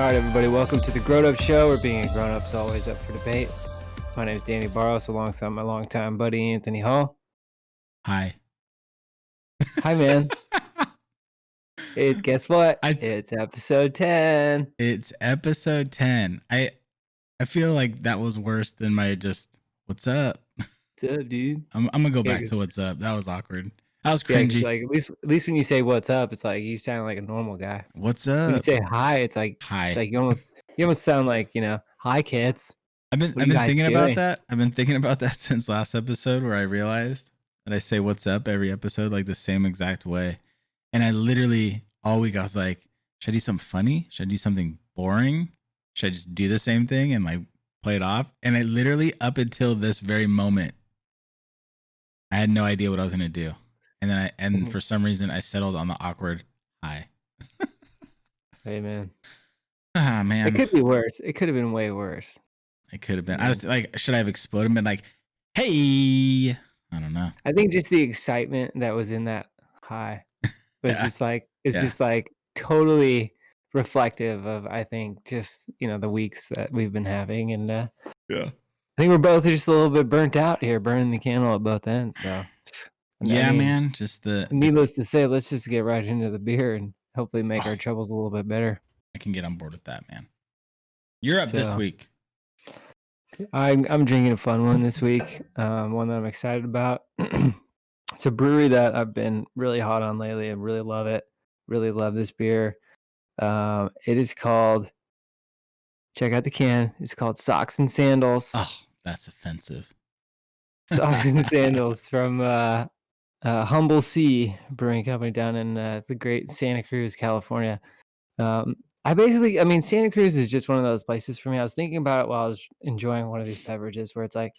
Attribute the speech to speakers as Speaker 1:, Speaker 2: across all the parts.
Speaker 1: right, everybody, welcome to the Grown Up Show, where being a grown up is always up for debate. My name is Danny Barros, alongside my longtime buddy Anthony Hall.
Speaker 2: Hi.
Speaker 1: Hi, man. Guess what? It's episode 10.
Speaker 2: It's episode 10. I feel like that was worse than my just what's up.
Speaker 1: What's up, dude?
Speaker 2: I'm gonna go back to what's up. That was awkward. That was
Speaker 1: Yeah,
Speaker 2: cringy.
Speaker 1: like at least when you say what's up, it's like you sound like a normal guy.
Speaker 2: What's
Speaker 1: When you
Speaker 2: up?
Speaker 1: say hi, it's like
Speaker 2: Hi.
Speaker 1: It's like you almost sound like, hi kids.
Speaker 2: I've been thinking about that. I've been thinking about that since last episode, where I realized that I say what's up every episode like the same exact way. And I literally all week I was like, should I do something funny? Should I do something boring? Should I just do the same thing and like play it off? And I literally, up until this very moment, I had no idea what I was gonna do. And then for some reason I settled on the awkward hi.
Speaker 1: Hey, man.
Speaker 2: Ah, man.
Speaker 1: It could be worse. It could have been way worse.
Speaker 2: It could have been. I was like, should I have exploded and been like, hey? I don't know.
Speaker 1: I think just the excitement that was in that hi was just like totally reflective of, I think, just the weeks that we've been having, and
Speaker 2: yeah,
Speaker 1: I think we're both just a little bit burnt out here, burning the candle at both ends. So
Speaker 2: yeah, man. Just
Speaker 1: needless to say, let's just get right into the beer and hopefully make our troubles a little bit better.
Speaker 2: I can get on board with that, man. You're up this week.
Speaker 1: I'm drinking a fun one this week, one that I'm excited about. It's a brewery that I've been really hot on lately. I really love it. Really love this beer. It is called, check out the can. It's called Socks and Sandals.
Speaker 2: Oh, that's offensive.
Speaker 1: Socks and Sandals from Humble Sea Brewing Company down in the great Santa Cruz, California. Santa Cruz is just one of those places for me. I was thinking about it while I was enjoying one of these beverages, where it's like,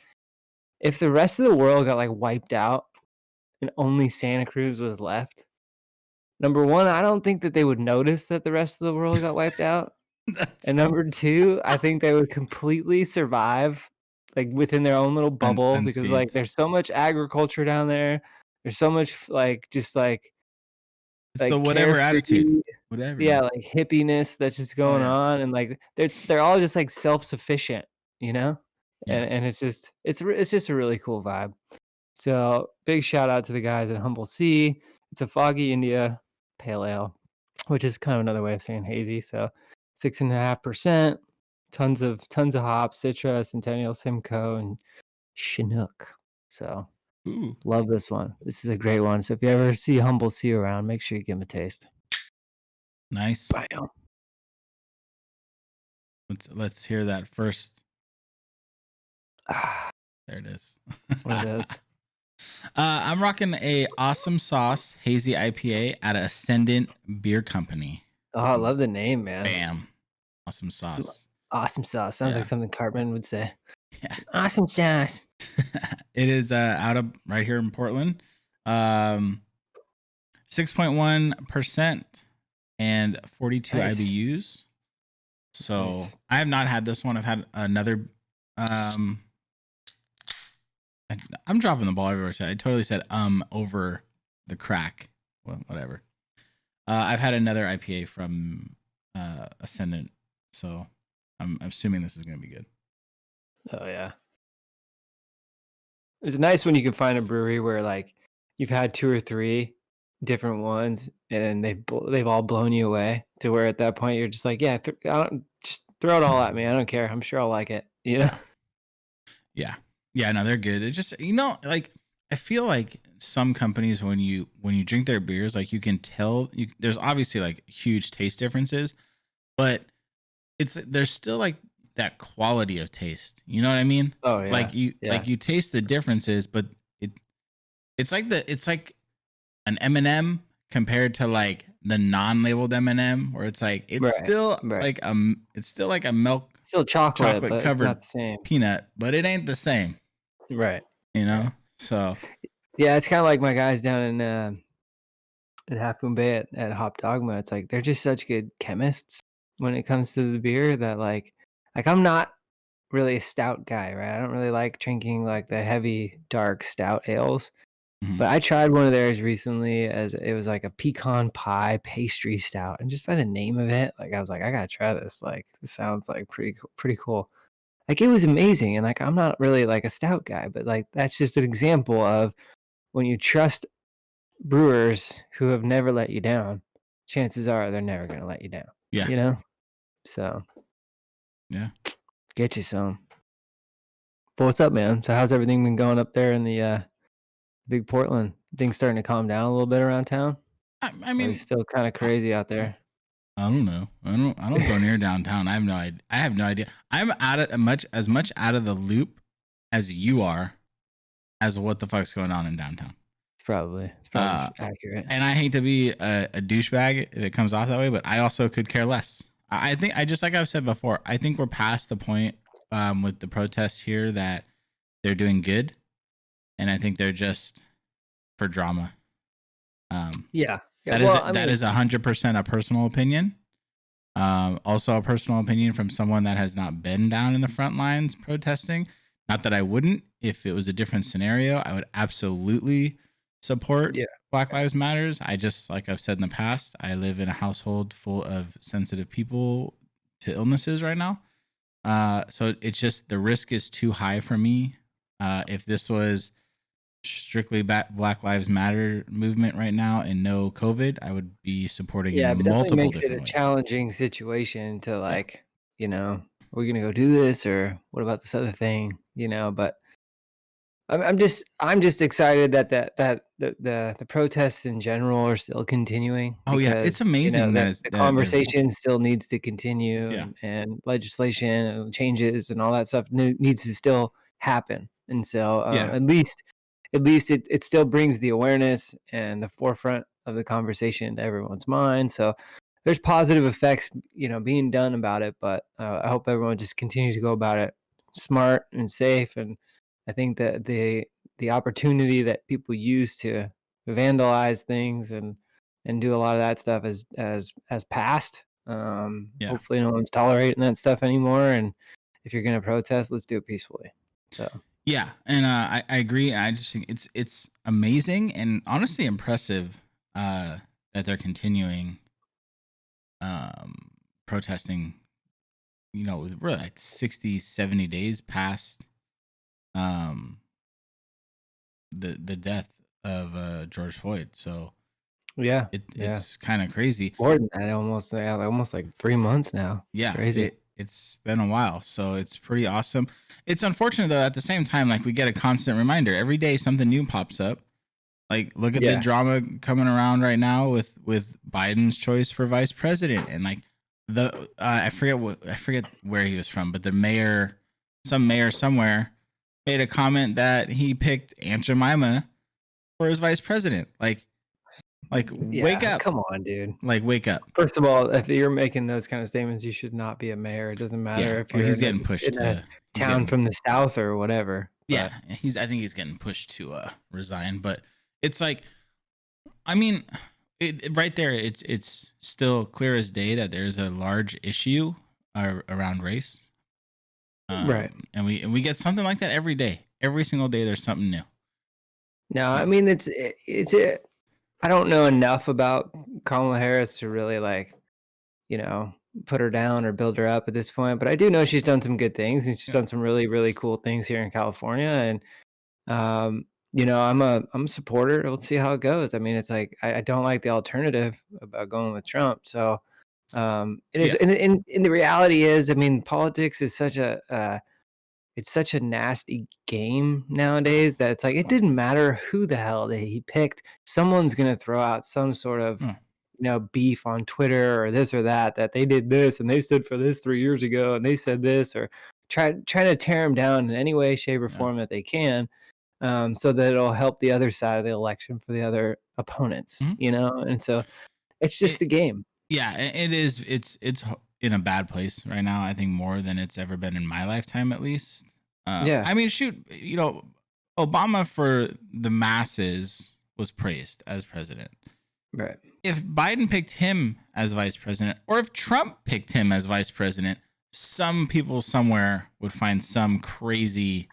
Speaker 1: if the rest of the world got like wiped out and only Santa Cruz was left, number one, I don't think that they would notice that the rest of the world got wiped out. And number two, I think they would completely survive like within their own little bubble, because like there's so much agriculture down there. There's so much
Speaker 2: it's the whatever attitude. Whatever.
Speaker 1: Yeah, like hippiness that's just going on, and like they're all just like self-sufficient,
Speaker 2: Yeah.
Speaker 1: and it's just a really cool vibe. So big shout out to the guys at Humble Sea. It's a Foggy India Pale Ale, which is kind of another way of saying hazy. So 6.5%, tons of hops, Citra, Centennial, Simcoe, and Chinook. So love this one. This is a great one. So if you ever see Humble Sea around, make sure you give them a taste.
Speaker 2: Nice.
Speaker 1: Bam.
Speaker 2: Let's hear that first. There it is.
Speaker 1: What it is.
Speaker 2: I'm rocking a Awesome Sauce Hazy IPA at Ascendant Beer Company.
Speaker 1: Oh, I love the name, man.
Speaker 2: Bam. Awesome Sauce.
Speaker 1: Awesome Sauce. Sounds like something Cartman would say.
Speaker 2: Yeah.
Speaker 1: Awesome Sauce.
Speaker 2: It is out of right here in Portland. 6.1% and 42 IBUs. So I have not had this one. I've had another. I'm dropping the ball everywhere. I totally said over the crack. Well, whatever. I've had another IPA from Ascendant, so I'm assuming this is gonna be good.
Speaker 1: Oh yeah. It's nice when you can find a brewery where like you've had 2 or 3 different ones and they've all blown you away, to where at that point you're just like, yeah, just throw it all at me. I don't care. I'm sure I'll like it.
Speaker 2: Yeah. No, they're good. It just, like, I feel like some companies, when you drink their beers, like you can tell there's obviously like huge taste differences, but there's still like that quality of taste. You know what I mean?
Speaker 1: Oh yeah.
Speaker 2: Like you taste the differences, but it's like an M&M compared to like the non-labeled M&M, where it's like still like it's still like a milk,
Speaker 1: still chocolate but
Speaker 2: covered
Speaker 1: not the same
Speaker 2: peanut, but it ain't the same.
Speaker 1: Right.
Speaker 2: So
Speaker 1: yeah, it's kind of like my guys down in Half Moon Bay at Hop Dogma. It's like they're just such good chemists when it comes to the beer that like I'm not really a stout guy, right? I don't really like drinking like the heavy dark stout ales.
Speaker 2: Mhm.
Speaker 1: But I tried one of theirs recently as it was like a pecan pie pastry stout, and just by the name of it, like I was like, I gotta try this. Like this sounds like pretty cool. Like it was amazing, and like I'm not really like a stout guy, but like that's just an example of when you trust brewers who have never let you down, chances are they're never gonna let you down.
Speaker 2: Yeah.
Speaker 1: You know? So
Speaker 2: Yeah.
Speaker 1: get you some. But what's up, man? So how's everything been going up there in the big Portland? Things starting to calm down a little bit around town?
Speaker 2: I
Speaker 1: Or are they
Speaker 2: mean,
Speaker 1: still kind of
Speaker 2: uh,
Speaker 1: crazy out
Speaker 2: uh,
Speaker 1: there?
Speaker 2: I don't know. I don't go near downtown. I have no idea. I have no idea. I'm out of as much out of the loop as you are as what the fuck's going on in downtown.
Speaker 1: It's probably
Speaker 2: Uh,
Speaker 1: accurate.
Speaker 2: and I hate to be a douchebag if it comes off that way, but I also could care less. I think I just like I've said before. I think we're past the point with the protests here that they're doing good, and I think they're just for drama.
Speaker 1: Yeah. Yeah.
Speaker 2: That is
Speaker 1: Well, I
Speaker 2: that
Speaker 1: mean,
Speaker 2: is 100% a personal opinion. Also a personal opinion from someone that has not been down in the front lines protesting. Not that I wouldn't. If it was a different scenario, I would absolutely support
Speaker 1: yeah.
Speaker 2: Black Lives Matters. I just, like I've said in the past, I live in a household full of sensitive people to illnesses right now. So it's just the risk is too high for me. If this was strictly Black Lives Matter movement right now and no COVID, I would be supporting
Speaker 1: Yeah,
Speaker 2: in
Speaker 1: but definitely
Speaker 2: multiple
Speaker 1: makes it a
Speaker 2: different ways.
Speaker 1: challenging situation to
Speaker 2: Yeah.
Speaker 1: like, are we gonna go do this or what about this other thing? But I'm just excited that the protests in general are still continuing
Speaker 2: Oh yeah, it's
Speaker 1: because
Speaker 2: amazing that
Speaker 1: the
Speaker 2: that they're
Speaker 1: conversation still needs to continue
Speaker 2: yeah,
Speaker 1: and legislation and changes and all that stuff needs to still happen. And so
Speaker 2: yeah,
Speaker 1: at least it still brings the awareness and the forefront of the conversation to everyone's mind. So there's positive effects, being done about it. But I hope everyone just continues to go about it smart and safe. And I think that the opportunity that people use to vandalize things and do a lot of that stuff has passed.
Speaker 2: yeah,
Speaker 1: Hopefully, no one's tolerating that stuff anymore. And if you're going to protest, let's do it peacefully. So
Speaker 2: yeah. And I agree. I just think it's amazing and honestly impressive that they're continuing um protesting. We're like 60, 70 days past um the death of George Floyd. So
Speaker 1: yeah, yeah.
Speaker 2: it's kind of crazy.
Speaker 1: More than that, almost like 3 months now. It's
Speaker 2: Yeah,
Speaker 1: crazy.
Speaker 2: it's been a while, so it's pretty awesome. It's unfortunate though at the same time, like we get a constant reminder every day something new pops up. Like look at the
Speaker 1: Yeah,
Speaker 2: drama coming around right now with Biden's choice for vice president, and like I forget where he was from, but the mayor, some mayor somewhere, made a comment that he picked Aunt Jemima for his vice president. Like wake
Speaker 1: yeah.
Speaker 2: up,
Speaker 1: Come on, dude.
Speaker 2: like wake up.
Speaker 1: First of all, if you're making those kind of statements, you should not be a mayor. It doesn't
Speaker 2: Yeah,
Speaker 1: matter if
Speaker 2: well
Speaker 1: you're
Speaker 2: he's getting pushed
Speaker 1: in a
Speaker 2: to he's
Speaker 1: town
Speaker 2: getting
Speaker 1: from the South or whatever.
Speaker 2: yeah,
Speaker 1: But
Speaker 2: I think he's getting pushed to resign, but it's like I mean right there it's still clear as day that there's a large issue around race.
Speaker 1: right.
Speaker 2: And we get something like that every day. Every single day there's something new.
Speaker 1: No,
Speaker 2: Uh,
Speaker 1: I mean I don't know enough about Kamala Harris to really like, you know, put her down or build her up at this point, but I do know she's done some good things and she's
Speaker 2: yeah.
Speaker 1: done some really, really cool things here in California. And I'm a supporter. Let's see how it goes. I mean, it's like I don't like the alternative about going with Trump. So it is
Speaker 2: Yeah.
Speaker 1: and the reality is, I mean, politics is such a it's such a nasty game nowadays that it's like it didn't matter who the hell that he picked. Someone's gonna throw out some sort of
Speaker 2: Mm,
Speaker 1: beef on Twitter or this or that they did this and they stood for this 3 years ago and they said this or trying to tear him down in any way, shape, or
Speaker 2: yeah.
Speaker 1: form that they can, so that it'll help the other side of the election for the other opponents,
Speaker 2: Mhm.
Speaker 1: and so it's just
Speaker 2: It
Speaker 1: the game.
Speaker 2: yeah, it is in a bad place right now. I think more than it's ever been in my lifetime at least.
Speaker 1: Yeah,
Speaker 2: I mean shoot, Obama for the masses was praised as president.
Speaker 1: right.
Speaker 2: If Biden picked him as vice president, or if Trump picked him as vice president, some people somewhere would find some craziness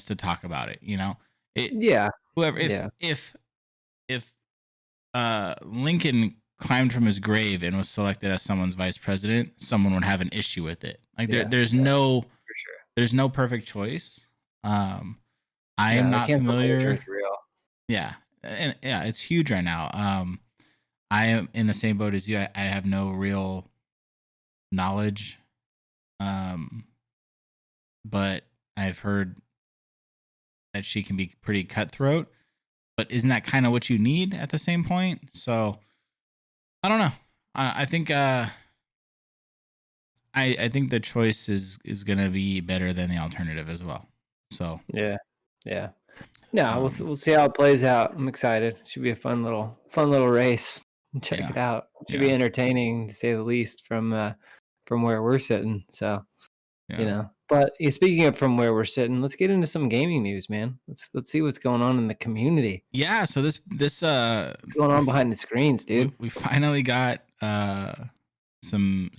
Speaker 2: to talk about it. It
Speaker 1: Yeah.
Speaker 2: whoever
Speaker 1: Yeah.
Speaker 2: if Lincoln climbed from his grave and was selected as someone's vice president, someone would have an issue with it. Like
Speaker 1: Yeah.
Speaker 2: there's
Speaker 1: Yeah.
Speaker 2: no
Speaker 1: For sure.
Speaker 2: there's no perfect choice. I am
Speaker 1: No, the
Speaker 2: not
Speaker 1: cancel culture
Speaker 2: familiar.
Speaker 1: is real.
Speaker 2: Yeah, and yeah, it's huge right now. I am in the same boat as you. I have no real knowledge, um, but I've heard that she can be pretty cutthroat. But isn't that kind of what you need at the same point? So I don't know. I think I think the choice is gonna be better than the alternative as well. So
Speaker 1: Yeah. Yeah. No,
Speaker 2: um,
Speaker 1: we'll see how it plays out. I'm excited. Should be a fun little race. Check
Speaker 2: yeah,
Speaker 1: it out. Should be
Speaker 2: yeah,
Speaker 1: entertaining to say the least from where we're sitting. So, you
Speaker 2: yeah.
Speaker 1: know. But speaking of from where we're sitting, let's get into some gaming news, man. Let's see what's going on in the community.
Speaker 2: Yeah, so this
Speaker 1: What's going on behind the screens, dude?
Speaker 2: we finally got some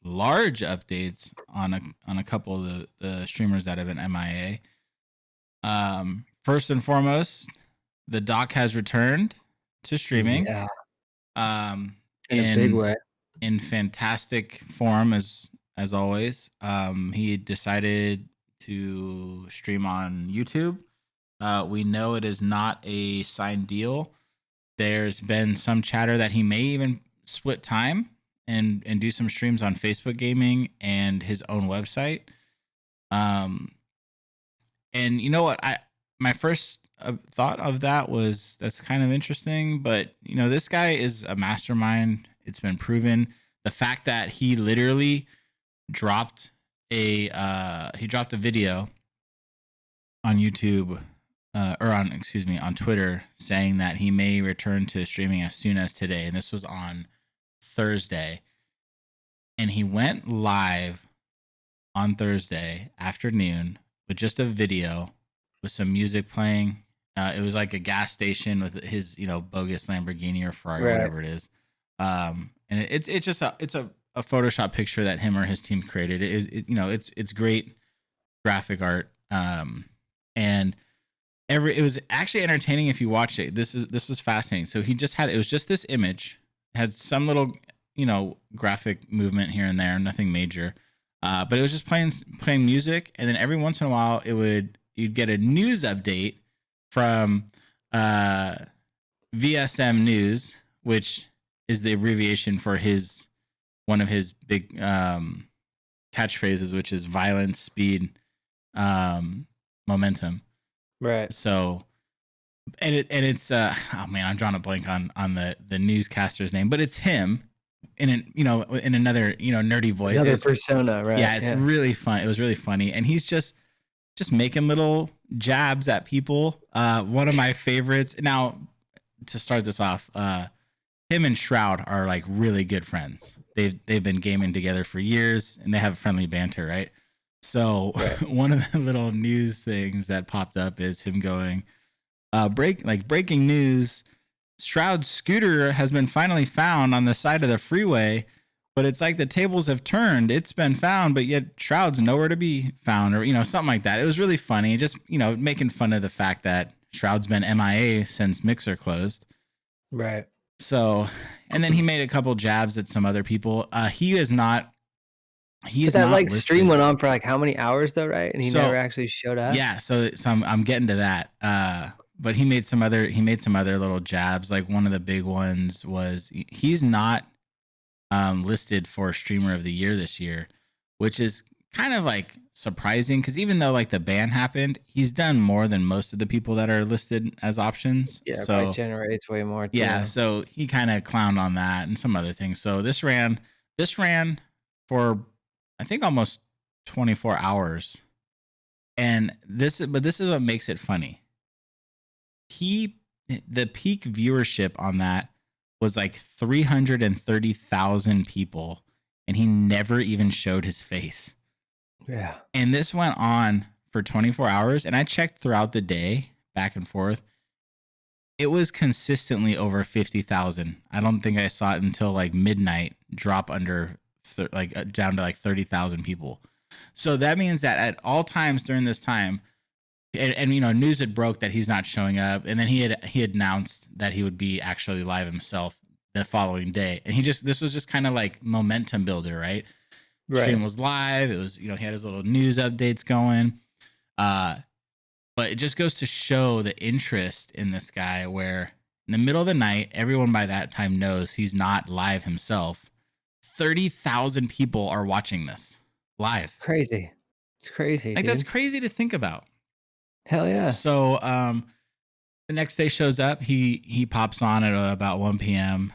Speaker 2: large updates on a couple of the streamers that have been MIA. First and foremost, the doc has returned to streaming.
Speaker 1: Yeah,
Speaker 2: Um,
Speaker 1: in a big way.
Speaker 2: in fantastic form as always. He decided to stream on YouTube. We know it is not a signed deal. There's been some chatter that he may even split time and do some streams on Facebook Gaming and his own website. Um, and you know what? My first thought of that was that's kind of interesting, but this guy is a mastermind. It's been proven. The fact that he literally dropped a video on YouTube or on excuse me on Twitter saying that he may return to streaming as soon as today, and this was on Thursday, and he went live on Thursday afternoon with just a video with some music playing. It was like a gas station with his bogus Lamborghini or Ferrari,
Speaker 1: Right.
Speaker 2: whatever it is. And it's just a Photoshop picture that him or his team created. It's great graphic art. And it was actually entertaining if you watch it. This is fascinating. So it was just this image, had some little graphic movement here and there, nothing major. But it was just playing music, and then every once in a while you'd get a news update from VSM News, which is the abbreviation for one of his big catchphrases, which is violence, speed, momentum.
Speaker 1: Right.
Speaker 2: So, and it's oh man, I'm drawing a blank on the newscaster's name, but it's him in another nerdy voice.
Speaker 1: Another persona, right?
Speaker 2: Yeah, it's really fun. It was really funny, and he's just making little jabs at people. One of my favorites. Now, to start this off, him and Shroud are like really good friends. They've been gaming together for years, and they have friendly banter, right? So right. One of the little news things that popped up is him going, breaking news. Shroud's scooter has been finally found on the side of the freeway, but it's like the tables have turned. It's been found, but yet Shroud's nowhere to be found, or something like that. It was really funny, just making fun of the fact that Shroud's been MIA since Mixer closed.
Speaker 1: Right.
Speaker 2: So, and then he made a couple jabs at some other people. He is not. He's
Speaker 1: that
Speaker 2: not
Speaker 1: like
Speaker 2: listed.
Speaker 1: Stream went on for like how many hours though, right? And he never actually showed up.
Speaker 2: Yeah, so I'm getting to that. But he made some other little jabs. Like one of the big ones was he's not listed for Streamer of the Year this year, which is kind of like surprising because even though like the ban happened, he's done more than most of the people that are listed as options.
Speaker 1: Yeah,
Speaker 2: so
Speaker 1: it generates way more. Too.
Speaker 2: Yeah, so he kind of clowned on that and some other things. So this ran for I think almost 24 hours, and this is what makes it funny. The peak viewership on that was like 330,000 people, and he never even showed his face.
Speaker 1: Yeah.
Speaker 2: And this went on for 24 hours, and I checked throughout the day, back and forth. It was consistently over 50,000. I don't think I saw it until like midnight drop under down to like 30,000 people. So that means that at all times during this time, and news had broke that he's not showing up, and then he announced that he would be actually live himself the following day, and this was just kind of like momentum builder, right? Stream
Speaker 1: Right.
Speaker 2: was live. It was, he had his little news updates going. But it just goes to show the interest in this guy, where in the middle of the night, everyone by that time knows he's not live himself. 30,000 people are watching this live.
Speaker 1: Crazy. It's crazy,
Speaker 2: Like,
Speaker 1: dude.
Speaker 2: that's crazy to think about.
Speaker 1: Hell yeah.
Speaker 2: So the next day shows up. He pops on at about 1 p.m.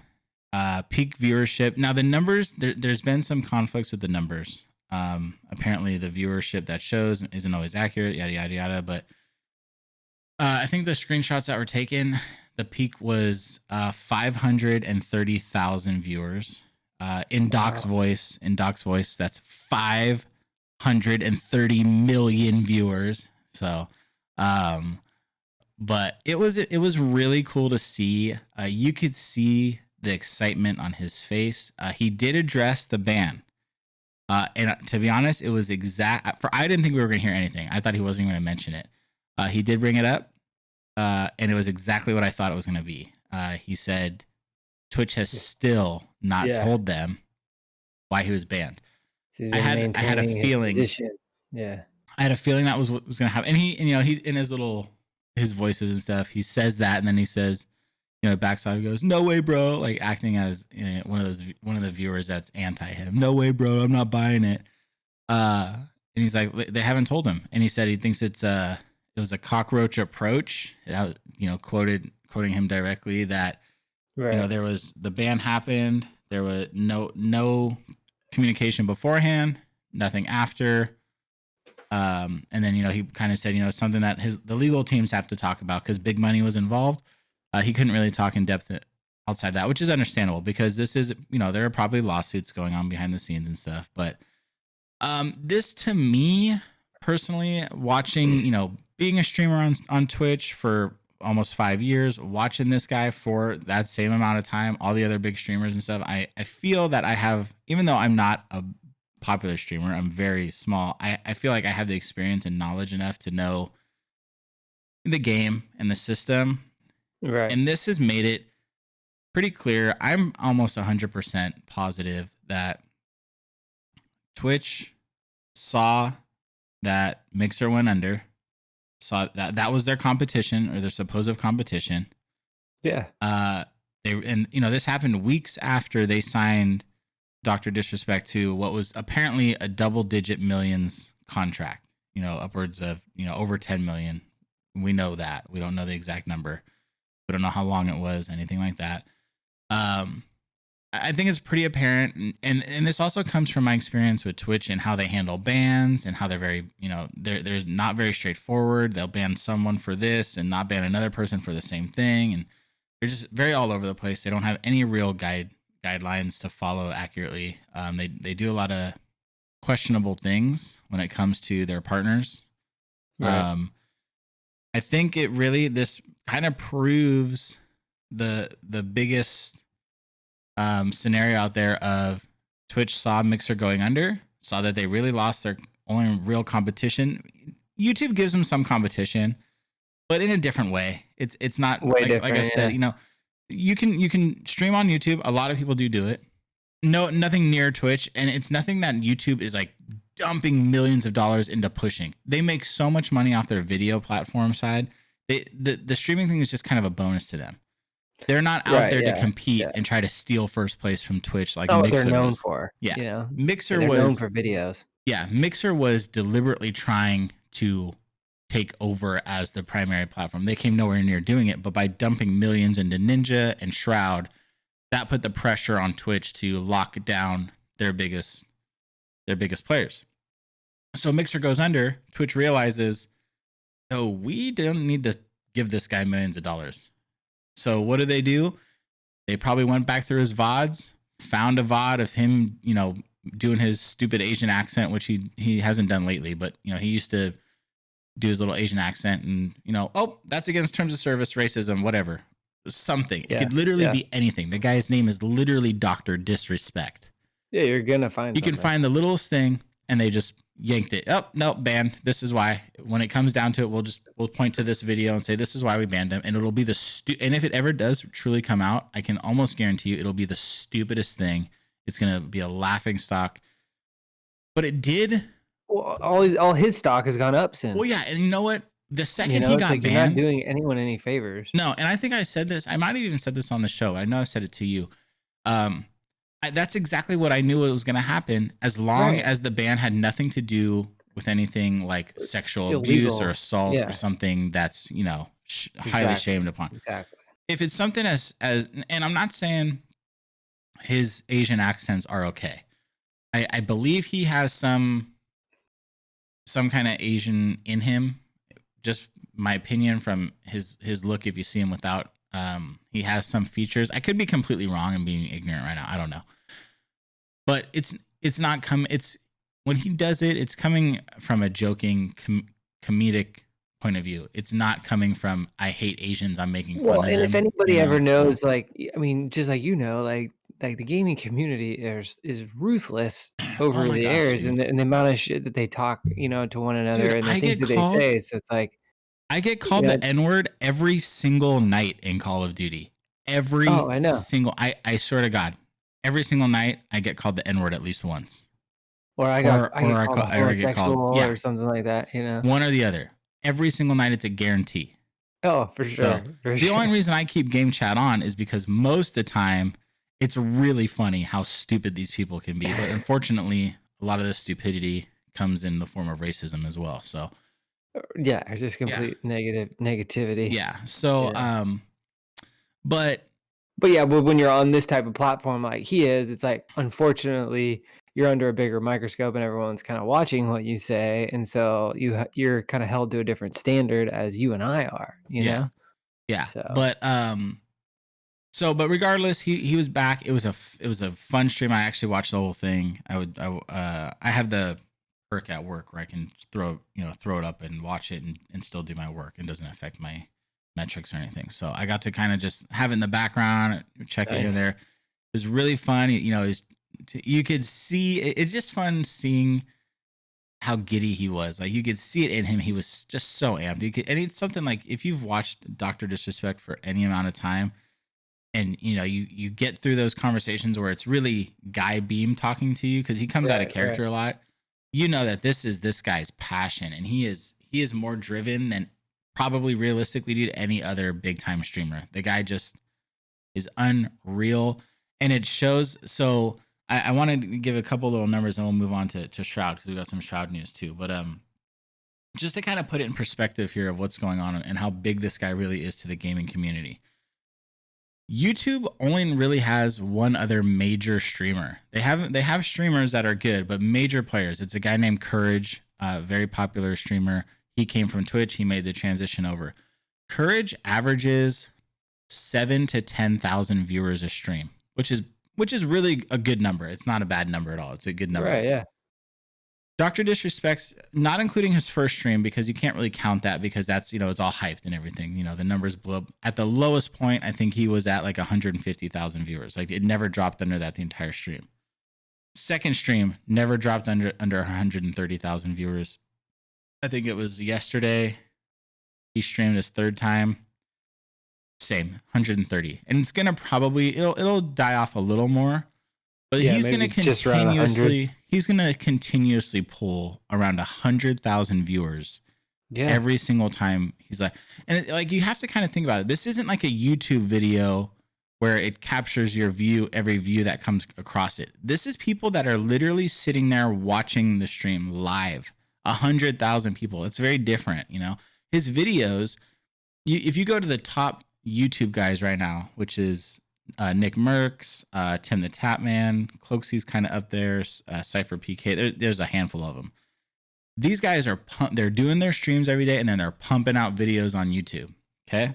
Speaker 2: Peak viewership. Now the numbers, there's been some conflicts with the numbers. Apparently the viewership that shows isn't always accurate, yada, yada, yada. But I think the screenshots that were taken, the peak was 530,000 viewers. In Doc's voice, that's 530 million viewers. So, but it was really cool to see. You could see the excitement on his face. He did address the ban. And to be honest, it was I didn't think we were going to hear anything. I thought he wasn't going to mention it. He did bring it up. And it was exactly what I thought it was going to be. He said Twitch has still not told them why he was banned. I had a feeling.
Speaker 1: Yeah.
Speaker 2: I had a feeling that was what was going to happen. And he in his voices and stuff, he says that, and then he says, backs off. He goes, "No way, bro!" Like acting as one of the viewers that's anti him. "No way, bro! I'm not buying it." And he's like, they haven't told him, and he said he thinks it was a cockroach approach. And I quoting him directly that there was the ban happened. There was no communication beforehand, nothing after. And then he kind of said something that the legal teams have to talk about because big money was involved. He couldn't really talk in depth outside that, which is understandable because this is there are probably lawsuits going on behind the scenes and stuff. But this, to me personally, watching being a streamer on Twitch for almost 5 years, watching this guy for that same amount of time, all the other big streamers and stuff, I feel that I have, even though I'm not a popular streamer, I'm very small, I feel like I have the experience and knowledge enough to know the game and the system.
Speaker 1: Right.
Speaker 2: And this has made it pretty clear. I'm almost 100% positive that Twitch saw that Mixer went under, saw that was their competition or their supposed competition.
Speaker 1: Yeah.
Speaker 2: This happened weeks after they signed Dr. Disrespect to what was apparently a double-digit millions contract. Upwards of over 10 million. We know that. We don't know the exact number. We don't know how long it was, anything like that. I think it's pretty apparent, and this also comes from my experience with Twitch and how they handle bans and how they're very, they're not very straightforward. They'll ban someone for this and not ban another person for the same thing, and they're just very all over the place. They don't have any real guidelines to follow accurately. They do a lot of questionable things when it comes to their partners. Right. I think this kind of proves the biggest scenario out there of Twitch saw Mixer going under, saw that they really lost their only real competition. YouTube gives them some competition, but in a different way. It's not like I said, you can stream on YouTube. A lot of people do it. No, nothing near Twitch, and it's nothing that YouTube is like dumping millions of dollars into pushing. They make so much money off their video platform side. The streaming thing is just kind of a bonus to them. They're not out there to compete and try to steal first place from Twitch like
Speaker 1: Mixer
Speaker 2: Mixer
Speaker 1: they're known
Speaker 2: was.
Speaker 1: for.
Speaker 2: Yeah, Mixer
Speaker 1: they're
Speaker 2: was
Speaker 1: known for videos.
Speaker 2: Yeah, Mixer was deliberately trying to take over as the primary platform. They came nowhere near doing it, but by dumping millions into Ninja and Shroud, that put the pressure on Twitch to lock down their biggest players. So Mixer goes under. Twitch realizes, oh, we don't need to give this guy millions of dollars. So what do? They probably went back through his VODs, found a VOD of him, doing his stupid Asian accent, which he hasn't done lately, but he used to do his little Asian accent, and oh, that's against terms of service, racism, whatever, something. It could literally be anything. The guy's name is literally Dr. Disrespect.
Speaker 1: Yeah, you're gonna find.
Speaker 2: You can find the littlest thing, and they just yanked it. Oh, no, banned. This is why. When it comes down to it, we'll point to this video and say this is why we banned him, and it'll be and if it ever does truly come out, I can almost guarantee you it'll be the stupidest thing. It's gonna be a laughing stock. But it did.
Speaker 1: Well, all his stock has gone up since.
Speaker 2: Well, yeah, and you know what? The second he
Speaker 1: it's
Speaker 2: got
Speaker 1: like
Speaker 2: banned,
Speaker 1: you're not doing anyone any favors.
Speaker 2: No, and I think I said this. I might have even said this on the show. I know I said it to you. That's exactly what I knew it was going to happen, as long as the ban had nothing to do with anything like sexual abuse or assault or something that's, highly shamed upon.
Speaker 1: Exactly.
Speaker 2: If it's something as, and I'm not saying his Asian accents are okay. I believe he has some kind of Asian in him. Just my opinion from his look. If you see him without, he has some features. I could be completely wrong and being ignorant right now. I don't know. But it's not coming. It's when he does it, it's coming from a joking comedic point of view. It's not coming from I hate Asians, I'm making fun of them.
Speaker 1: And if anybody ever knows, like, I mean, just like like the gaming community is ruthless over the airs, and the amount of shit that they talk, to one another, and the things that they say. So it's like
Speaker 2: I get called the N-word every single night in Call of Duty. I know. I swear to God. Every single night, I get called the N-word at least once.
Speaker 1: Or I get called or something like that,
Speaker 2: One or the other. Every single night, it's a guarantee.
Speaker 1: Oh, for sure.
Speaker 2: The only reason I keep game chat on is because most of the time, it's really funny how stupid these people can be. But unfortunately, a lot of this stupidity comes in the form of racism as well. So,
Speaker 1: yeah, it's just complete negativity.
Speaker 2: Yeah. So,
Speaker 1: But yeah, but when you're on this type of platform like he is, it's like, unfortunately, you're under a bigger microscope and everyone's kind of watching what you say. And so you're kind of held to a different standard as you and I are, know?
Speaker 2: Yeah. So. But regardless, he was back. It was a fun stream. I actually watched the whole thing. I have the perk at work where I can throw it up and watch it and still do my work. It doesn't affect my metrics or anything. So I got to kind of just have it in the background, check it here and there. It was really fun. You could see it's just fun seeing how giddy he was. Like you could see it in him. He was just so amped. And it's something like if you've watched Dr. Disrespect for any amount of time, and you get through those conversations where it's really Guy Beam talking to you because he comes out of character a lot. You know that this is this guy's passion, and he is more driven than probably realistically due to any other big time streamer. The guy just is unreal, and it shows. So I want to give a couple little numbers and we'll move on to Shroud because we got some Shroud news too. But just to kind of put it in perspective here of what's going on and how big this guy really is to the gaming community. YouTube only really has one other major streamer. They have streamers that are good, but major players. It's a guy named Courage, very popular streamer. He came from Twitch. He made the transition over. Courage averages 7,000 to 10,000 viewers a stream, which is really a good number. It's not a bad number at all. It's a good number.
Speaker 1: Right, yeah.
Speaker 2: Dr. Disrespect's not including his first stream because you can't really count that because that's, it's all hyped and everything. The numbers blow up. At the lowest point, I think he was at like 150,000 viewers. Like it never dropped under that the entire stream. Second stream never dropped under 130,000 viewers. I think it was yesterday. He streamed his third time. Same, 130. And it's gonna probably it'll die off a little more. But he's gonna continuously pull around 100,000 viewers every single time he's like, and you have to kind of think about it. This isn't like a YouTube video where it captures your view, every view that comes across it. This is people that are literally sitting there watching the stream live. 100,000 people. It's very different, His videos, if you go to the top YouTube guys right now, which is Nick Merckx, Tim the Tapman, Cloaksy's kind of up there, Cypher PK. There's a handful of them. These guys are they're doing their streams every day, and then they're pumping out videos on YouTube. Okay,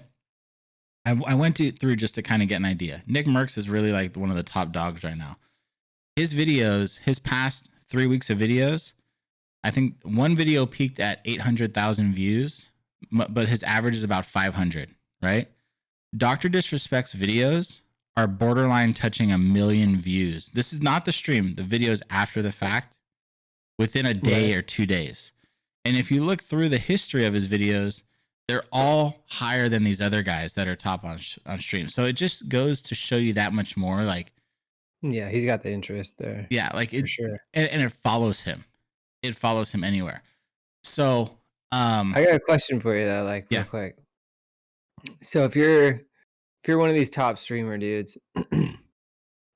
Speaker 2: I went through just to kind of get an idea. Nick Merckx is really like one of the top dogs right now. His videos, his past 3 weeks of videos, I think one video peaked at 800,000 views, but his average is about 500. Right? Dr. Disrespect's videos are borderline touching 1 million views. This is not the stream. The videos after the fact within a day
Speaker 1: Right.
Speaker 2: or 2 days. And if you look through the history of his videos, they're all higher than these other guys that are top on stream. So it just goes to show you that much more. Like,
Speaker 1: Yeah, he's got the interest there
Speaker 2: yeah, like
Speaker 1: for
Speaker 2: it,
Speaker 1: sure.
Speaker 2: and it follows him. It follows him anywhere. So,
Speaker 1: I got a question for you though, like real
Speaker 2: yeah,
Speaker 1: quick. So if you're one of these top streamer dudes,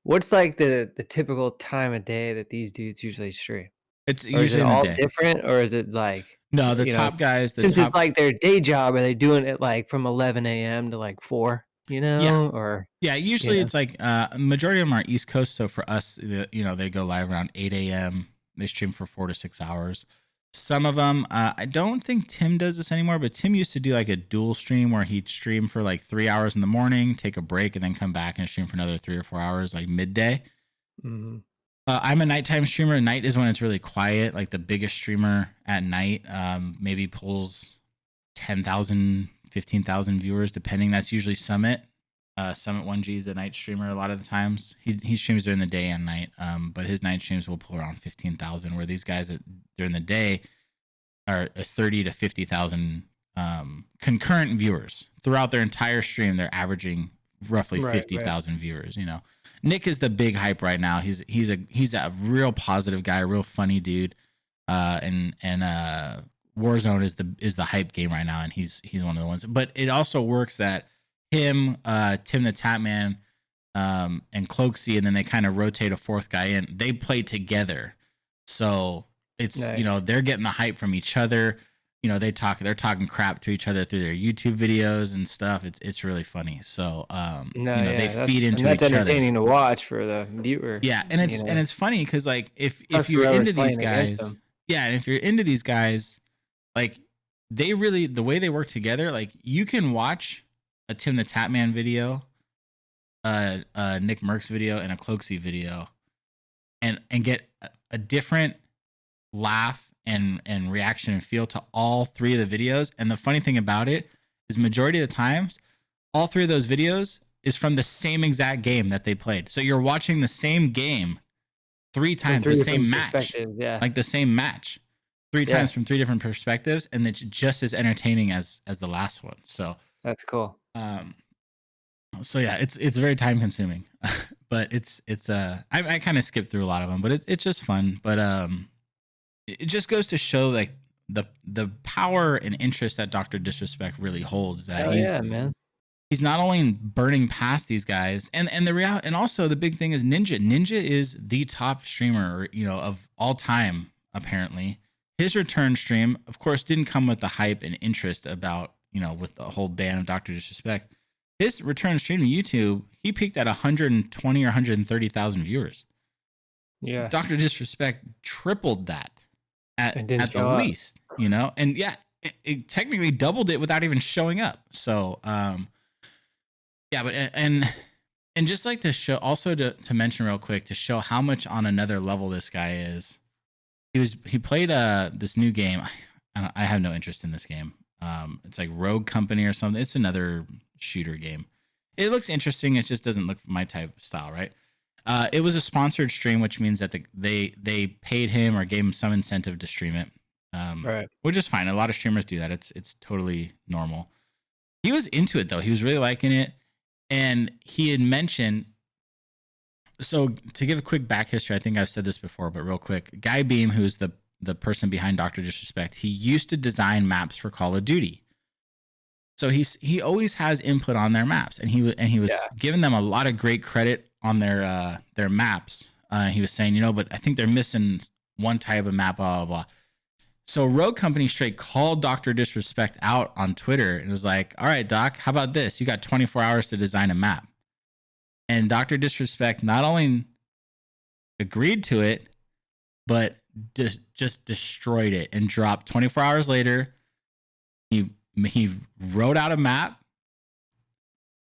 Speaker 1: what's like the typical time of day that these dudes usually stream?
Speaker 2: it's
Speaker 1: Or is it
Speaker 2: usually in the
Speaker 1: all
Speaker 2: day.
Speaker 1: different, or is it like,
Speaker 2: No, the
Speaker 1: you know,
Speaker 2: top guys, the
Speaker 1: since it's
Speaker 2: top,
Speaker 1: like their day job, are they doing it like from 11 a.m. to like 4,
Speaker 2: yeah,
Speaker 1: or,
Speaker 2: yeah.
Speaker 1: you
Speaker 2: Usually
Speaker 1: know?
Speaker 2: it's like majority of them are East Coast. So for us, they go live around 8 a.m. They stream for 4 to 6 hours. Some of them, I don't think Tim does this anymore, but Tim used to do like a dual stream where he'd stream for like 3 hours in the morning, take a break, and then come back and stream for another 3 or 4 hours, like midday.
Speaker 1: Mhm.
Speaker 2: I'm a nighttime streamer. Night is when it's really quiet. Like the biggest streamer at night, maybe pulls 10,000, 15,000 viewers, depending. That's usually Summit. Summit 1G is a night streamer a lot of the times. He streams during the day and night, but his night streams will pull around 15,000, where these guys during the day are 30 to 50,000 concurrent viewers. Throughout their entire stream, they're averaging roughly
Speaker 1: Right, right.
Speaker 2: 50,000 viewers, Nick is the big hype right now. He's a real positive guy, a real funny dude. And Warzone is the hype game right now, and he's one of the ones. But it also works that him, Tim the Tatman, and Cloaksy, and then they kind of rotate a fourth guy in. They play together, so it's
Speaker 1: Nice.
Speaker 2: they're getting the hype from each other. They're talking crap to each other through their YouTube videos and stuff. It's really funny. So
Speaker 1: No,
Speaker 2: they
Speaker 1: yeah,
Speaker 2: feed into
Speaker 1: that's
Speaker 2: each other.
Speaker 1: entertaining to watch for the viewer,
Speaker 2: Yeah, and it's funny because like if
Speaker 1: plus
Speaker 2: you're
Speaker 1: whoever's
Speaker 2: into these
Speaker 1: playing against
Speaker 2: guys,
Speaker 1: them.
Speaker 2: yeah, and if you're into these guys, like they really the way they work together, like you can watch a Tim the Tatman video, Nick Merckx video, and a Cloaksy video, and get a different laugh and reaction and feel to all three of the videos. And the funny thing about it is, majority of the times, all three of those videos is from the same exact game that they played. So you're watching the same game three
Speaker 1: From
Speaker 2: times,
Speaker 1: 3
Speaker 2: the same
Speaker 1: different
Speaker 2: match,
Speaker 1: perspectives, yeah.
Speaker 2: like the same match, three
Speaker 1: Yeah,
Speaker 2: times from three different perspectives, and it's just as entertaining as the last one. So,
Speaker 1: that's cool.
Speaker 2: um, yeah, it's very time consuming, but I kind of skipped through a lot of them, but it's just fun. But it just goes to show like the power and interest that Dr. Disrespect really holds. That
Speaker 1: Hell yeah, man.
Speaker 2: he's not only burning past these guys, and the reality, and also the big thing is Ninja. Ninja is the top streamer, of all time. Apparently, his return stream, of course, didn't come with the hype and interest about with the whole ban of Dr. Disrespect. His return stream to YouTube, he peaked at 120 or 130,000 viewers.
Speaker 1: Yeah,
Speaker 2: Dr. Disrespect tripled that
Speaker 1: it didn't
Speaker 2: at the
Speaker 1: show up.
Speaker 2: least, and yeah, it technically doubled it without even showing up. So, yeah, but and just like to show, also to mention real quick, to show how much on another level this guy is. He played this new game. I have no interest in this game. It's like Rogue Company or something. It's another shooter game. It looks interesting. It just doesn't look my type of style, right? It was a sponsored stream, which means that they paid him or gave him some incentive to stream it,
Speaker 1: Right.
Speaker 2: which is fine. A lot of streamers do that. It's totally normal. He was into it though. He was really liking it, and he had mentioned. So to give a quick back history, I think I've said this before, but real quick, Guy Beam, who's the person behind Dr. Disrespect, he used to design maps for Call of Duty. So he always has input on their maps, and he was
Speaker 1: Yeah.
Speaker 2: giving them a lot of great credit on their maps. He was saying, but I think they're missing one type of map, blah blah blah. So Rogue Company straight called Dr. Disrespect out on Twitter and was like, "All right, Doc, how about this? You got 24 hours to design a map." And Dr. Disrespect not only agreed to it, but just destroyed it and dropped 24 hours later. He wrote out a map,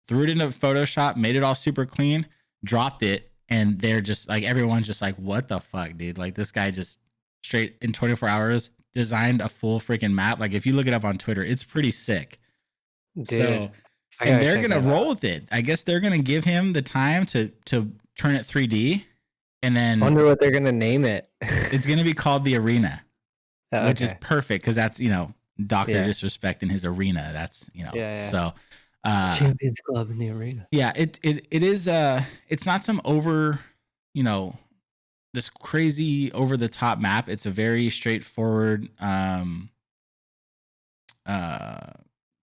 Speaker 2: threw it into Photoshop, made it all super clean, dropped it, and they're just like, everyone's just like, what the fuck, dude? Like, this guy just straight in 24 hours designed a full freaking map. Like, if you look it up on Twitter, it's pretty sick.
Speaker 1: Dude,
Speaker 2: So,
Speaker 1: I
Speaker 2: and
Speaker 1: gotta
Speaker 2: they're
Speaker 1: check
Speaker 2: gonna
Speaker 1: that
Speaker 2: roll
Speaker 1: out.
Speaker 2: with it. I guess they're gonna give him the time to turn it 3D, And
Speaker 1: I
Speaker 2: then
Speaker 1: wonder what they're gonna name it.
Speaker 2: it's going to be called the Arena, which is
Speaker 1: Okay.
Speaker 2: perfect because that's, Dr.
Speaker 1: Yeah.
Speaker 2: Disrespect in his arena. That's,
Speaker 1: Yeah.
Speaker 2: so
Speaker 1: Champions Club in the arena.
Speaker 2: yeah, it is it's not some over, you know, this crazy over the top map. It's a very straightforward uh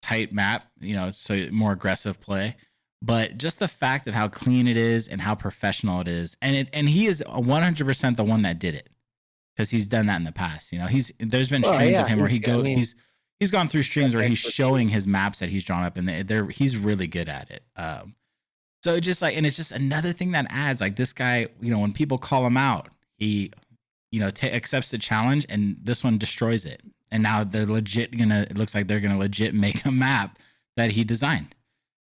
Speaker 2: tight map, so more aggressive play. But just the fact of how clean it is and how professional it is, and he is 100% the one that did it because he's done that in the past. There's been
Speaker 1: Well,
Speaker 2: streams of
Speaker 1: yeah,
Speaker 2: him where he's gone through
Speaker 1: got
Speaker 2: streams where
Speaker 1: the
Speaker 2: he's showing
Speaker 1: expertise.
Speaker 2: his maps that he's drawn up, and he's really good at it. So it just and it's just another thing that adds like this guy. When people call him out, he accepts the challenge, and this one destroys it. And now they're legit it looks like they're gonna legit make a map that he designed.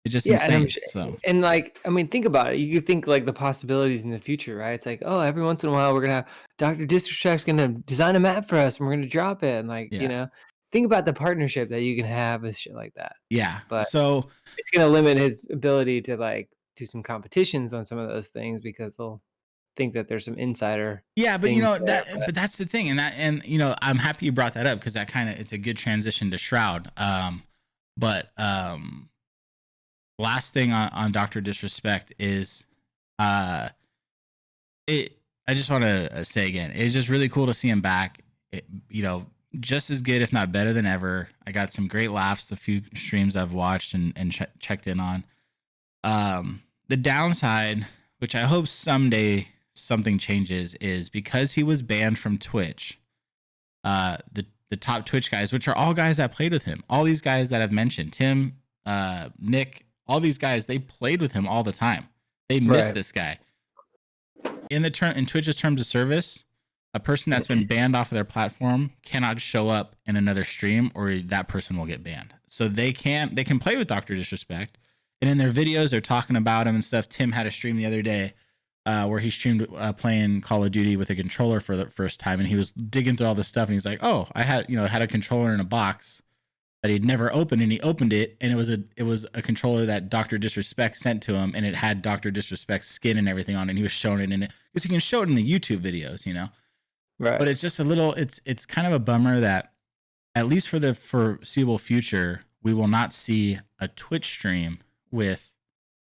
Speaker 2: It's just
Speaker 1: Yeah, and
Speaker 2: insane. So
Speaker 1: think about it. You could think like the possibilities in the future, right? It's like, oh, every once in a while we're gonna have Dr. Disrespect's gonna design a map for us and we're gonna drop it. And
Speaker 2: yeah,
Speaker 1: think about the partnership that you can have with shit like that.
Speaker 2: yeah.
Speaker 1: But
Speaker 2: So
Speaker 1: it's gonna limit his ability to like do some competitions on some of those things because they'll think that there's some insider
Speaker 2: yeah, but
Speaker 1: things there.
Speaker 2: but that's the thing, and I'm happy you brought that up because it's a good transition to Shroud. But last thing on Dr. Disrespect is it I just want to say again, it's just really cool to see him back. Just as good, if not better than ever. I got some great laughs the few streams I've watched and checked in on. The downside, which I hope someday something changes, is because he was banned from Twitch. The top Twitch guys, which are all guys that played with him, all these guys that I've mentioned, Tim, Nick, all these guys, they played with him all the time. They missed
Speaker 1: Right.
Speaker 2: this guy. In Twitch's terms of service, a person that's been banned off of their platform cannot show up in another stream, or that person will get banned. So they can play with Dr. Disrespect, and in their videos they're talking about him and stuff. Tim had a stream the other day where he streamed playing Call of Duty with a controller for the first time, and he was digging through all this stuff, and he's like, "Oh, I had a controller in a box that he'd never opened," and he opened it, and it was a controller that Dr. Disrespect sent to him, and it had Dr. Disrespect's skin and everything on it, and he was showing it in it because he can show it in the YouTube videos,
Speaker 1: Right.
Speaker 2: But it's just a little, it's kind of a bummer that at least for the foreseeable future, we will not see a Twitch stream with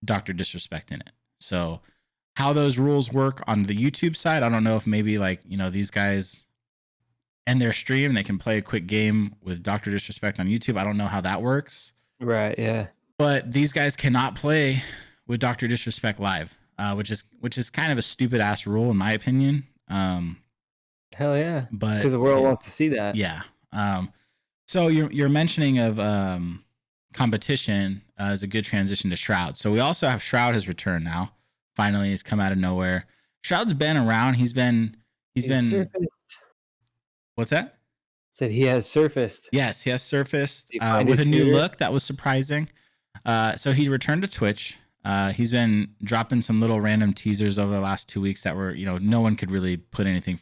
Speaker 2: Dr. Disrespect in it. So how those rules work on the YouTube side, I don't know if maybe these guys end their stream, they can play a quick game with Dr. Disrespect on YouTube. I don't know how that works.
Speaker 1: Right. Yeah.
Speaker 2: But these guys cannot play with Dr. Disrespect live, which is kind of a stupid ass rule in my opinion.
Speaker 1: Hell yeah.
Speaker 2: But
Speaker 1: because the world wants to see that.
Speaker 2: Yeah. So you're mentioning of competition is a good transition to Shroud. So we also have Shroud has returned now. Finally, he's come out of nowhere. Shroud's been around. He's been
Speaker 1: surfaced.
Speaker 2: What's that?
Speaker 1: Said he has surfaced.
Speaker 2: Yes, he has surfaced
Speaker 1: find
Speaker 2: with
Speaker 1: his
Speaker 2: a new
Speaker 1: sphere?
Speaker 2: look. That was surprising. So he returned to Twitch. He's been dropping some little random teasers over the last 2 weeks that were, no one could really put anything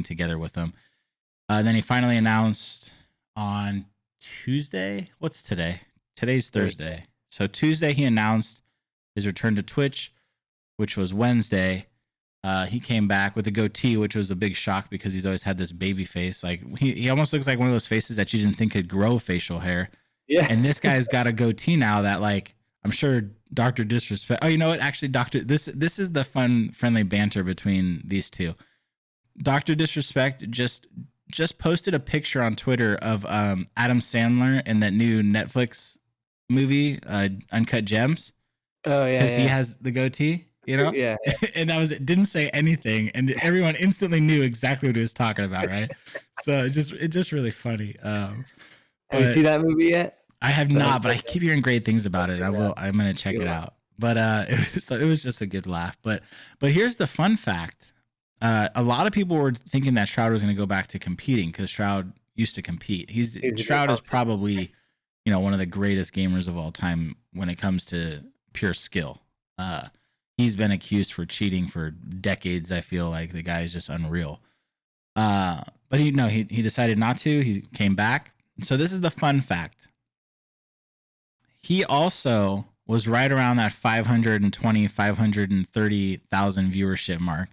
Speaker 2: together with him. Then he finally announced on Tuesday. What's today? Today's Thursday. So Tuesday he announced his return to Twitch, which was Wednesday. He came back with a goatee, which was a big shock because he's always had this baby face. Like he almost looks like one of those faces that you didn't think could grow facial hair.
Speaker 1: Yeah.
Speaker 2: And this guy's got a goatee now that I'm sure Dr. Disrespect. Oh, you know what? Actually, this is the fun, friendly banter between these two. Dr. Disrespect just posted a picture on Twitter of Adam Sandler in that new Netflix movie, Uncut Gems.
Speaker 1: Oh yeah.
Speaker 2: Because he has the goatee,
Speaker 1: Yeah.
Speaker 2: And that was it. Didn't say anything, and everyone instantly knew exactly what he was talking about, right? So it's just really funny.
Speaker 1: Have you seen that movie yet?
Speaker 2: I have not, but I keep hearing great things about it. I'm gonna check it out. But it was just a good laugh. But here's the fun fact. A lot of people were thinking that Shroud was going to go back to competing because Shroud used to compete. Shroud is probably, one of the greatest gamers of all time when it comes to pure skill. He's been accused for cheating for decades. I feel like the guy is just unreal. But he decided not to. He came back. So this is the fun fact. He also was right around that 520, 530,000 viewership mark.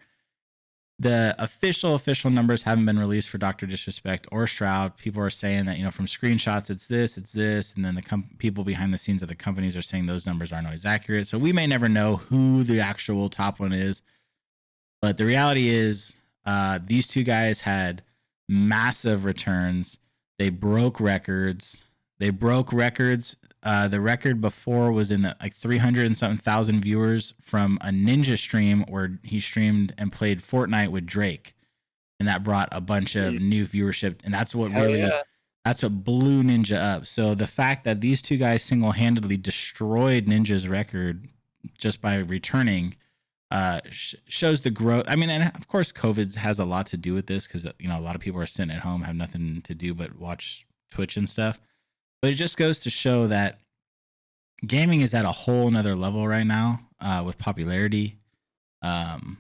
Speaker 2: The official numbers haven't been released for Dr. Disrespect or Shroud. People are saying that, from screenshots, it's this. And then the people behind the scenes of the companies are saying those numbers aren't always accurate. So we may never know who the actual top one is. But the reality is these two guys had massive returns. They broke records. The record before was in like 300 and something thousand viewers from a Ninja stream where he streamed and played Fortnite with Drake. And that brought a bunch of new viewership. And that's what that's what blew Ninja up. So the fact that these two guys single-handedly destroyed Ninja's record just by returning shows the growth. I mean, and of course COVID has a lot to do with this because, a lot of people are sitting at home, have nothing to do but watch Twitch and stuff. But it just goes to show that gaming is at a whole nother level right now with popularity. And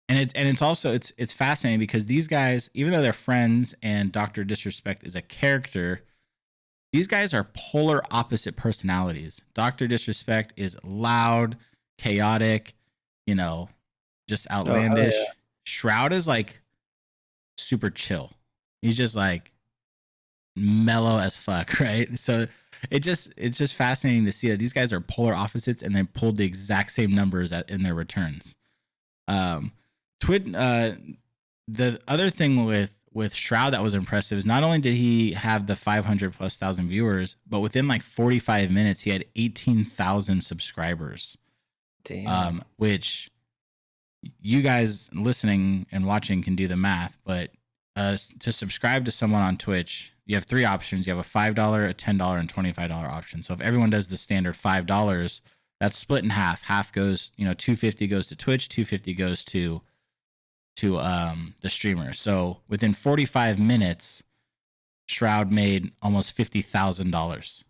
Speaker 2: it's also it's fascinating because these guys, even though they're friends and Dr. Disrespect is a character, these guys are polar opposite personalities. Dr. Disrespect is loud, chaotic, just outlandish.
Speaker 1: yeah.
Speaker 2: Shroud is like super chill. He's just like mellow as fuck, right? So it's just fascinating to see that these guys are polar opposites and they pulled the exact same numbers in their returns. The other thing with Shroud that was impressive is not only did he have the 500,000+ viewers, but within like 45 minutes he had 18,000 subscribers.
Speaker 1: Damn.
Speaker 2: Which you guys listening and watching can do the math, but to subscribe to someone on Twitch, you have three options. You have a $5, a $10, and $25 option. So if everyone does the standard $5, that's split in half. Half goes, $250 goes to Twitch, $250 goes to the streamer. So within 45 minutes, Shroud made almost $50,000.
Speaker 1: It's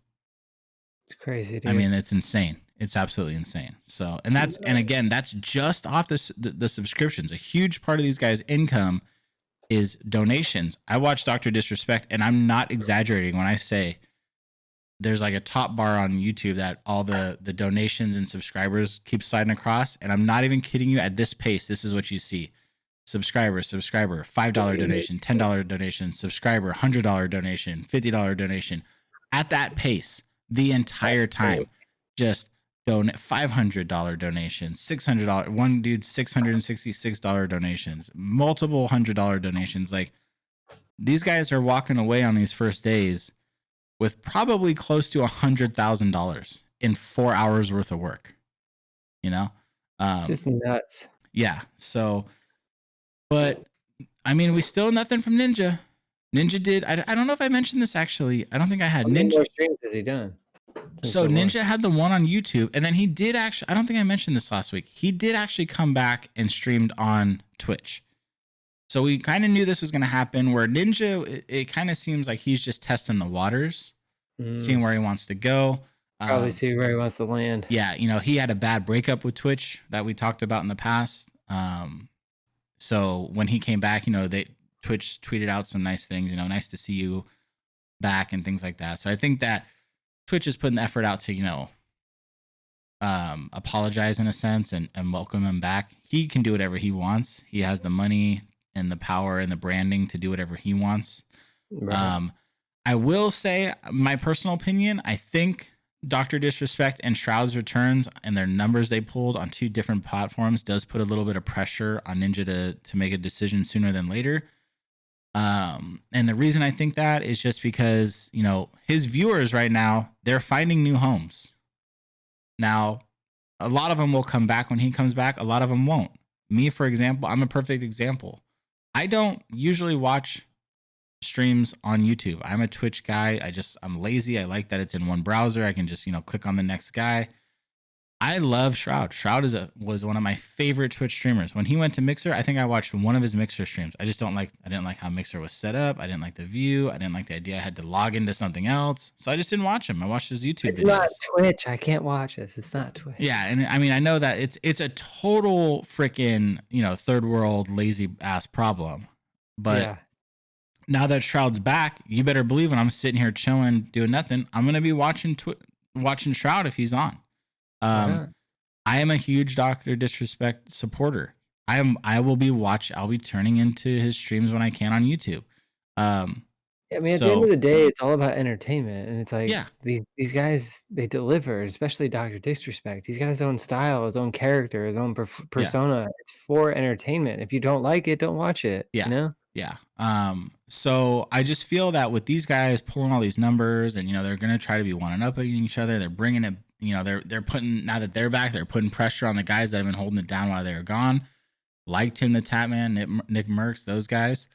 Speaker 1: crazy, dude.
Speaker 2: I mean, it's insane. It's absolutely insane. So, and again, that's just off the subscriptions. A huge part of these guys' income is donations. I watch Dr. Disrespect, and I'm not exaggerating when I say there's like a top bar on YouTube that all the donations and subscribers keep sliding across. And I'm not even kidding you. At this pace, this is what you see. Subscriber, $5 donation, $10 donation, subscriber, $100 donation, $50 donation. At that pace, the entire time, just donate $500 donations, $600. One dude, $666 donations, multiple $100 donations. Like, these guys are walking away on these first days with probably close to $100,000 in 4 hours worth of work.
Speaker 1: It's just nuts.
Speaker 2: Yeah. So, but I mean, we still nothing from Ninja. Ninja did. I don't know if I mentioned this actually. I don't think I had.
Speaker 1: How many
Speaker 2: Ninja
Speaker 1: more streams has he done?
Speaker 2: So Ninja had the one on YouTube, and then he did actually. I don't think I mentioned this last week. He did actually come back and streamed on Twitch. So we kind of knew this was going to happen. Where Ninja, it kind of seems like he's just testing the waters, seeing where he wants to go.
Speaker 1: Probably see where he wants to land.
Speaker 2: Yeah, he had a bad breakup with Twitch that we talked about in the past. So when he came back, Twitch tweeted out some nice things. Nice to see you back and things like that. So I think that Twitch is putting the effort out to, apologize in a sense and welcome him back. He can do whatever he wants. He has the money and the power and the branding to do whatever he wants. Right. I will say my personal opinion. I think Dr. Disrespect and Shroud's returns and their numbers they pulled on two different platforms does put a little bit of pressure on Ninja to make a decision sooner than later. And the reason I think that is just because, his viewers right now, they're finding new homes. Now, a lot of them will come back when he comes back. A lot of them won't. Me, for example, I'm a perfect example. I don't usually watch streams on YouTube. I'm a Twitch guy. I'm lazy. I like that it's in one browser. I can just, click on the next guy. I love Shroud. Shroud was one of my favorite Twitch streamers. When he went to Mixer, I think I watched one of his Mixer streams. I didn't like how Mixer was set up. I didn't like the view. I didn't like the idea I had to log into something else. So I just didn't watch him. I watched his YouTube videos.
Speaker 1: It's not Twitch. I can't watch this. It's not Twitch.
Speaker 2: Yeah, and I mean, I know that it's a total freaking, third world lazy ass problem. But yeah. Now that Shroud's back, you better believe when I'm sitting here chilling, doing nothing, I'm going to be watching Shroud if he's on.
Speaker 1: Why
Speaker 2: Um,
Speaker 1: not?
Speaker 2: I am a huge Doctor Disrespect supporter. I'll be turning into his streams when I can on YouTube. Um,
Speaker 1: I mean, at the end of
Speaker 2: so
Speaker 1: the day, it's all about entertainment, and it's like
Speaker 2: yeah,
Speaker 1: these guys, they deliver, especially Doctor Disrespect. He's got his own style, his own character, his own
Speaker 2: yeah.
Speaker 1: persona. It's for entertainment. If you don't like it, don't watch it, you
Speaker 2: Yeah.
Speaker 1: know?
Speaker 2: Yeah. So I just feel that with these guys pulling all these numbers and, they're going to try to be one up at each other. They're bringing it, they're putting, now that they're back, they're putting pressure on the guys that have been holding it down while they were gone. Like Tim the Tatman, Nick Merckx, those guys.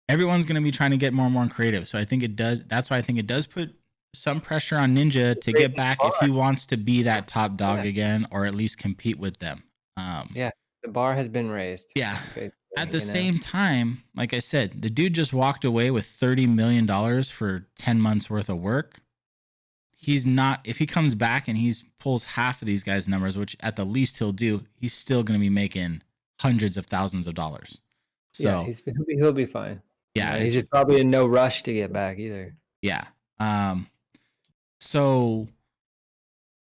Speaker 2: Everyone's going to be trying to get more and more creative. So I think it does. That's why I think it does put some pressure on Ninja to
Speaker 1: Raise
Speaker 2: get
Speaker 1: the
Speaker 2: back if
Speaker 1: bar.
Speaker 2: he wants to be that top dog
Speaker 1: Yeah,
Speaker 2: again, or at least compete with them.
Speaker 1: yeah. The bar has been raised,
Speaker 2: Yeah. At
Speaker 1: basically,
Speaker 2: the
Speaker 1: you know?
Speaker 2: same time, like I said, the dude just walked away with $30 million for 10 months worth of work. He's not, if he comes back and he's pulls half of these guys' numbers, which at the least he'll do, he's still going to be making hundreds of thousands of dollars.
Speaker 1: Yeah,
Speaker 2: So,
Speaker 1: he'll be fine. You
Speaker 2: yeah,
Speaker 1: know, he's
Speaker 2: it's,
Speaker 1: just probably in no rush to get back either.
Speaker 2: yeah. So,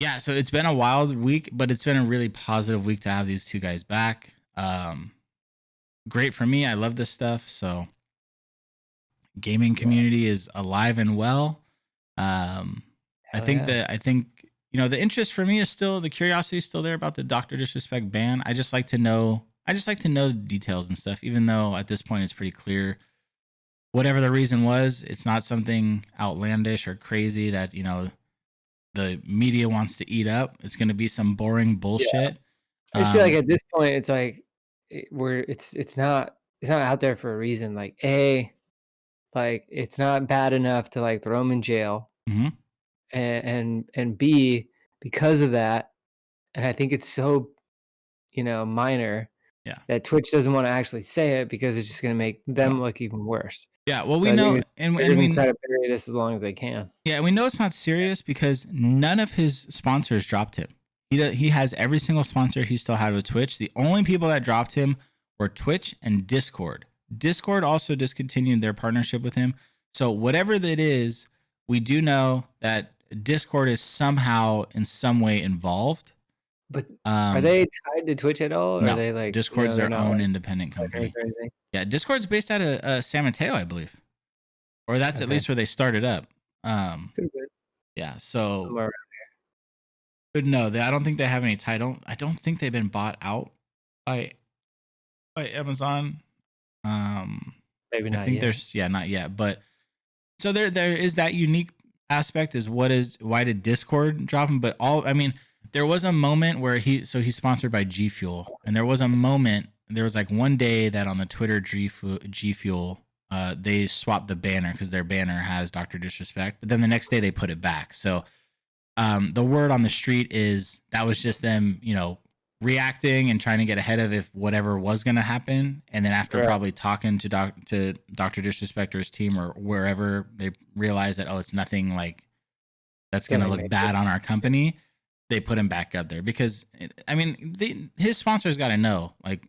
Speaker 2: yeah, so it's been a wild week, but it's been a really positive week to have these two guys back. Great for me. I love this stuff. So, gaming
Speaker 1: Yeah,
Speaker 2: community is alive and well. Um, I
Speaker 1: hell
Speaker 2: think
Speaker 1: yeah.
Speaker 2: that the interest for me is still, the curiosity is still there about the Doctor Disrespect ban. I just like to know the details and stuff, even though at this point it's pretty clear. Whatever the reason was, it's not something outlandish or crazy that the media wants to eat up. It's going to be some boring
Speaker 1: Yeah.
Speaker 2: bullshit.
Speaker 1: I just feel like
Speaker 2: Um,
Speaker 1: at this point, it's like it's not out there for a reason. Like like it's not bad enough to like throw him in jail,
Speaker 2: mhm,
Speaker 1: and B, because of that, and I think it's so minor
Speaker 2: yeah,
Speaker 1: that Twitch doesn't want to actually say it because it's just going to make
Speaker 2: no,
Speaker 1: them look even worse.
Speaker 2: yeah. Well,
Speaker 1: So
Speaker 2: we
Speaker 1: I think
Speaker 2: know, and
Speaker 1: they're
Speaker 2: and
Speaker 1: going to
Speaker 2: we
Speaker 1: try to bury this as long as they can.
Speaker 2: Yeah, we know it's not serious because none of his sponsors dropped him. He has every single sponsor he still had with Twitch. The only people that dropped him were Twitch and Discord. Discord also discontinued their partnership with him. So whatever that is, we do know that Discord is somehow in some way involved.
Speaker 1: But are
Speaker 2: Um,
Speaker 1: they tied to Twitch at all? Or are
Speaker 2: no,
Speaker 1: they like
Speaker 2: Discord's
Speaker 1: they're
Speaker 2: their
Speaker 1: not
Speaker 2: own
Speaker 1: like
Speaker 2: independent
Speaker 1: partners
Speaker 2: company.
Speaker 1: or anything?
Speaker 2: Yeah, Discord's based out of San Mateo, I believe, or that's at
Speaker 1: Okay,
Speaker 2: least where they started up. Um,
Speaker 1: could have been
Speaker 2: yeah, so
Speaker 1: somewhere.
Speaker 2: But no, I don't think they have any title. I don't think they've been bought out by Amazon. Um,
Speaker 1: Maybe
Speaker 2: I
Speaker 1: not
Speaker 2: think
Speaker 1: yet.
Speaker 2: there's not yet, but so there is that unique aspect is why did Discord drop him? But there was a moment where he's sponsored by G Fuel, and there was like one day that on the Twitter G Fuel they swapped the banner because their banner has Dr. Disrespect, but then the next day they put it back. So the word on the street is that was just them, reacting and trying to get ahead of if whatever was going to happen. And then after
Speaker 1: Right.
Speaker 2: probably talking to Dr. Disrespect or his team or wherever, they realized that, oh, it's nothing like that's going to
Speaker 1: Nothing
Speaker 2: look
Speaker 1: major.
Speaker 2: bad on our company. They put him back up there because, his sponsors got to know, like,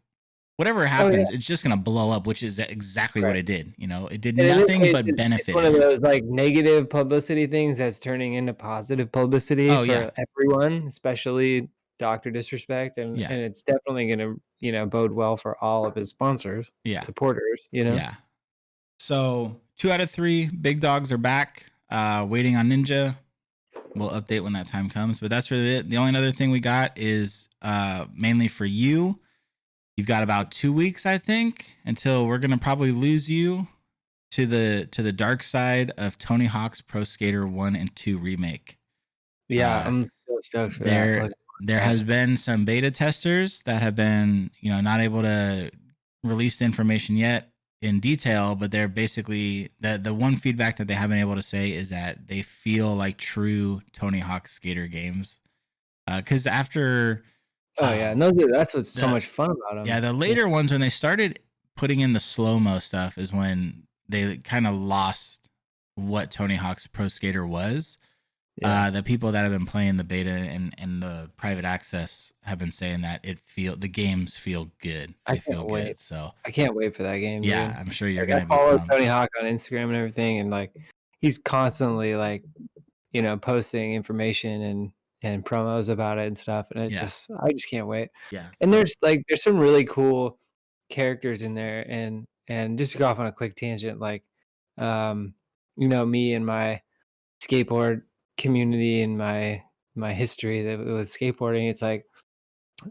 Speaker 2: whatever
Speaker 1: Oh yeah,
Speaker 2: happens, it's just going to blow up, which is exactly what
Speaker 1: right.
Speaker 2: it did. It did
Speaker 1: And in this
Speaker 2: nothing
Speaker 1: case,
Speaker 2: but
Speaker 1: it's one of
Speaker 2: benefited him.
Speaker 1: those, like, negative publicity things that's turning into positive publicity
Speaker 2: Oh, yeah.
Speaker 1: for everyone, especially Doctor Disrespect,
Speaker 2: Yeah.
Speaker 1: and it's definitely gonna, bode well for all of his sponsors,
Speaker 2: Yeah.
Speaker 1: supporters, you know?
Speaker 2: Yeah. So 2 out of 3 big dogs are back. Waiting on Ninja. We'll update when that time comes. But that's really it. The only other thing we got is mainly for you. You've got about 2 weeks, I think, until we're gonna probably lose you to the dark side of Tony Hawk's Pro Skater 1 and 2 remake.
Speaker 1: Yeah,
Speaker 2: Uh,
Speaker 1: I'm so stoked for that.
Speaker 2: there
Speaker 1: Like,
Speaker 2: there has been some beta testers that have been not able to release the information yet in detail, but they're basically the one feedback that they haven't been able to say is that they feel like true Tony Hawk skater games because after
Speaker 1: oh, yeah,
Speaker 2: uh,
Speaker 1: and that's what's so
Speaker 2: the
Speaker 1: much fun about them.
Speaker 2: the later ones when they started putting in the slow-mo stuff is when they kind of lost what Tony Hawk's Pro Skater was.
Speaker 1: Yeah.
Speaker 2: The people that have been playing the beta and the private access have been saying that the games feel good.
Speaker 1: I
Speaker 2: They
Speaker 1: can't
Speaker 2: feel
Speaker 1: wait.
Speaker 2: good. So
Speaker 1: I can't wait for that game,
Speaker 2: yeah,
Speaker 1: dude.
Speaker 2: I'm sure you're
Speaker 1: Like, I
Speaker 2: gonna be
Speaker 1: follow
Speaker 2: pumped.
Speaker 1: Tony Hawk on Instagram and everything, and, like, he's constantly, like, posting information and promos about it and stuff, and
Speaker 2: Yeah.
Speaker 1: I just can't wait.
Speaker 2: Yeah.
Speaker 1: And there's some really cool characters in there, and just to go off on a quick tangent, like, um, me and my skateboard community and my history with skateboarding, it's like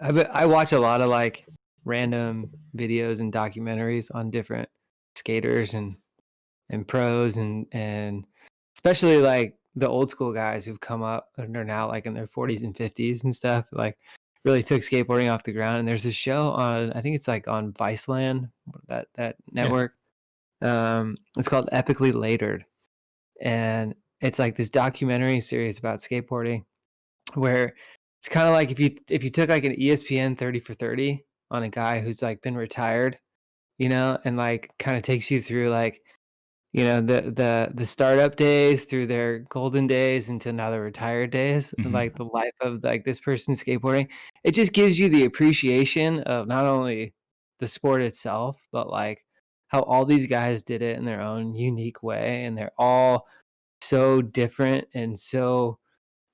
Speaker 1: I watch a lot of like random videos and documentaries on different skaters and pros and especially like the old school guys who've come up and are now like in their 40s and 50s and stuff, like really took skateboarding off the ground. And there's this show on, I think it's like on Viceland, that
Speaker 2: Yeah.
Speaker 1: network. It's called Epically Latered, and it's like this documentary series about skateboarding where it's kind of like if you took like an ESPN 30 for 30 on a guy who's like been retired, and like kind of takes you through like the startup days through their golden days into now the retired days, and
Speaker 2: Hmm.
Speaker 1: like the life of like this person skateboarding. It just gives you the appreciation of not only the sport itself, but like how all these guys did it in their own unique way, and they're all so different and so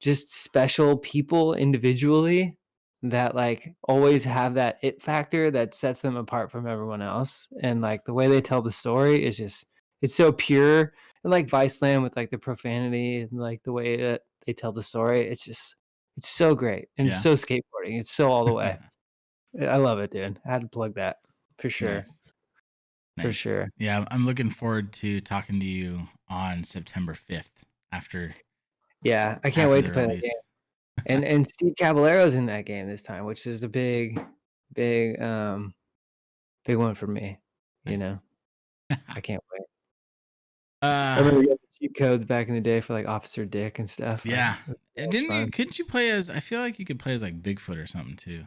Speaker 1: just special people individually that like always have that it factor that sets them apart from everyone else. And like the way they tell the story is just it's so pure, and like Viceland with like the profanity and like the way that they tell the story, it's so great, and it's
Speaker 2: Yeah.
Speaker 1: so skateboarding. It's so all the way. I love it, dude. I had to plug that for sure.
Speaker 2: Nice.
Speaker 1: For
Speaker 2: Nice.
Speaker 1: sure.
Speaker 2: Yeah, I'm looking forward to talking to you on September 5th
Speaker 1: Yeah, I can't
Speaker 2: after
Speaker 1: wait
Speaker 2: the
Speaker 1: to play that game.
Speaker 2: release.
Speaker 1: And Steve Caballero's in that game this time, which is a big big one for me, you
Speaker 2: Nice.
Speaker 1: know? I can't wait. I
Speaker 2: uh
Speaker 1: remember getting the cheat codes back in the day for, like, Officer Dick and stuff, like,
Speaker 2: yeah.
Speaker 1: it was so much
Speaker 2: Didn't you
Speaker 1: fun.
Speaker 2: couldn't you play as I feel like you could play as like Bigfoot or something too.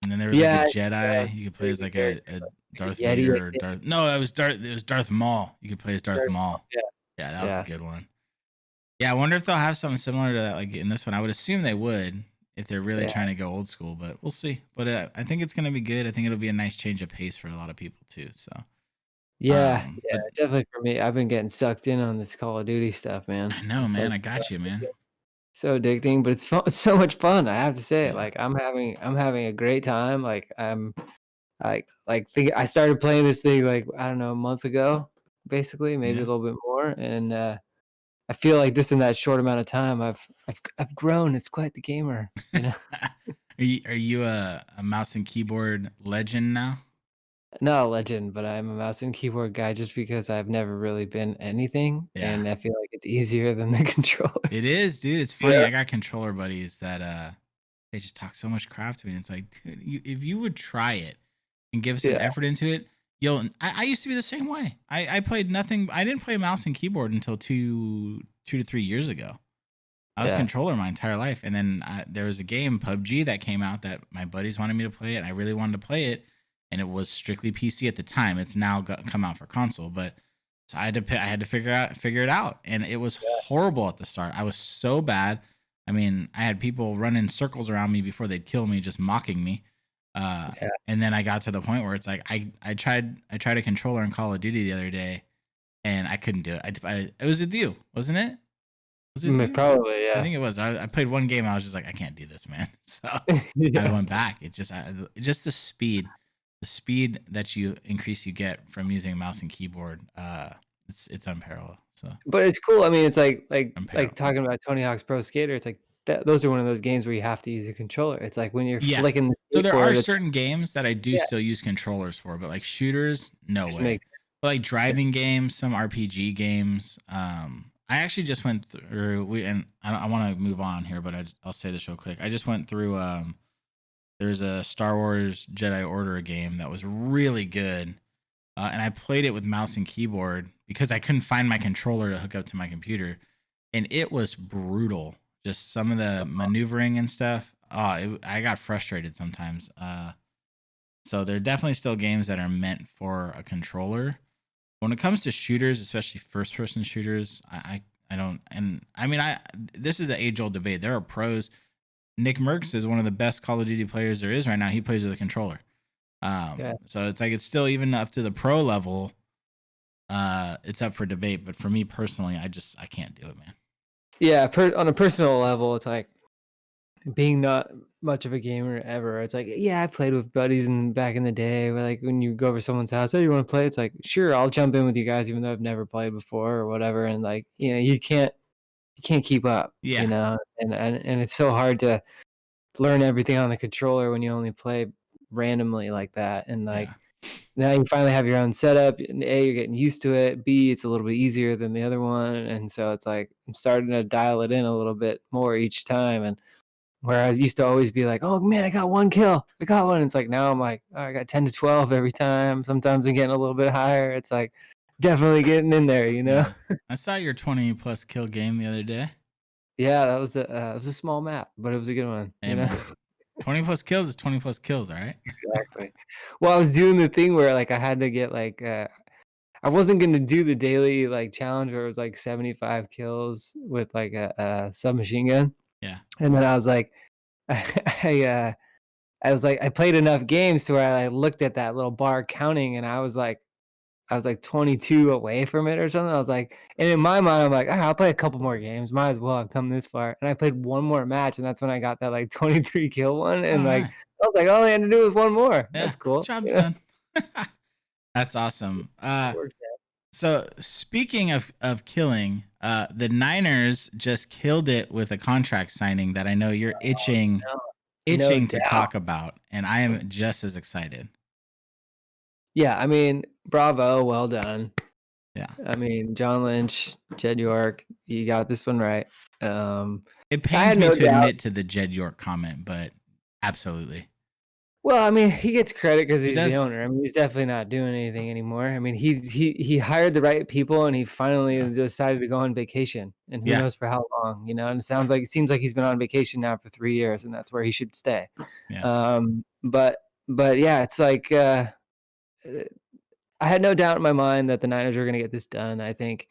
Speaker 2: And then there was like a
Speaker 1: Yeah, yeah,
Speaker 2: Jedi. You could play
Speaker 1: pretty
Speaker 2: as
Speaker 1: good
Speaker 2: like
Speaker 1: character,
Speaker 2: a
Speaker 1: like
Speaker 2: Darth
Speaker 1: a Yeti, I
Speaker 2: Vader or
Speaker 1: think,
Speaker 2: Darth. No, it was Darth Maul. You could play as Darth
Speaker 1: Darth
Speaker 2: Maul.
Speaker 1: Maul, yeah,
Speaker 2: Yeah, that was a
Speaker 1: yeah.
Speaker 2: good one. Yeah, I wonder if they'll have something similar to that like in this one. I would assume they would if they're really
Speaker 1: Yeah.
Speaker 2: trying to go old school, but we'll see. But I think it's gonna be good. I think it'll be a nice change of pace for a lot of people too. So,
Speaker 1: Yeah, yeah,
Speaker 2: but
Speaker 1: definitely for me. I've been getting sucked in on this Call of Duty stuff, man.
Speaker 2: I know,
Speaker 1: It's,
Speaker 2: man.
Speaker 1: like,
Speaker 2: I got you, man.
Speaker 1: so addicting, but it's fun it's so much fun, I have to say it,
Speaker 2: Yeah,
Speaker 1: like, I'm having a great time, like, think I started playing this thing, like, I don't know, a month ago, basically, maybe a
Speaker 2: yeah.
Speaker 1: little bit more, and, I feel like just in that short amount of time, I've grown. It's quite the gamer, you know?
Speaker 2: Are you a mouse and keyboard legend now?
Speaker 1: Not a legend, but I'm a mouse and keyboard guy just because I've never really been anything,
Speaker 2: Yeah.
Speaker 1: and I feel like it's easier than the controller.
Speaker 2: It is, dude. It's funny.
Speaker 1: Yeah.
Speaker 2: I got controller buddies that they just talk so much crap to me. And it's like, dude, if you would try it and give some
Speaker 1: Yeah,
Speaker 2: effort into it, I used to be the same way. I played nothing. I didn't play mouse and keyboard until 2 to 3 years ago. I was
Speaker 1: yeah,
Speaker 2: controller my entire life, and then there was a game, PUBG, that came out that my buddies wanted me to play it. And I really wanted to play it, and it was strictly PC at the time. It's now come out for console, but so I had to figure it out, and it was
Speaker 1: yeah,
Speaker 2: horrible at the start. I was so bad. I mean, I had people running circles around me before they'd kill me, just mocking me.
Speaker 1: yeah.
Speaker 2: And then I got to the point where it's like I tried a controller in Call of Duty the other day, and I couldn't do it. It was with you, wasn't it? Was it with you?
Speaker 1: Probably,
Speaker 2: I
Speaker 1: yeah.
Speaker 2: think it was. I played one game. I was just like, I can't do this, man. So I
Speaker 1: Yeah.
Speaker 2: went back. Just the speed that you get from using a mouse and keyboard. It's unparalleled. So
Speaker 1: But it's cool. I mean, it's like
Speaker 2: unparalleled.
Speaker 1: talking about Tony Hawk's Pro Skater, it's like that those are one of those games where you have to use a controller. It's like when you're
Speaker 2: Yeah.
Speaker 1: flicking
Speaker 2: So
Speaker 1: the
Speaker 2: there are
Speaker 1: skateboard, it's
Speaker 2: certain games that I do
Speaker 1: yeah,
Speaker 2: still use controllers for, but like shooters, no
Speaker 1: just
Speaker 2: way.
Speaker 1: makes
Speaker 2: But like
Speaker 1: sense.
Speaker 2: driving games, some RPG games. I actually just went through. And I want to move on here, but I'll say this real quick. I just went through. There's a Star Wars Jedi Order game that was really good, and I played it with mouse and keyboard because I couldn't find my controller to hook up to my computer, and it was brutal. Just some of the maneuvering and stuff. I got frustrated sometimes. So there are definitely still games that are meant for a controller. When it comes to shooters, especially first-person shooters, I don't. And I mean, this is an age-old debate. There are pros. Nick Merckx is one of the best Call of Duty players there is right now. He plays with a controller.
Speaker 1: Yeah.
Speaker 2: So it's like it's still even up to the pro level. It's up for debate, but for me personally, I can't do it, man.
Speaker 1: Yeah, on a personal level, it's like being not much of a gamer ever, it's like, yeah, I played with buddies in back in the day where like when you go over someone's house, "Hey, you wanna play?" It's like, "Sure, I'll jump in with you guys even though I've never played before," or whatever, and like, you can't keep up,
Speaker 2: Yeah.
Speaker 1: and it's so hard to learn everything on the controller when you only play randomly like that, and like,
Speaker 2: Yeah.
Speaker 1: now you finally have your own setup, and A, you're getting used to it, B, it's a little bit easier than the other one, and so it's like, I'm starting to dial it in a little bit more each time, and where I used to always be like, "Oh, man, I got 1 kill. I got one." It's like, now I'm like, "Oh, I got 10 to 12 every time." Sometimes I'm getting a little bit higher. It's like, definitely getting in there, you know?
Speaker 2: Yeah. I saw your 20 plus kill game the other day.
Speaker 1: Yeah, that was it was a small map, but it was a good one,
Speaker 2: Hey man, 20 plus kills is 20 plus kills, all right?
Speaker 1: Exactly. Well, I was doing the thing where, like, I had to get, like, I wasn't gonna do the daily, like, challenge where it was, like, 75 kills with, like, a submachine gun,
Speaker 2: Yeah.
Speaker 1: and then I was like, I, uh I was like, I played enough games to where I looked at that little bar counting, and I was like 22 away from it or something. I was like, and in my mind, I'm like, I'll play a couple more games. Might as well. I've come this far. And I played one more match, and that's when I got that like 23 kill one.
Speaker 2: Oh,
Speaker 1: And like,
Speaker 2: nice.
Speaker 1: I was like, all I had to do was one more.
Speaker 2: Yeah.
Speaker 1: That's cool.
Speaker 2: Job's
Speaker 1: Yeah,
Speaker 2: done. That's awesome.
Speaker 1: it worked out.
Speaker 2: So speaking of killing, the Niners just killed it with a contract signing that I know you're itching
Speaker 1: No, no
Speaker 2: itching to
Speaker 1: doubt.
Speaker 2: talk about, and I am just as excited.
Speaker 1: Yeah, I mean, bravo, well done.
Speaker 2: Yeah.
Speaker 1: I mean, John Lynch, Jed York, you got this one right.
Speaker 2: It
Speaker 1: I
Speaker 2: pains
Speaker 1: had
Speaker 2: me
Speaker 1: no
Speaker 2: to
Speaker 1: doubt.
Speaker 2: admit to the Jed York comment, but absolutely.
Speaker 1: Well, I mean, he gets credit because
Speaker 2: He
Speaker 1: he's the
Speaker 2: does.
Speaker 1: owner. I mean, he's definitely not doing anything anymore. I mean, he hired the right people, and he finally
Speaker 2: Yeah.
Speaker 1: decided to go on vacation, and who
Speaker 2: Yeah.
Speaker 1: knows for how long, and it seems like he's been on vacation now for 3 years, and that's where he should stay.
Speaker 2: Yeah.
Speaker 1: But yeah, it's like, uh, I had no doubt in my mind that the Niners were gonna get this done. I think,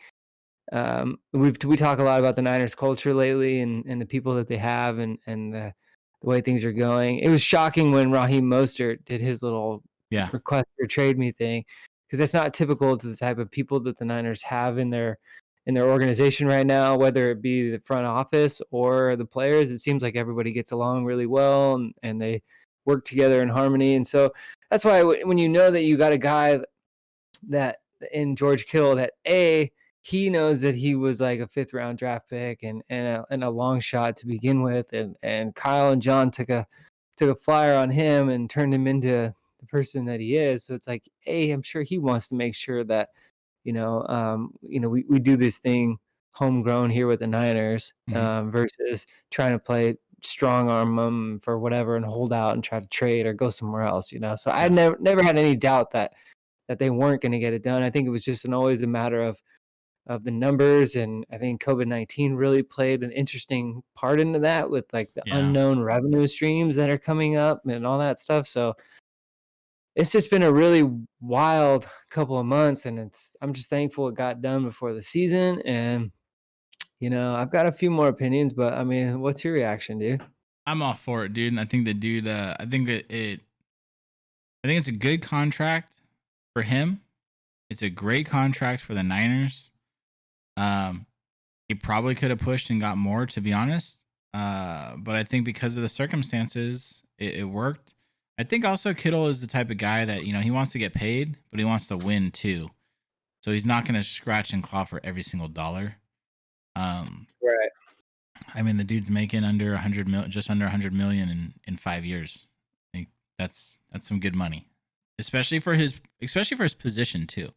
Speaker 1: we talk a lot about the Niners culture lately and the people that they have and the way things are going. It was shocking when Raheem Mostert did his little
Speaker 2: Yeah.
Speaker 1: request or trade me thing because that's not typical to the type of people that the Niners have in their organization right now, whether it be the front office or the players. It seems like everybody gets along really well and they work together in harmony. And so that's why when you know that you got a guy that in George Kittle that he knows that he was like a 5th round draft pick and a long shot to begin with, and Kyle and John took a flyer on him and turned him into the person that he is. So it's like, I'm sure he wants to make sure that we do this thing homegrown here with the Niners,
Speaker 2: Mhm.
Speaker 1: versus trying to play strong arm them for whatever and hold out and try to trade or go somewhere else. So I
Speaker 2: Yeah.
Speaker 1: never had any doubt that they weren't going to get it done. I think it was just always a matter of the numbers, and I think COVID-19 really played an interesting part into that with like the
Speaker 2: Yeah.
Speaker 1: unknown revenue streams that are coming up and all that stuff. So it's just been a really wild couple of months, and I'm just thankful it got done before the season. And I've got a few more opinions, but I mean, what's your reaction, dude?
Speaker 2: I'm all for it, dude. And I think the dude, I think it's a good contract for him. It's a great contract for the Niners. Um, he probably could have pushed and got more, to be honest. But I think because of the circumstances, it worked. I think also Kittle is the type of guy that, he wants to get paid, but he wants to win too. So he's not going to scratch and claw for every single dollar. Um,
Speaker 1: Right.
Speaker 2: I mean, the dude's making under 100 mil, just under 100 million in 5 years. I think that's some good money, especially for his position too.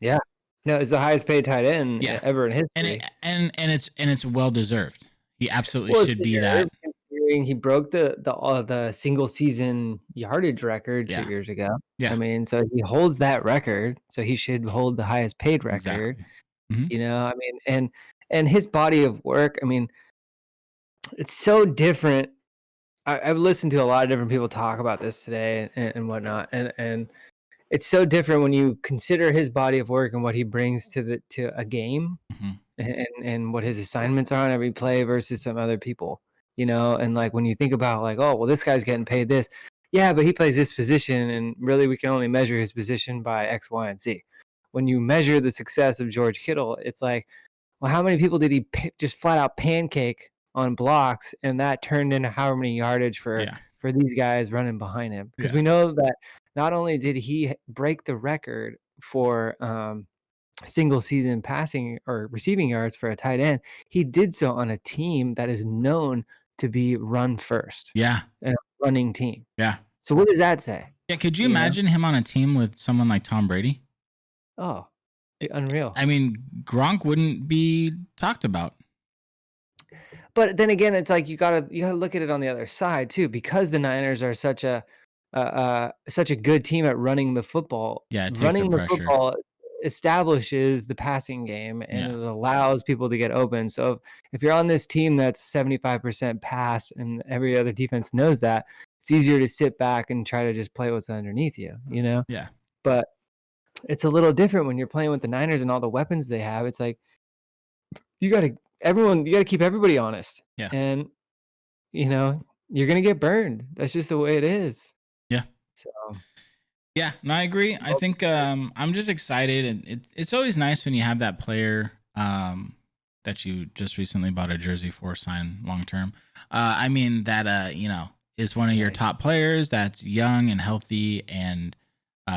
Speaker 1: Yeah. No, it's the highest paid tight end
Speaker 2: Yeah,
Speaker 1: ever in
Speaker 2: and it,
Speaker 1: history.
Speaker 2: and it's well deserved. He absolutely
Speaker 1: Well, it's
Speaker 2: should be that.
Speaker 1: deserved considering he broke the single season yardage record 2
Speaker 2: Yeah,
Speaker 1: years ago. I
Speaker 2: yeah,
Speaker 1: mean, so he holds that record, so he should hold the highest paid record,
Speaker 2: exactly. Hmm.
Speaker 1: I mean, and his body of work, I mean, it's so different. I've listened to a lot of different people talk about this today and whatnot, and it's so different when you consider his body of work and what he brings to a game
Speaker 2: Hmm.
Speaker 1: and what his assignments are on every play versus some other people. And like when you think about like, oh well, this guy's getting paid this, yeah, but he plays this position, and really we can only measure his position by X, Y, and Z. When you measure the success of George Kittle, it's like, well, how many people did he just flat out pancake on blocks, and that turned into however many yardage
Speaker 2: Yeah.
Speaker 1: for these guys running behind him. Because
Speaker 2: Yeah.
Speaker 1: we know that not only did he break the record for single season passing or receiving yards for a tight end, he did so on a team that is known to be run first,
Speaker 2: Yeah.
Speaker 1: a running team.
Speaker 2: Yeah.
Speaker 1: So what does that say?
Speaker 2: Yeah. Could you
Speaker 1: You know?
Speaker 2: imagine him on a team with someone like Tom Brady?
Speaker 1: Oh, unreal.
Speaker 2: I mean, Gronk wouldn't be talked about.
Speaker 1: But then again, it's like you gotta look at it on the other side too, because the Niners are such a good team at running the football.
Speaker 2: Yeah, it takes the
Speaker 1: Running the
Speaker 2: pressure.
Speaker 1: football establishes the passing game, and
Speaker 2: Yeah.
Speaker 1: it allows people to get open. So if you're on this team that's 75% pass, and every other defense knows that, it's easier to sit back and try to just play what's underneath you, you know?
Speaker 2: Yeah.
Speaker 1: But it's a little different when you're playing with the Niners and all the weapons they have. It's like you gotta keep everybody honest.
Speaker 2: Yeah.
Speaker 1: And you're gonna get burned. That's just the way it is.
Speaker 2: Yeah.
Speaker 1: So
Speaker 2: Yeah, no, I agree. I think I'm just excited, and it's always nice when you have that player that you just recently bought a jersey for, sign long term. I mean that is one of your top players that's young and healthy and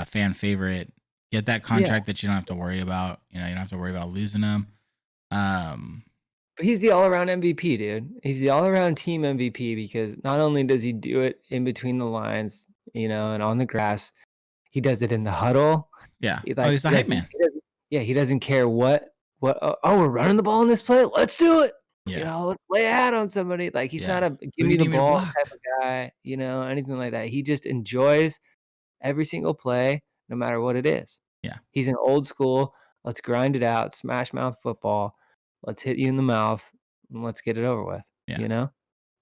Speaker 2: fan favorite. Get that contract that you don't have to worry about. You don't have to worry about losing them.
Speaker 1: But he's the all-around MVP, dude. He's the all-around team MVP because not only does he do it in between the lines, and on the grass, he does it in the huddle.
Speaker 2: Yeah.
Speaker 1: He
Speaker 2: He's the hype man.
Speaker 1: He doesn't care what. We're running the ball in this play. Let's do it.
Speaker 2: Yeah.
Speaker 1: Let's lay a hat on somebody. Like he's not a give me the ball type of guy, anything like that. He just enjoys every single play, no matter what it is.
Speaker 2: Yeah.
Speaker 1: He's an old school, let's grind it out, smash mouth football. Let's hit you in the mouth and let's get it over with,
Speaker 2: Yeah.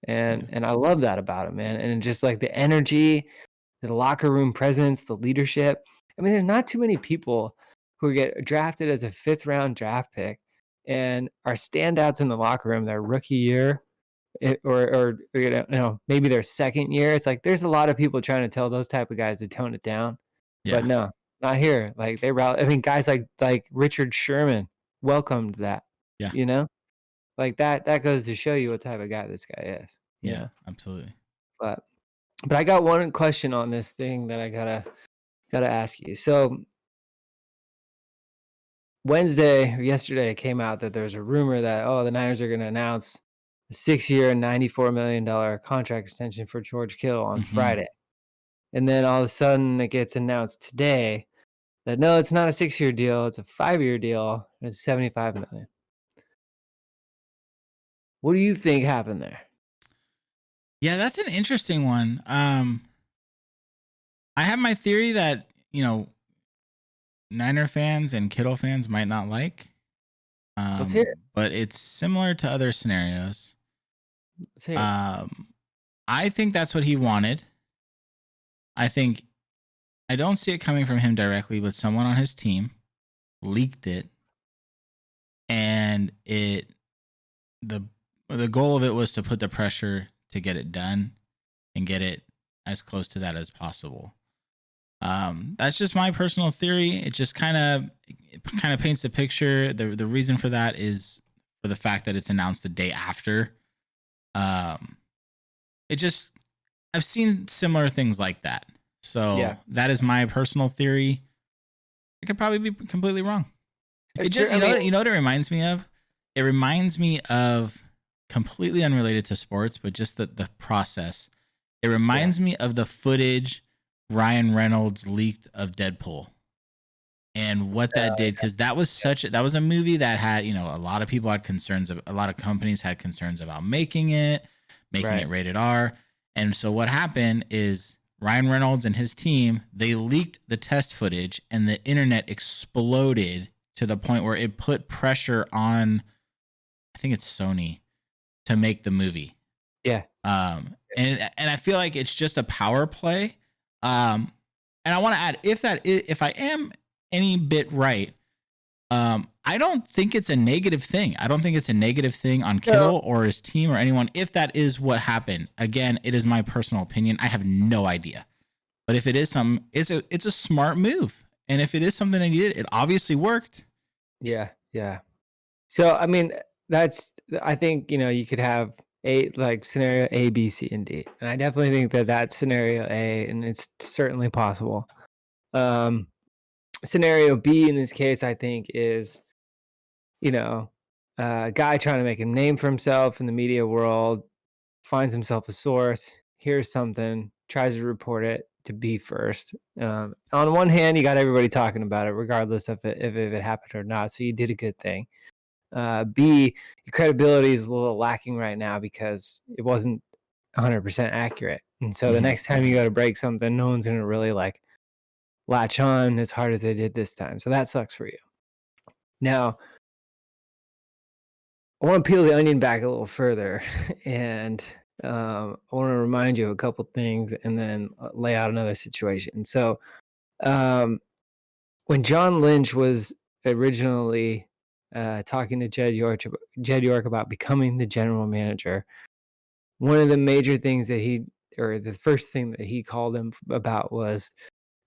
Speaker 1: And I love that about him, man. And just like the energy, the locker room presence, the leadership. I mean, there's not too many people who get drafted as a 5th round draft pick and are standouts in the locker room their rookie year or maybe their second year. It's like there's a lot of people trying to tell those type of guys to tone it down.
Speaker 2: Yeah.
Speaker 1: But no, not here. Like guys like Richard Sherman welcomed that.
Speaker 2: Yeah.
Speaker 1: Like that goes to show you what type of guy this guy is.
Speaker 2: Yeah, absolutely.
Speaker 1: But I got one question on this thing that I gotta ask you. So Wednesday or yesterday it came out that there's a rumor that the Niners are gonna announce a 6-year and $94 million contract extension for George Kittle on Friday. And then all of a sudden it gets announced today that no, it's not a 6-year deal, it's a 5-year deal, and it's $75 million. What do you think happened there?
Speaker 2: Yeah, that's an interesting one. I have my theory that, Niner fans and Kittle fans might not like.
Speaker 1: Let's hear it.
Speaker 2: But it's similar to other scenarios.
Speaker 1: Let's hear it.
Speaker 2: I think that's what he wanted. I don't see it coming from him directly, but someone on his team leaked it, and the goal of it was to put the pressure to get it done and get it as close to that as possible. That's just my personal theory. It just kind of paints the picture. The reason for that is for the fact that it's announced the day after. I've seen similar things like that. So that is my personal theory. I could probably be completely wrong. It just, you know what it reminds me of? It reminds me of, completely unrelated to sports, but just the process. It reminds me of the footage Ryan Reynolds leaked of Deadpool and what that did, because that was a movie that had, a lot of people had concerns of, a lot of companies had concerns about making it rated R. And so what happened is Ryan Reynolds and his team, they leaked the test footage and the internet exploded to the point where it put pressure on, I think it's Sony, to make the movie.
Speaker 1: Yeah.
Speaker 2: And I feel like it's just a power play. And I want to add, if I am any bit right, I don't think it's a negative thing. I don't think it's a negative thing on Kittle or his team or anyone. If that is what happened, again, it is my personal opinion. I have no idea. But if it is something, it's a smart move. And if it is something that he did, it obviously worked.
Speaker 1: Yeah. Yeah. So, I mean, I think, you could have like scenario A, B, C, and D. And I definitely think that that's scenario A, and it's certainly possible. Um, Scenario B in this case, I think, is, you know, a guy trying to make a name for himself in the media world, finds himself a source, hears something, tries to report it to be first. On one hand, you got everybody talking about it, regardless of if it happened or not. So you did a good thing. B, your credibility is a little lacking right now because it wasn't 100% accurate. And so the
Speaker 2: Mm-hmm.
Speaker 1: next time you got to break something, no one's going to really like latch on as hard as they did this time. So that sucks for you. Now, I want to peel the onion back a little further, and I want to remind you of a couple things, and then lay out another situation. So, um, when John Lynch was originally talking to Jed York about becoming the general manager, one of the major things that or the first thing that he called him about was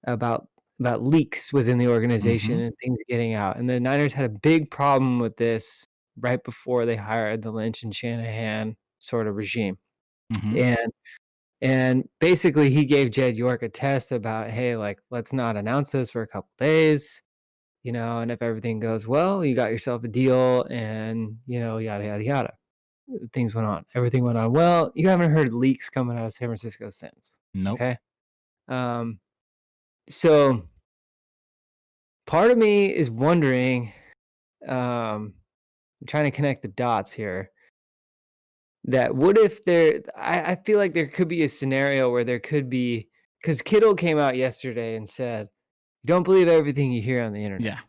Speaker 1: about leaks within the organization
Speaker 2: Mm-hmm.
Speaker 1: and things getting out. And the Niners had a big problem with this right before they hired the Lynch and Shanahan sort of regime.
Speaker 2: Mm-hmm.
Speaker 1: And basically he gave Jed York a test about, hey, like, let's not announce this for a couple days, and if everything goes well, you got yourself a deal, and yada yada yada. Things went on. Everything went on well. You haven't heard leaks coming out of San Francisco since.
Speaker 2: Nope.
Speaker 1: Okay. Um, so part of me is wondering, I'm trying to connect the dots here. That what if I feel like there could be a scenario where there could be, because Kittle came out yesterday and said, "Don't believe everything you hear on the internet."
Speaker 2: Yeah.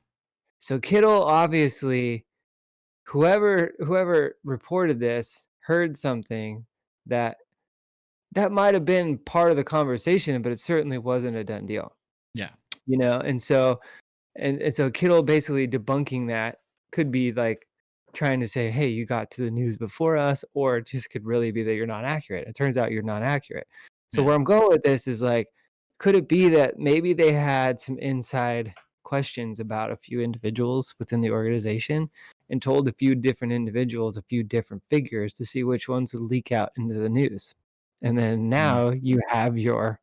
Speaker 1: So Kittle obviously, whoever reported this heard something that might have been part of the conversation, but it certainly wasn't a done deal.
Speaker 2: Yeah.
Speaker 1: And so Kittle basically debunking that could be like trying to say, "Hey, you got to the news before us," or it just could really be that you're not accurate. It turns out you're not accurate. So
Speaker 2: Yeah.
Speaker 1: where I'm going with this is like, could it be that maybe they had some inside questions about a few individuals within the organization and told a few different individuals a few different figures to see which ones would leak out into the news? And then
Speaker 2: Mm.
Speaker 1: now you have your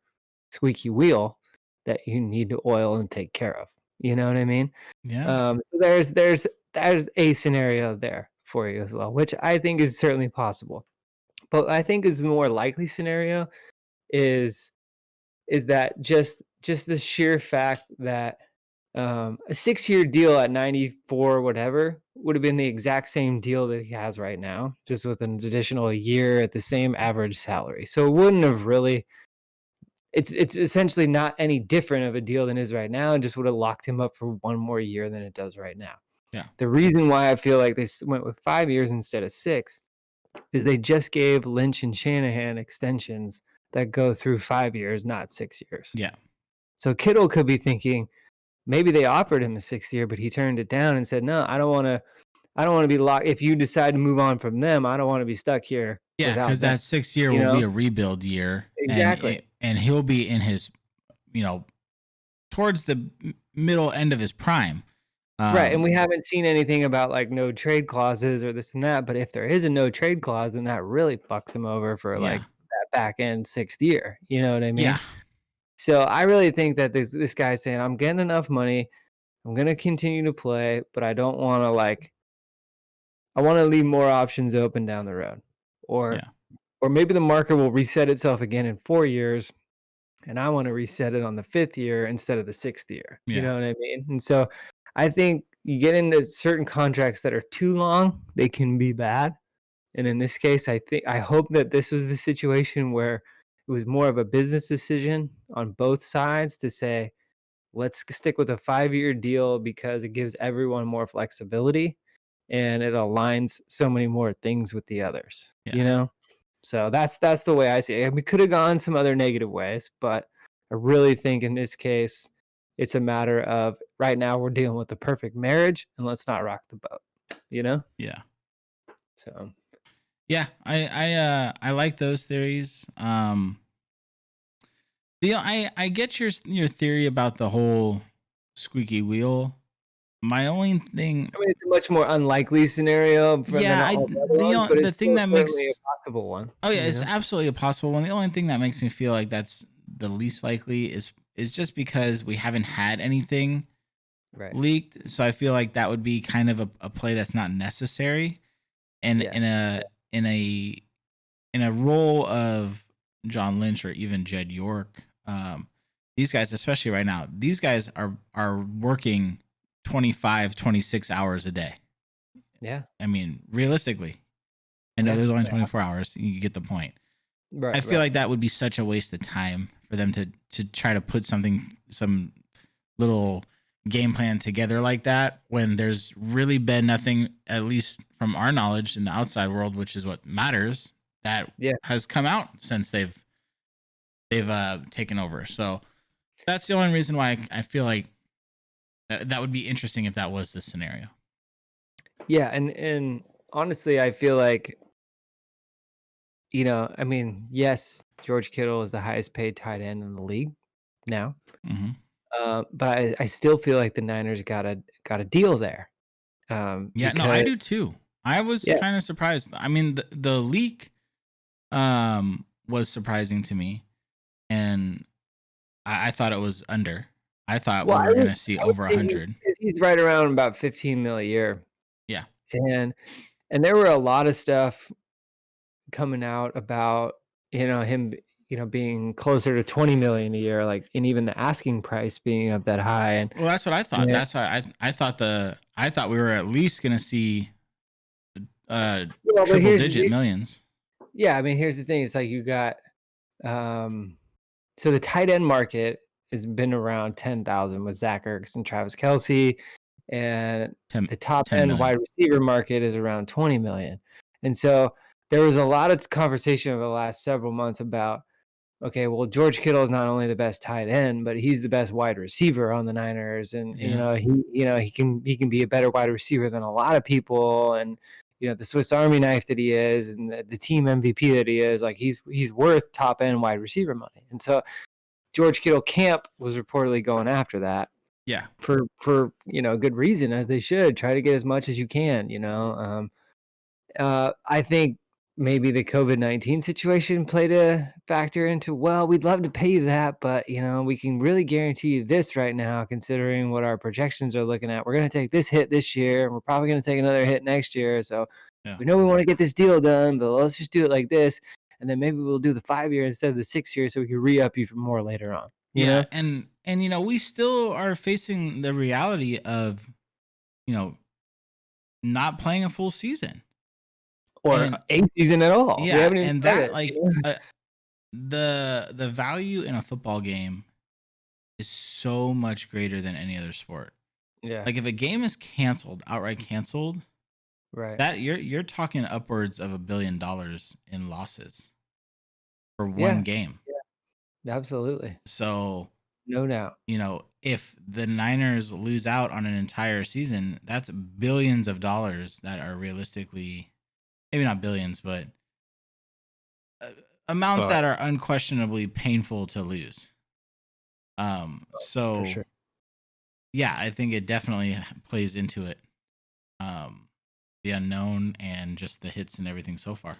Speaker 1: squeaky wheel that you need to oil and take care of. You know what I mean?
Speaker 2: Yeah.
Speaker 1: So there's a scenario there for you as well, which I think is certainly possible. But I think is the more likely scenario is that just the sheer fact that a 6-year deal at 94 whatever would have been the exact same deal that he has right now, just with an additional year at the same average salary. So it wouldn't have really, it's essentially not any different of a deal than is right now, and just would have locked him up for one more year than it does right now.
Speaker 2: Yeah.
Speaker 1: The reason why I feel like they went with 5 years instead of 6 is they just gave Lynch and Shanahan extensions that go through 5 years, not 6 years.
Speaker 2: Yeah.
Speaker 1: So Kittle could be thinking maybe they offered him a 6th year, but he turned it down and said, "No, I don't want to be locked. If you decide to move on from them, I don't want to be stuck here
Speaker 2: Yeah.
Speaker 1: without
Speaker 2: Because
Speaker 1: them."
Speaker 2: that 6 year
Speaker 1: You
Speaker 2: will be
Speaker 1: know?
Speaker 2: a rebuild year,
Speaker 1: Exactly.
Speaker 2: and he'll be in his, you know, towards the middle end of his prime.
Speaker 1: Right, and we
Speaker 2: Um,
Speaker 1: haven't seen anything about, like, no trade clauses or this and that, but if there is a no trade clause, then that really fucks him over for, like,
Speaker 2: yeah.
Speaker 1: that back end 6th year, you know what I
Speaker 2: Yeah.
Speaker 1: mean? So, I really think that this guy's saying, "I'm getting enough money, I'm gonna continue to play, but I don't wanna, like, I wanna leave more options open down the road." Or
Speaker 2: Yeah.
Speaker 1: maybe the market will reset itself again in 4 years, and I wanna reset it on the 5th year instead of the 6th year, you
Speaker 2: Yeah.
Speaker 1: know what I mean? And so, I think you get into certain contracts that are too long, they can be bad, and in this case, I hope that this was the situation where it was more of a business decision on both sides to say, "Let's stick with a 5-year deal because it gives everyone more flexibility, and it aligns so many more things with the others,"
Speaker 2: Yeah.
Speaker 1: you know? So that's the way I see it. And we could have gone some other negative ways, but I really think in this case, it's a matter of right now we're dealing with the perfect marriage, and let's not rock the boat, you know?
Speaker 2: Yeah.
Speaker 1: So
Speaker 2: Yeah. I like those theories. I get your theory about the whole squeaky wheel. My only thing,
Speaker 1: I mean, it's a much more unlikely scenario than
Speaker 2: yeah,
Speaker 1: all the other ones, but
Speaker 2: the
Speaker 1: it's
Speaker 2: thing
Speaker 1: still
Speaker 2: that
Speaker 1: certainly a
Speaker 2: makes,
Speaker 1: possible one,
Speaker 2: oh yeah,
Speaker 1: you
Speaker 2: it's
Speaker 1: know?
Speaker 2: absolutely a possible one. The only thing that makes me feel like that's the least likely is just because we haven't had anything
Speaker 1: Right.
Speaker 2: leaked. So I feel like that would be kind of a play that's not necessary. And
Speaker 1: Yeah.
Speaker 2: in a in a role of John Lynch or even Jed York, these guys, especially right now, these guys are working 25, 26 hours a day.
Speaker 1: Yeah.
Speaker 2: I mean, realistically, I know
Speaker 1: Yeah.
Speaker 2: there's only
Speaker 1: Yeah.
Speaker 2: 24 hours. You get the point. I
Speaker 1: Right,
Speaker 2: feel
Speaker 1: right.
Speaker 2: like that would be such a waste of time for them to try to put some little game plan together like that when there's really been nothing, at least from our knowledge in the outside world, which is what matters, that
Speaker 1: Yeah.
Speaker 2: has come out since they've taken over. So that's the only reason why I feel like that would be interesting if that was the scenario.
Speaker 1: Yeah, and honestly, I feel like, I mean, yes, George Kittle is the highest paid tight end in the league now,
Speaker 2: Hmm.
Speaker 1: but I still feel like the Niners got a deal there,
Speaker 2: Yeah, no, I
Speaker 1: because
Speaker 2: do too. I was
Speaker 1: yeah,
Speaker 2: kind of surprised. I mean, the leak was surprising to me, and I thought it was under. I thought
Speaker 1: well,
Speaker 2: we
Speaker 1: I
Speaker 2: were
Speaker 1: was
Speaker 2: gonna see
Speaker 1: I was
Speaker 2: over
Speaker 1: thinking,
Speaker 2: 100.
Speaker 1: 'cause he's right around about 15 mil a year,
Speaker 2: Yeah.
Speaker 1: and there were a lot of stuff coming out about, him, being closer to 20 million a year, like, and even the asking price being up that high, and
Speaker 2: Well, that's what I thought.
Speaker 1: yeah,
Speaker 2: That's why I thought we were at least gonna see uh
Speaker 1: well, but
Speaker 2: triple digit millions.
Speaker 1: yeah, I mean, here's the thing, it's like you got, um so the tight end market has been around 10,000 with Zach Ertz and Travis Kelce, and
Speaker 2: 10,
Speaker 1: the top
Speaker 2: 10
Speaker 1: end
Speaker 2: million.
Speaker 1: wide receiver market is around 20 million. And so there was a lot of conversation over the last several months about, okay, well, George Kittle is not only the best tight end, but he's the best wide receiver on the Niners, and
Speaker 2: Yeah.
Speaker 1: he can be a better wide receiver than a lot of people, and the Swiss Army knife that he is, and the team MVP that he is, like he's worth top end wide receiver money. And so George Kittle camp was reportedly going after that
Speaker 2: Yeah.
Speaker 1: for good reason, as they should try to get as much as you can. I think maybe the COVID-19 situation played a factor into, well, we'd love to pay you that, but we can really guarantee you this right now, considering what our projections are looking at. We're going to take this hit this year, and we're probably going to take another hit next year. So
Speaker 2: Yeah.
Speaker 1: we know we want to get this deal done, but let's just do it like this. And then maybe we'll do the 5 year instead of the 6 year, so we can re-up you for more later on, you
Speaker 2: Yeah,
Speaker 1: know?
Speaker 2: and we still are facing the reality of, you know, not playing a full season.
Speaker 1: Or
Speaker 2: And
Speaker 1: a season at all. We
Speaker 2: yeah,
Speaker 1: haven't even
Speaker 2: and that
Speaker 1: started,
Speaker 2: like the value in a football game is so much greater than any other sport.
Speaker 1: Yeah,
Speaker 2: Like if a game is canceled, outright canceled,
Speaker 1: right.
Speaker 2: that you're talking upwards of $1 billion in losses for one
Speaker 1: Yeah,
Speaker 2: game.
Speaker 1: yeah, absolutely.
Speaker 2: So,
Speaker 1: No doubt.
Speaker 2: if the Niners lose out on an entire season, that's billions of dollars that are realistically, maybe not billions, but amounts
Speaker 1: But
Speaker 2: that are unquestionably painful to lose.
Speaker 1: for
Speaker 2: So
Speaker 1: sure.
Speaker 2: yeah, I think it definitely plays into it. Um, the unknown and just the hits and everything so far.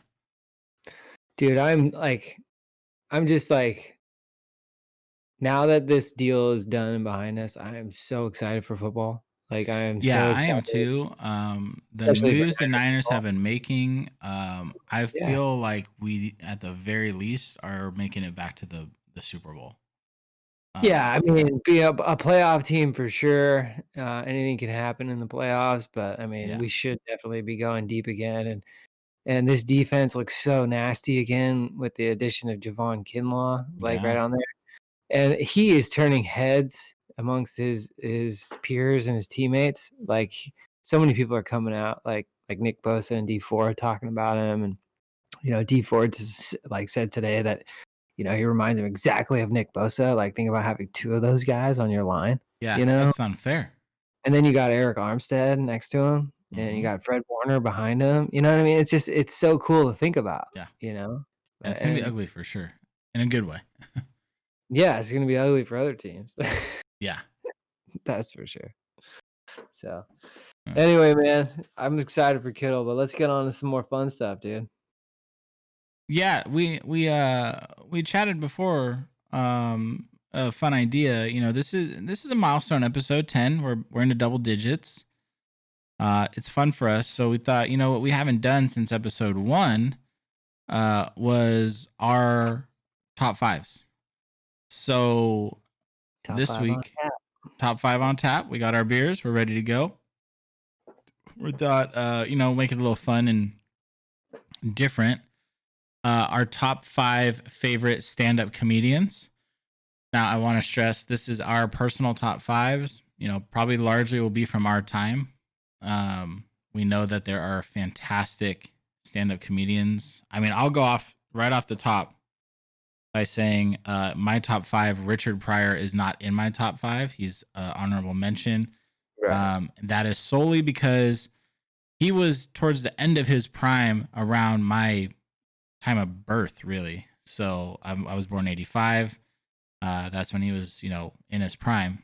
Speaker 1: Dude, I'm just like, now that this deal is done and behind us, I am so excited for football. Like, I am
Speaker 2: Yeah,
Speaker 1: so
Speaker 2: I am
Speaker 1: excited,
Speaker 2: too. The
Speaker 1: especially for
Speaker 2: moves the
Speaker 1: Niners
Speaker 2: Niners have
Speaker 1: football.
Speaker 2: been making, I
Speaker 1: Yeah.
Speaker 2: feel like we at the very least are making it back to the Super Bowl.
Speaker 1: Yeah,
Speaker 2: Um,
Speaker 1: I mean, be a playoff team for sure. Anything can happen in the playoffs, but I mean,
Speaker 2: yeah,
Speaker 1: we should definitely be going deep again. And this defense looks so nasty again with the addition of Javon Kinlaw, like
Speaker 2: yeah,
Speaker 1: right on there. And he is turning heads amongst his peers and his teammates. Like, so many people are coming out, like Nick Bosa and D Ford talking about him, and D Ford like said today that he reminds him exactly of Nick Bosa. Like, think about having two of those guys on your line,
Speaker 2: yeah.
Speaker 1: you know.
Speaker 2: That's unfair.
Speaker 1: And then you got Eric Armstead next to him, and you
Speaker 2: Hmm.
Speaker 1: got Fred Warner behind him. You know what I mean? It's so cool to think about,
Speaker 2: Yeah,
Speaker 1: you know.
Speaker 2: and it's gonna be
Speaker 1: And
Speaker 2: ugly for sure, in a good way.
Speaker 1: yeah, it's gonna be ugly for other teams.
Speaker 2: Yeah.
Speaker 1: That's for sure. So
Speaker 2: Yeah.
Speaker 1: anyway, man, I'm excited for Kittle, but let's get on to some more fun stuff, dude.
Speaker 2: Yeah, we chatted before. A fun idea. This is a milestone episode 10. We're into double digits. It's fun for us. So we thought, what we haven't done since episode 1 was our top fives. So
Speaker 1: Top
Speaker 2: this
Speaker 1: 5 on
Speaker 2: week,
Speaker 1: tap.
Speaker 2: top 5 on tap. We got our beers. We're ready to go. We thought, make it a little fun and different. Our top 5 favorite stand-up comedians. Now, I want to stress this is our personal top 5s. Probably largely will be from our time. We know that there are fantastic stand-up comedians. I mean, I'll go right off the top by saying my top 5, Richard Pryor is not in my top 5. He's honorable mention.
Speaker 1: Right.
Speaker 2: That is solely because he was towards the end of his prime around my time of birth, really. So I was born 85. That's when he was, in his prime.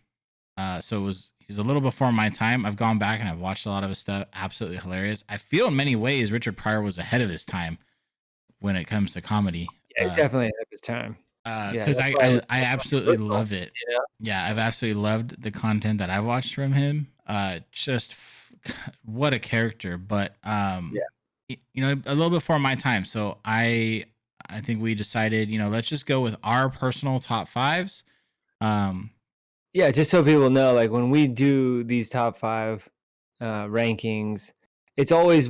Speaker 2: So he's a little before my time. I've gone back and I've watched a lot of his stuff. Absolutely hilarious. I feel in many ways Richard Pryor was ahead of his time when it comes to comedy.
Speaker 1: Yeah, definitely at this time. Yeah,
Speaker 2: Because
Speaker 1: that's why
Speaker 2: I absolutely love it.
Speaker 1: you know?
Speaker 2: Yeah, I've absolutely loved the content that I've watched from him. What a character. But a little before my time. So I think we decided, let's just go with our personal top 5s.
Speaker 1: Yeah, just so people know, like when we do these top 5 rankings, it's always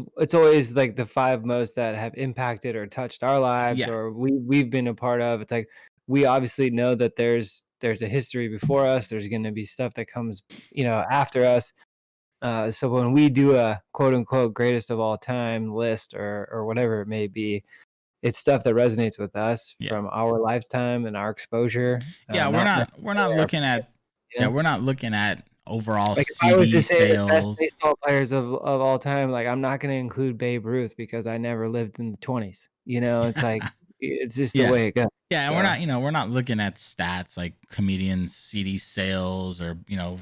Speaker 1: like the 5 most that have impacted or touched our lives,
Speaker 2: Yeah.
Speaker 1: or we've been a part of. It's like we obviously know that there's a history before us. There's going to be stuff that comes, after us. So when we do a quote unquote greatest of all time list or whatever it may be, it's stuff that resonates with us from our lifetime and our exposure.
Speaker 2: Yeah, we're not looking at we're not looking at overall
Speaker 1: like if I was
Speaker 2: CD
Speaker 1: to say the best
Speaker 2: sales.
Speaker 1: baseball players of all time, like I'm not going to include Babe Ruth because I never lived in the 20s. It's like it's just the
Speaker 2: Yeah.
Speaker 1: way it goes.
Speaker 2: Yeah,
Speaker 1: So,
Speaker 2: and we're not looking at stats like comedians CD sales or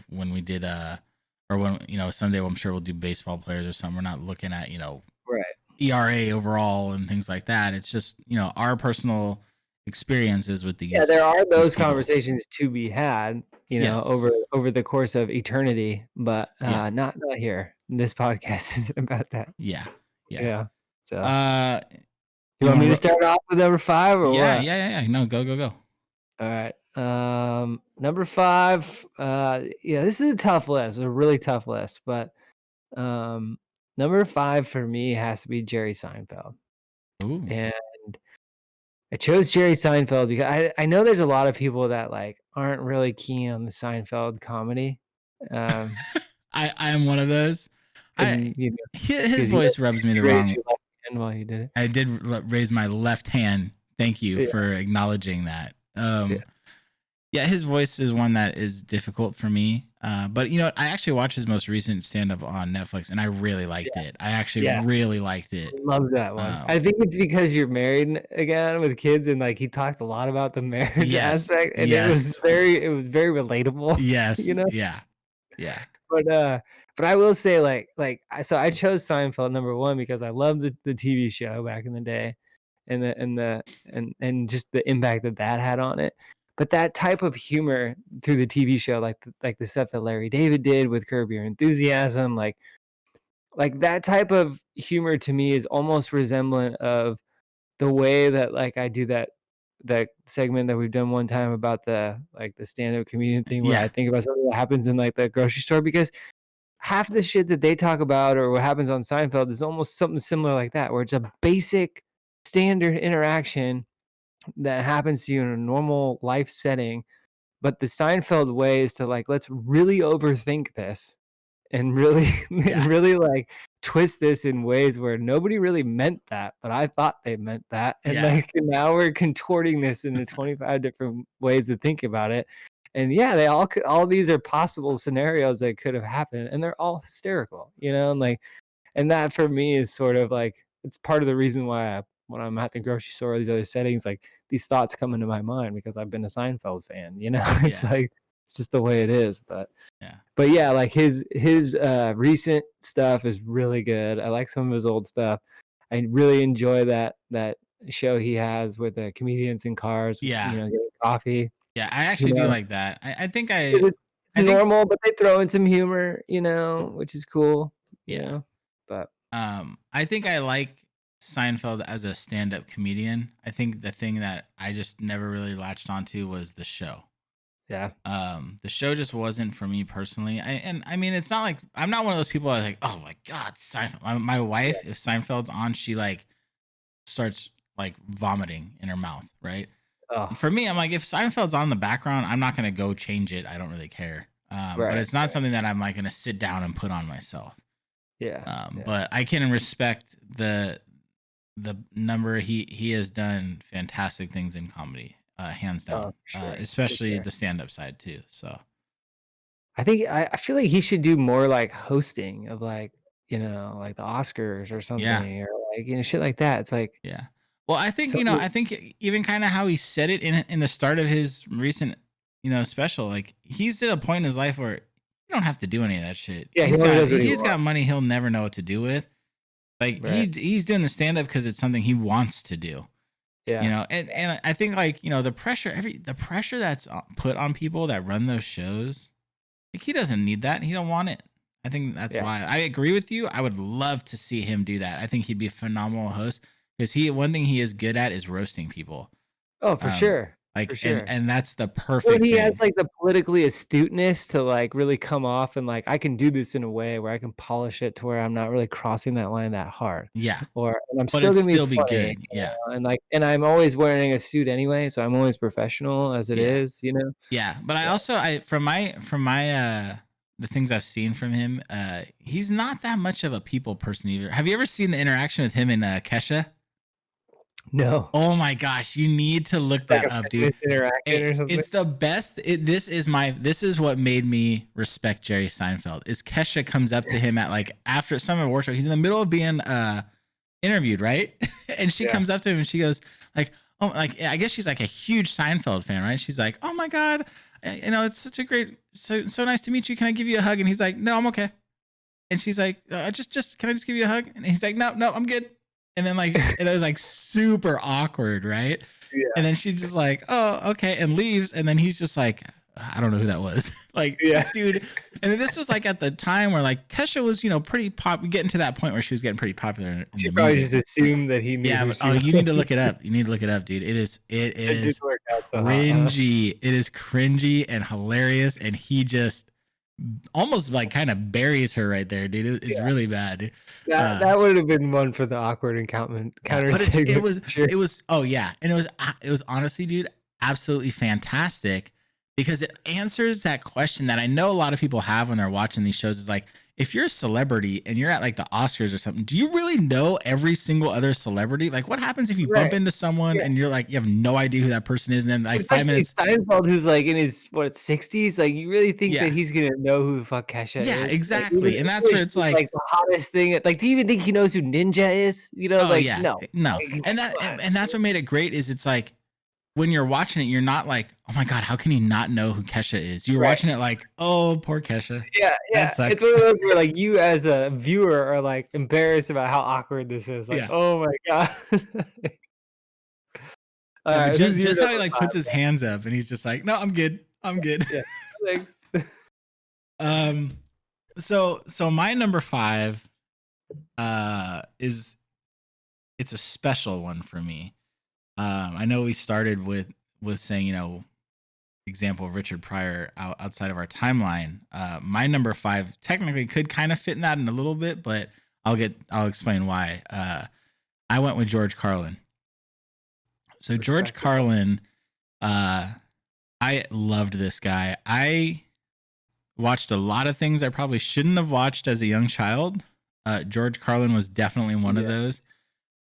Speaker 2: when we did or when someday I'm sure we'll do baseball players or something. We're not looking at
Speaker 1: right.
Speaker 2: ERA overall and things like that. It's just our personal experiences with these.
Speaker 1: Yeah, there are those
Speaker 2: people.
Speaker 1: conversations to be had,
Speaker 2: Yes.
Speaker 1: over the course of eternity, but
Speaker 2: Yeah.
Speaker 1: not here. This podcast isn't about that.
Speaker 2: Yeah.
Speaker 1: Yeah. So
Speaker 2: You
Speaker 1: want me to
Speaker 2: wanna
Speaker 1: start off with number 5 or
Speaker 2: Yeah,
Speaker 1: what?
Speaker 2: yeah. No, go.
Speaker 1: All right. Number 5. This is a tough list. A really tough list, but number 5 for me has to be Jerry Seinfeld.
Speaker 2: Ooh.
Speaker 1: And I chose Jerry Seinfeld because I know there's a lot of people that like aren't really keen on the Seinfeld comedy.
Speaker 2: I am one of those.
Speaker 1: And
Speaker 2: His voice rubs me the
Speaker 1: raised
Speaker 2: wrong.
Speaker 1: your left hand while you did it.
Speaker 2: I did raise my left hand. Thank you for acknowledging that. Yeah, his voice is one that is difficult for me. But I actually watched his most recent stand-up on Netflix, and I really liked it. I actually really liked it.
Speaker 1: Love that one. I think it's because you're married again with kids, and like he talked a lot about the marriage aspect, and it was very relatable.
Speaker 2: Yes.
Speaker 1: You know?
Speaker 2: Yeah.
Speaker 1: But I will say so I chose Seinfeld number 1 because I loved the TV show back in the day, and just the impact that had on it. But that type of humor through the TV show, like the stuff that Larry David did with Curb Your Enthusiasm, like that type of humor to me is almost resemblant of the way that like I do that segment that we've done one time about the stand-up comedian thing where I think about something that happens in like the grocery store, because half the shit that they talk about or what happens on Seinfeld is almost something similar like that, where it's a basic standard interaction that happens to you in a normal life setting. But the Seinfeld way is to like, let's really overthink this and really, really like twist this in ways where nobody really meant that, but I thought they meant that. And like now we're contorting this into 25 different ways to think about it. And they all these are possible scenarios that could have happened, and they're all hysterical, and that for me is sort of like, it's part of the reason why when I'm at the grocery store or these other settings, like these thoughts come into my mind because I've been a Seinfeld fan, it's like, It's just the way it is.
Speaker 2: Yeah.
Speaker 1: But yeah, like his recent stuff is really good. I like some of his old stuff. I really enjoy that show he has with the comedians in cars,
Speaker 2: Yeah.
Speaker 1: getting coffee.
Speaker 2: Yeah, I actually do like that. I think
Speaker 1: It's
Speaker 2: I think
Speaker 1: normal, but they throw in some humor, which is cool.
Speaker 2: yeah.
Speaker 1: But
Speaker 2: I think I like Seinfeld as a stand-up comedian. I think the thing that I just never really latched onto was the show.
Speaker 1: yeah,
Speaker 2: The show just wasn't for me personally. I mean, it's not like I'm not one of those people that like, oh my god, Seinfeld. My wife, if Seinfeld's on, she like starts like vomiting in her mouth, right?
Speaker 1: oh,
Speaker 2: For me, I'm like, if Seinfeld's on in the background, I'm not gonna go change it. I don't really care. But
Speaker 1: right,
Speaker 2: it's not something that I'm like gonna sit down and put on myself.
Speaker 1: yeah.
Speaker 2: But I can respect the number he has done fantastic things in comedy, hands
Speaker 1: Oh,
Speaker 2: down,
Speaker 1: for sure, for
Speaker 2: especially
Speaker 1: sure.
Speaker 2: the stand-up side too. So
Speaker 1: I feel like he should do more like hosting of like like the Oscars or
Speaker 2: yeah,
Speaker 1: something, or like shit like that. It's like
Speaker 2: yeah. Well, I think
Speaker 1: something.
Speaker 2: I think even kind of how he said it in the start of his recent special, like he's at a point in his life where you don't have to do any of that shit.
Speaker 1: Yeah, he only does what he
Speaker 2: He's got
Speaker 1: wants.
Speaker 2: money he'll never know what to do with. Like
Speaker 1: Right.
Speaker 2: he's doing the stand-up because it's something he wants to do.
Speaker 1: Yeah.
Speaker 2: And I think like the pressure that's put on people that run those shows, like he doesn't need that. He don't want it. I think that's
Speaker 1: Yeah.
Speaker 2: why I agree with you. I would love to see him do that. I think he'd be a phenomenal host because one thing he is good at is roasting people.
Speaker 1: Oh, for sure.
Speaker 2: Like
Speaker 1: For sure.
Speaker 2: and that's the
Speaker 1: Well,
Speaker 2: perfect
Speaker 1: he has
Speaker 2: thing.
Speaker 1: like the politically astuteness to like really come off and like I can do this in a way where I can polish it to where I'm not really crossing that line that hard.
Speaker 2: Yeah,
Speaker 1: And I'm
Speaker 2: but
Speaker 1: still
Speaker 2: it'd
Speaker 1: gonna be
Speaker 2: still be
Speaker 1: funny,
Speaker 2: good. Yeah,
Speaker 1: and I'm always wearing a suit anyway, so I'm always professional as it
Speaker 2: yeah,
Speaker 1: is.
Speaker 2: yeah. But I
Speaker 1: So
Speaker 2: also from my the things I've seen from him, he's not that much of a people person either. Have you ever seen the interaction with him and Kesha?
Speaker 1: no.
Speaker 2: Oh my gosh, you need to look
Speaker 1: Like
Speaker 2: that
Speaker 1: a
Speaker 2: up, dude.
Speaker 1: feminist interaction or something.
Speaker 2: It's the best. This is what made me respect Jerry Seinfeld. Is Kesha comes up to him at like after some award show. He's in the middle of being interviewed, right? And she
Speaker 1: Yeah.
Speaker 2: comes up to him and she goes like, oh, like I guess she's like a huge Seinfeld fan, right? She's like, oh my god, it's such a great, so nice to meet you. Can I give you a hug? And he's like, no, I'm okay. And she's like, just can I just give you a hug? And he's like, no, I'm good. And then like it was like super awkward, right?
Speaker 1: Yeah.
Speaker 2: And then she's just like, oh, okay, and leaves. And then he's just like, I don't know who that was. Like,
Speaker 1: Yeah.
Speaker 2: dude. And then this was like at the time where like Kesha was, pretty getting to that point where she was getting pretty popular in
Speaker 1: She
Speaker 2: the
Speaker 1: probably
Speaker 2: music.
Speaker 1: just assumed that he knew
Speaker 2: Yeah,
Speaker 1: who
Speaker 2: but
Speaker 1: she
Speaker 2: you need to
Speaker 1: was.
Speaker 2: look it up. You need to look it up, dude. It is
Speaker 1: It didn't work out so hot, huh?
Speaker 2: cringy. It is cringy and hilarious, and he just almost like kind of buries her right there, dude. It's
Speaker 1: Yeah.
Speaker 2: really bad, dude.
Speaker 1: That would have been one for the awkward encounter
Speaker 2: But
Speaker 1: segment.
Speaker 2: it was oh yeah, and it was honestly, dude, absolutely fantastic because it answers that question that I know a lot of people have when they're watching these shows. Is like, if you're a celebrity and you're at like the Oscars or something, do you really know every single other celebrity? Like, what happens if you bump
Speaker 1: Right.
Speaker 2: into someone
Speaker 1: Yeah.
Speaker 2: and you're like, you have no idea who that person is, and then like
Speaker 1: Especially
Speaker 2: 5 minutes.
Speaker 1: Seinfeld, who's like in his 60s. Like, you really think
Speaker 2: Yeah,
Speaker 1: that he's gonna know who the fuck Kesha
Speaker 2: yeah,
Speaker 1: is? Like,
Speaker 2: exactly, and that's where it's
Speaker 1: she's
Speaker 2: like,
Speaker 1: like the hottest thing. Like, do you even think he knows who Ninja is?
Speaker 2: oh
Speaker 1: Like,
Speaker 2: yeah,
Speaker 1: no.
Speaker 2: no,
Speaker 1: Like,
Speaker 2: and
Speaker 1: come on.
Speaker 2: that's what made it great. Is it's like, when you're watching it, you're not like, oh my god, how can he not know who Kesha is? You're
Speaker 1: Right.
Speaker 2: watching it like, oh, poor Kesha.
Speaker 1: Yeah,
Speaker 2: That
Speaker 1: it's
Speaker 2: sucks.
Speaker 1: one of those where like you as a viewer are like embarrassed about how awkward this is. Like,
Speaker 2: Yeah.
Speaker 1: oh my god. All
Speaker 2: Yeah, but
Speaker 1: right, who's your
Speaker 2: just how he
Speaker 1: number
Speaker 2: like
Speaker 1: 5?
Speaker 2: puts his hands up and he's just like, no, I'm good. I'm good.
Speaker 1: Yeah. Thanks.
Speaker 2: So my number 5 is, it's a special one for me. I know we started with saying, example of Richard Pryor outside of our timeline. My number 5 technically could kind of fit in that in a little bit, but I'll explain why. I went with George Carlin. So George Carlin, I loved this guy. I watched a lot of things I probably shouldn't have watched as a young child. George Carlin was definitely one of those.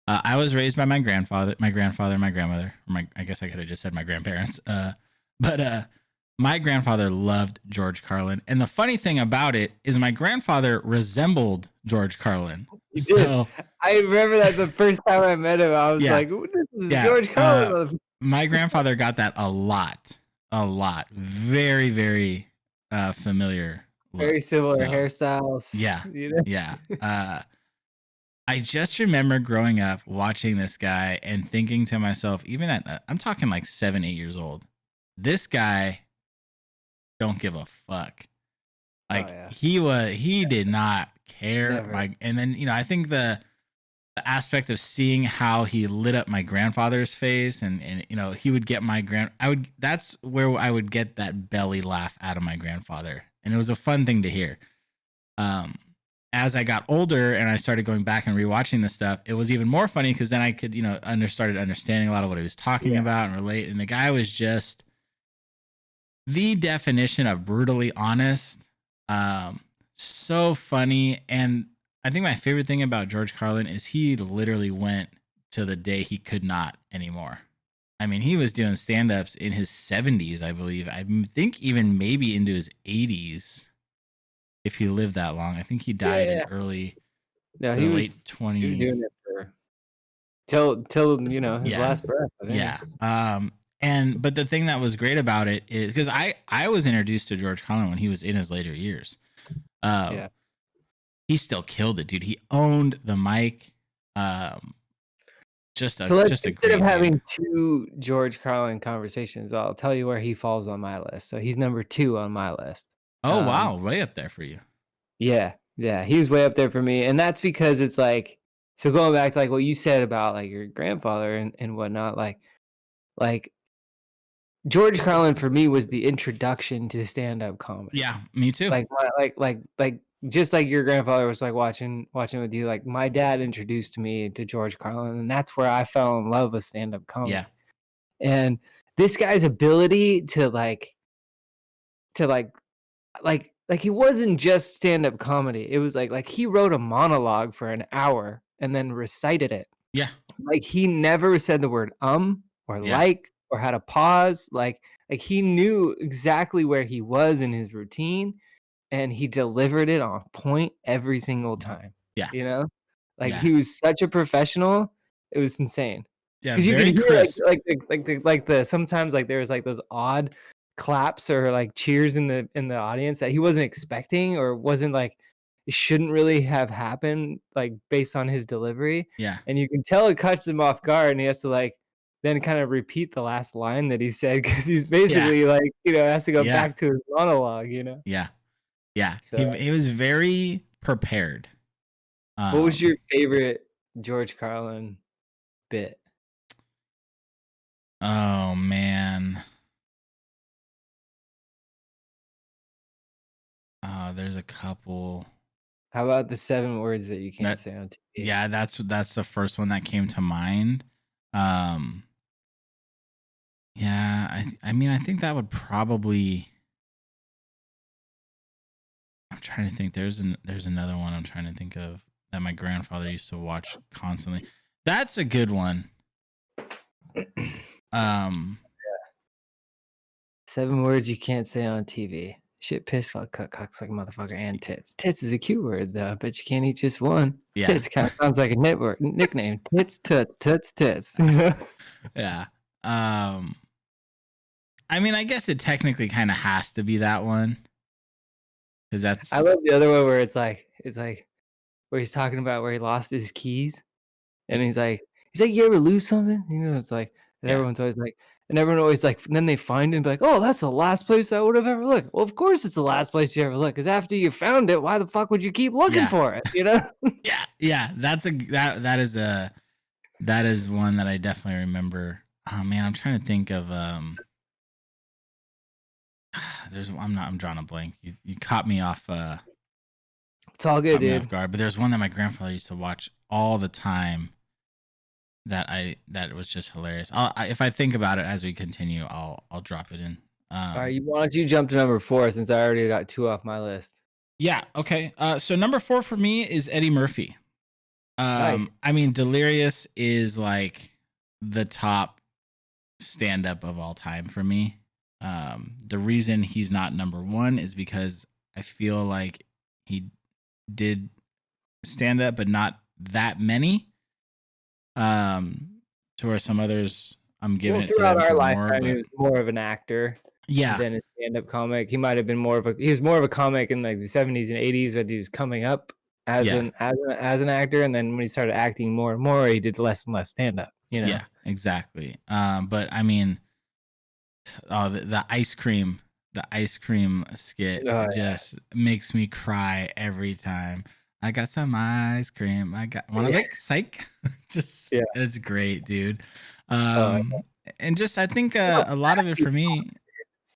Speaker 2: I was raised by my grandfather, my grandmother. I guess I could have just said my grandparents. But my grandfather loved George Carlin. And the funny thing about it is my grandfather resembled George Carlin.
Speaker 1: You did. I remember that the first time I met him, I was like, "Ooh, this is George Carlin."
Speaker 2: My grandfather got that a lot. a lot. Very, very familiar look.
Speaker 1: Very similar
Speaker 2: So
Speaker 1: hairstyles,
Speaker 2: yeah,
Speaker 1: you know?
Speaker 2: yeah. I just remember growing up watching this guy and thinking to myself, even at I'm talking like 7, 8 years old, this guy don't give a fuck.
Speaker 1: Oh,
Speaker 2: Like
Speaker 1: yeah.
Speaker 2: he did not care.
Speaker 1: Never.
Speaker 2: And then I think the aspect of seeing how he lit up my grandfather's face, and he would get that's where I would get that belly laugh out of my grandfather, and it was a fun thing to hear. um as I got older and I started going back and rewatching this stuff, it was even more funny because then I could started understanding a lot of what he was talking
Speaker 1: Yeah.
Speaker 2: about and relate, and the guy was just the definition of brutally honest. um so funny. And I think my favorite thing about George Carlin is he literally went to the day he could not anymore. I mean, he was doing stand-ups in his 70s, I believe. I think even maybe into his 80s if he lived that long. I think he
Speaker 1: Yeah,
Speaker 2: died in
Speaker 1: yeah.
Speaker 2: early
Speaker 1: No,
Speaker 2: or the late
Speaker 1: he was
Speaker 2: 20.
Speaker 1: doing it for till, his
Speaker 2: Yeah.
Speaker 1: last breath, I think.
Speaker 2: Yeah. But the thing that was great about it is because I was introduced to George Carlin when he was in his later years.
Speaker 1: Yeah.
Speaker 2: He still killed it, dude. He owned the mic. Um,
Speaker 1: So let's
Speaker 2: just a
Speaker 1: instead of
Speaker 2: great dude.
Speaker 1: having 2 George Carlin conversations, I'll tell you where he falls on my list. So he's number 2 on my list.
Speaker 2: Oh wow, way up there for you.
Speaker 1: Yeah, yeah, he was way up there for me, and that's because it's like so going back to, like, what you said about, like, your grandfather and whatnot, like, George Carlin for me was the introduction to stand-up comedy.
Speaker 2: Yeah, me too.
Speaker 1: Like, my like, just like your grandfather was, like, watching with you, like, my dad introduced me to George Carlin, and that's where I fell in love with stand-up
Speaker 2: Yeah,
Speaker 1: comedy. And this guy's ability to, like, he wasn't just stand-up comedy, it was like he wrote a monologue for an hour and then recited it.
Speaker 2: yeah,
Speaker 1: Like, he never said the word, or
Speaker 2: yeah,
Speaker 1: like, or had a pause, he knew exactly where he was in his routine, and he delivered it on point every single
Speaker 2: mhm,
Speaker 1: time,
Speaker 2: yeah,
Speaker 1: you know? Like,
Speaker 2: yeah,
Speaker 1: he was such a professional, it was insane.
Speaker 2: yeah.
Speaker 1: 'Cause you could
Speaker 2: Very
Speaker 1: hear,
Speaker 2: crisp.
Speaker 1: the sometimes, there was, those odd claps or, cheers in the audience that he wasn't expecting or wasn't, it shouldn't really have happened, based on his delivery,
Speaker 2: Yeah,
Speaker 1: and you can tell it catches him off guard, and he has to, then kinda repeat the last line that he said because he's
Speaker 2: yeah,
Speaker 1: basically, has to go
Speaker 2: yeah,
Speaker 1: back to his monologue, you know?
Speaker 2: yeah, yeah.
Speaker 1: So,
Speaker 2: He was very prepared.
Speaker 1: what was
Speaker 2: Um,
Speaker 1: your favorite George Carlin bit?
Speaker 2: oh man. There's a couple.
Speaker 1: How about the 7 words that you can't
Speaker 2: That
Speaker 1: say on TV?
Speaker 2: Yeah, that's the first one that came to mind. Um, yeah, I mean, I think that would probably. I'm trying to think. There's another one I'm trying to think of that my grandfather used to watch constantly. That's a good one. Um,
Speaker 1: 7 words you can't say on TV. Shit, piss, fuck, cuck, cocksucker, motherfucker, and tits. Tits is a cute word, though. But you can't eat just one.
Speaker 2: yeah,
Speaker 1: Tits kinda sounds like a nickname. Tits, toots, toots, tits, you know?
Speaker 2: yeah. Um, I mean, I guess it technically kind of has to be that one because
Speaker 1: I
Speaker 2: that's
Speaker 1: love the other one where it's like where he's talking about where he lost his keys. And he's like, "You ever lose something?" It's like and
Speaker 2: yeah,
Speaker 1: everyone's always like and everyone always like and then they find it and be like, "Oh, that's the last place I would have ever looked." Well, of course it's the last place you ever look, because after you found it, why the fuck would you keep looking
Speaker 2: yeah,
Speaker 1: for it, you know?
Speaker 2: yeah, yeah. That is one that I definitely remember. Oh man, I'm trying to think of I'm drawing a blank. You caught me
Speaker 1: It's all good,
Speaker 2: caught me off
Speaker 1: dude.
Speaker 2: guard. But there's one that my grandfather used to watch all the time that was just hilarious. If I think about it as we continue, I'll drop it in.
Speaker 1: Alright, why don't you jump to number 4 since I already got 2 off my list.
Speaker 2: Yeah, okay. So number 4 for me is Eddie Murphy.
Speaker 1: Nice.
Speaker 2: I mean, Delirious is like the top stand up of all time for me. The reason he's not number 1 is because I feel like he did stand up, but not that many. To where some others, I'm
Speaker 1: Well,
Speaker 2: giving it to
Speaker 1: throughout
Speaker 2: them
Speaker 1: our
Speaker 2: for more,
Speaker 1: lifetime, he
Speaker 2: but
Speaker 1: was more of an actor.
Speaker 2: Yeah.
Speaker 1: than a stand-up comic. He was more of a comic in like the 70s and 80s, but he was coming up as
Speaker 2: Yeah.
Speaker 1: an actor, and then when he started acting more and more, he did less and less stand-up, you know?
Speaker 2: Yeah, exactly. But I mean, oh, the ice cream skit
Speaker 1: Oh, yeah.
Speaker 2: just makes me cry every time. I got some ice cream. I got want to
Speaker 1: Yeah.
Speaker 2: lick psych. Just
Speaker 1: Yeah.
Speaker 2: it's great, dude.
Speaker 1: Oh,
Speaker 2: And just I think
Speaker 1: how
Speaker 2: a lot of
Speaker 1: fast
Speaker 2: it
Speaker 1: he
Speaker 2: for me.
Speaker 1: talks, you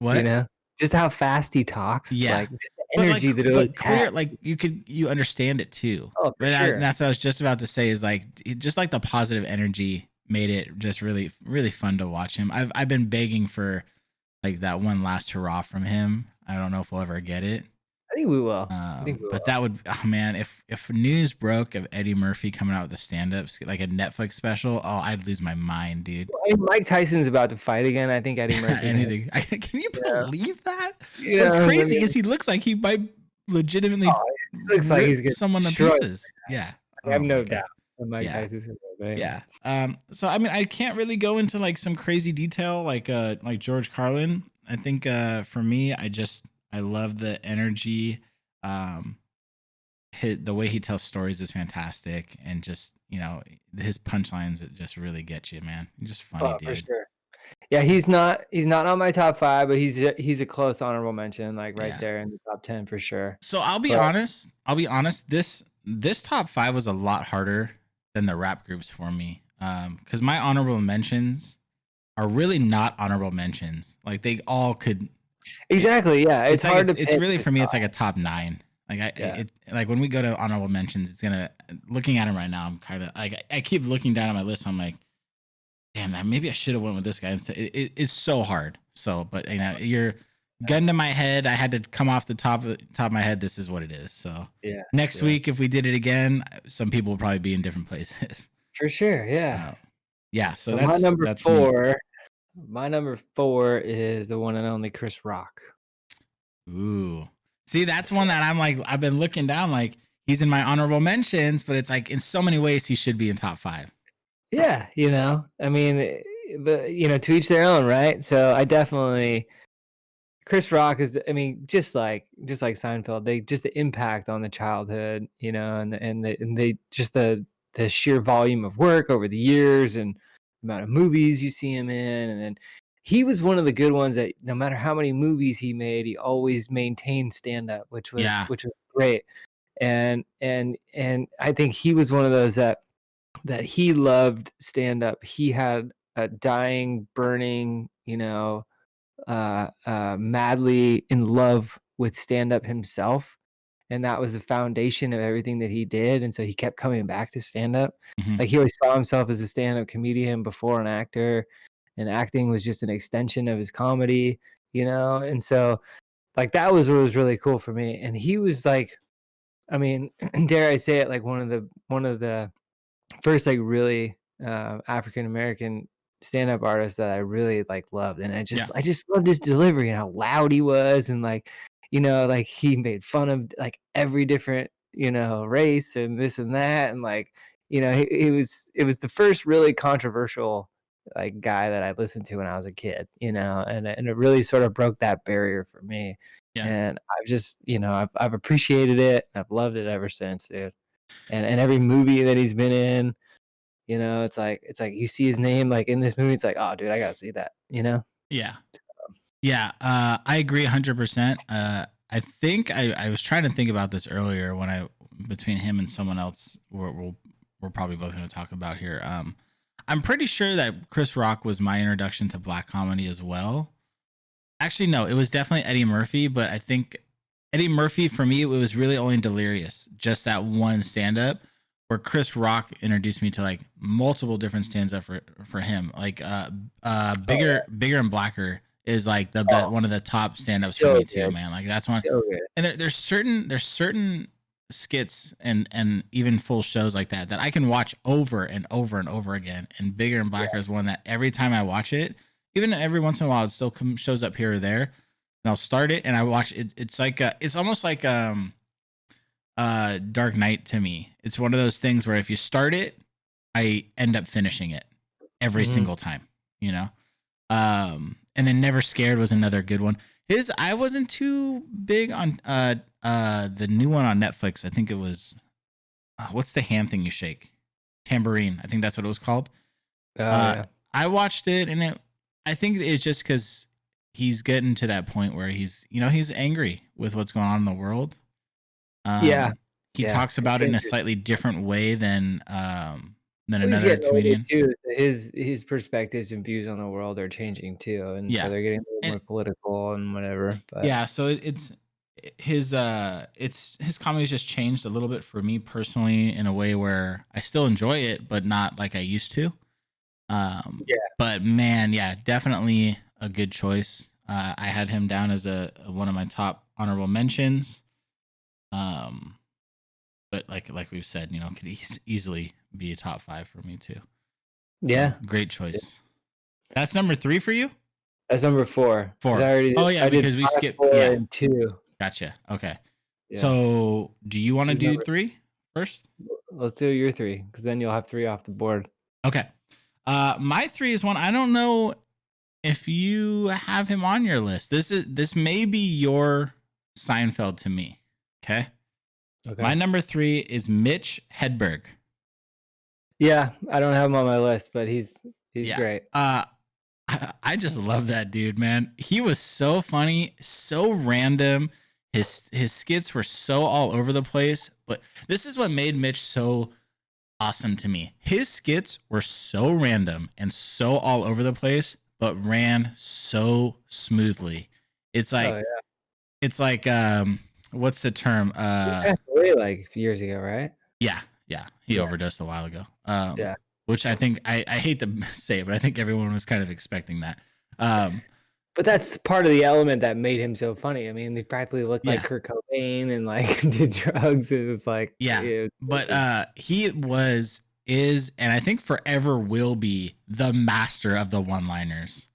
Speaker 2: What?
Speaker 1: know? Just how fast he talks,
Speaker 2: Yeah,
Speaker 1: like, just the energy that he always
Speaker 2: but
Speaker 1: has.
Speaker 2: clear, like you understand it too.
Speaker 1: Oh, for
Speaker 2: But
Speaker 1: sure.
Speaker 2: that's what I was just about to say is like just like the positive energy made it just really fun to watch him. I've been begging for like that one last hurrah from him. I don't know if we'll ever get it.
Speaker 1: I think we will. I think we
Speaker 2: But
Speaker 1: will.
Speaker 2: that would, oh man, if news broke of Eddie Murphy coming out with a stand-ups like a Netflix special, oh, I'd lose my mind, dude.
Speaker 1: I mean, Mike Tyson's about to fight again. I think Eddie Murphy may,
Speaker 2: Anything. Can you
Speaker 1: yeah.
Speaker 2: believe that?
Speaker 1: You
Speaker 2: What's
Speaker 1: know, I
Speaker 2: crazy
Speaker 1: mean,
Speaker 2: is he looks like he might legitimately
Speaker 1: oh, it looks like
Speaker 2: rip
Speaker 1: he's gonna
Speaker 2: someone to
Speaker 1: destroy him.
Speaker 2: pieces. Yeah.
Speaker 1: I have
Speaker 2: Oh my
Speaker 1: no
Speaker 2: god.
Speaker 1: doubt that Mike
Speaker 2: Yeah.
Speaker 1: Tyson's gonna win, but anyway.
Speaker 2: Yeah. So I mean, I can't really go into like some crazy detail like George Carlin. I think for me, I love the energy. Um, the way he tells stories is fantastic, and just his punchlines just really get you, man. He's just funny,
Speaker 1: Oh, for
Speaker 2: dude.
Speaker 1: sure. Yeah, he's not on my top 5, but he's a close honorable mention, like, right
Speaker 2: Yeah.
Speaker 1: there in the top 10 for sure.
Speaker 2: So I'll be
Speaker 1: But
Speaker 2: honest. I'll be honest. This top 5 was a lot harder than the rap groups for me. Because my honorable mentions are really not honorable mentions. Like they all could.
Speaker 1: exactly, yeah, it's
Speaker 2: It's like
Speaker 1: hard to
Speaker 2: it's
Speaker 1: pick
Speaker 2: really
Speaker 1: the
Speaker 2: for me.
Speaker 1: top.
Speaker 2: It's like a top 9. Like
Speaker 1: Yeah,
Speaker 2: like when we go to honorable mentions, it's gonna looking at them right now. I'm kind of like I keep looking down at my list. I'm like, damn, man, maybe I should have went with this guy instead. It's so hard. So, but you're gun to my head. I had to come off the top of my head. This is what it is. So
Speaker 1: yeah,
Speaker 2: next
Speaker 1: yeah,
Speaker 2: week, if we did it again, some people will probably be in different places.
Speaker 1: for sure, yeah.
Speaker 2: Uh, yeah. So
Speaker 1: So
Speaker 2: that's me.
Speaker 1: my number 4 is the one and only Chris Rock.
Speaker 2: Ooh. See, that's
Speaker 1: So
Speaker 2: one that I'm like, I've been looking down, like he's in my honorable mentions, but it's like in so many ways he should be in top 5.
Speaker 1: yeah, I mean, but, to each their own, right? So I definitely Chris Rock is I mean, just like Seinfeld, they just the impact on the childhood, and they just the sheer volume of work over the years and the amount of movies you see him in, and then he was one of the good ones that no matter how many movies he made, he always maintained stand up,
Speaker 2: Yeah.
Speaker 1: which was great. And I think he was one of those that he loved stand up. He had a dying, burning, madly in love with stand up himself, and that was the foundation of everything that he did, and so he kept coming back to stand up.
Speaker 2: Hmm.
Speaker 1: Like, he always saw himself as a stand up comedian before an actor, and acting was just an extension of his comedy, and so, like, that was what was really cool for me, and he was, like, I mean, dare I say it, like, one of the first, like, really, African American stand-up artist that I really, like, loved, and I
Speaker 2: Yeah.
Speaker 1: just I just loved his delivery and how loud he was, and, like, like, he made fun of, like, every different, race and this and that, and, like, he was it was the first really controversial, like, guy that I listened to when I was a kid, and it really sort of broke that barrier for me,
Speaker 2: Yeah.
Speaker 1: and I've just, I've appreciated it, I've loved it ever since, dude. And every movie that he's been in, it's like you see his name like in this movie, it's like, oh dude, I gotta see that,
Speaker 2: Yeah. Yeah. I agree 100%. I think I was trying to think about this earlier when between him and someone else we're probably both going to talk about here. I'm pretty sure that Chris Rock was my introduction to black comedy as well. Actually, no, it was definitely Eddie Murphy, but I think Eddie Murphy for me, it was really only Delirious, just that one stand up. Where Chris Rock introduced me to like multiple different stand up for him. Like
Speaker 1: Oh,
Speaker 2: bigger and blacker is like
Speaker 1: oh,
Speaker 2: one of the top stand ups for
Speaker 1: so
Speaker 2: me too,
Speaker 1: good,
Speaker 2: man. Like that's one.
Speaker 1: so good.
Speaker 2: And there's certain skits and even full shows like that I can watch over and over and over again. And Bigger and Blacker
Speaker 1: Yeah,
Speaker 2: is one that every time I watch it, even every once in a while, it still shows up here or there. And I'll start it and I watch it. It's like it's almost like Dark Knight to me. It's one of those things where if you start it, I end up finishing it every
Speaker 1: mhm,
Speaker 2: single time, and then Never Scared was another good one. I wasn't too big on the new one on Netflix. I think it was what's the hand thing you shake? Tambourine. I think that's what it was called.
Speaker 1: Oh yeah.
Speaker 2: I watched it, and I think it's just because he's getting to that point where he's angry with what's going on in the world.
Speaker 1: Yeah.
Speaker 2: He
Speaker 1: Yeah.
Speaker 2: talks about
Speaker 1: It's
Speaker 2: it in a
Speaker 1: interesting.
Speaker 2: slightly different way than
Speaker 1: Well, he's
Speaker 2: another
Speaker 1: getting older
Speaker 2: comedian.
Speaker 1: too. His perspectives and views on the world are changing too, and so
Speaker 2: Yeah.
Speaker 1: they're getting a little
Speaker 2: And
Speaker 1: more political and whatever. But
Speaker 2: yeah, so it's his comedy's just changed a little bit for me personally in a way where I still enjoy it, but not like I used to.
Speaker 1: yeah,
Speaker 2: But man, yeah, definitely a good choice. I had him down as one of my top honorable mentions. But like we've said, could easily be a top 5 for me too. So
Speaker 1: yeah.
Speaker 2: great choice. That's number 3 for you?
Speaker 1: That's number 4. 'Cause
Speaker 2: 4. Oh yeah,
Speaker 1: I did
Speaker 2: because we
Speaker 1: 5,
Speaker 2: skipped.
Speaker 1: 4,
Speaker 2: Yeah,
Speaker 1: and 2.
Speaker 2: gotcha. Okay.
Speaker 1: Yeah.
Speaker 2: So do you want to
Speaker 1: Who's
Speaker 2: do
Speaker 1: number
Speaker 2: 3 first?
Speaker 1: Let's do your 3, because then you'll have 3 off the board.
Speaker 2: Okay. My 3 is one I don't know if you have him on your list. This may be your Seinfeld to me. Okay.
Speaker 1: Okay.
Speaker 2: My number 3 is Mitch Hedberg.
Speaker 1: Yeah, I don't have him on my list, but he's
Speaker 2: Yeah.
Speaker 1: great.
Speaker 2: I just love that dude, man. He was so funny, so random. His skits were so all over the place, but this is what made Mitch so awesome to me. His skits were so random and so all over the place, but ran so smoothly. It's
Speaker 1: Oh,
Speaker 2: like
Speaker 1: yeah.
Speaker 2: it's like what's the term?
Speaker 1: He passed away, like, a few years ago, right?
Speaker 2: Yeah. He
Speaker 1: Yeah.
Speaker 2: overdosed a while ago.
Speaker 1: Yeah.
Speaker 2: Which I think I hate to say it, but I think everyone was kind of expecting that.
Speaker 1: But that's part of the element that made him so funny. I mean, he practically looked like
Speaker 2: Yeah.
Speaker 1: Kurt Cobain and, like, did drugs. It was like,
Speaker 2: Yeah.
Speaker 1: it was
Speaker 2: But he is and I think forever will be the master of the one-liners.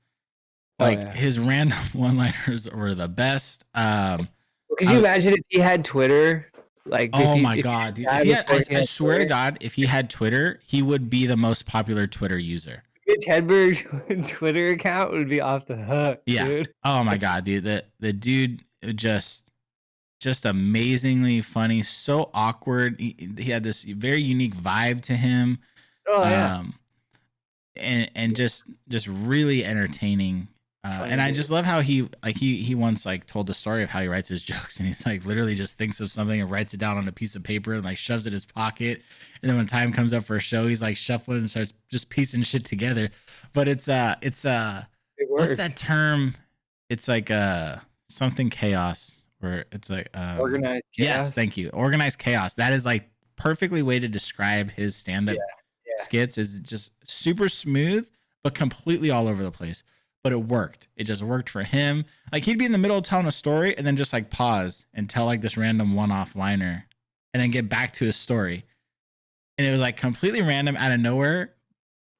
Speaker 1: Oh,
Speaker 2: Like
Speaker 1: yeah.
Speaker 2: his random one-liners were the best.
Speaker 1: Could you imagine if he had Twitter? Like,
Speaker 2: Oh my god, dude.
Speaker 1: died before he
Speaker 2: I
Speaker 1: had
Speaker 2: swear to
Speaker 1: Twitter?
Speaker 2: God, if he had Twitter, he would be the most popular Twitter user.
Speaker 1: Mitch Hedberg's Twitter account would be off the hook,
Speaker 2: Yeah.
Speaker 1: dude.
Speaker 2: Oh my god, dude. The dude just amazingly funny, so awkward. He had this very unique vibe to him.
Speaker 1: Oh, yeah.
Speaker 2: And just really entertaining. And I just love how he once like told the story of how he writes his jokes, and he's like literally just thinks of something and writes it down on a piece of paper and like shoves it in his pocket, and then when time comes up for a show, he's like shuffling and starts just piecing shit together. But it's
Speaker 1: It
Speaker 2: what's
Speaker 1: works.
Speaker 2: that term? It's like something chaos, where it's like
Speaker 1: Organized
Speaker 2: yes,
Speaker 1: chaos?
Speaker 2: thank you, organized chaos. That is like perfectly way to describe his stand-up
Speaker 1: Yeah.
Speaker 2: skits. Is just super smooth but completely all over the place, but it worked. It just worked for him. Like he'd be in the middle of telling a story and then just like pause and tell like this random one-off liner and then get back to his story, and it was like completely random out of nowhere.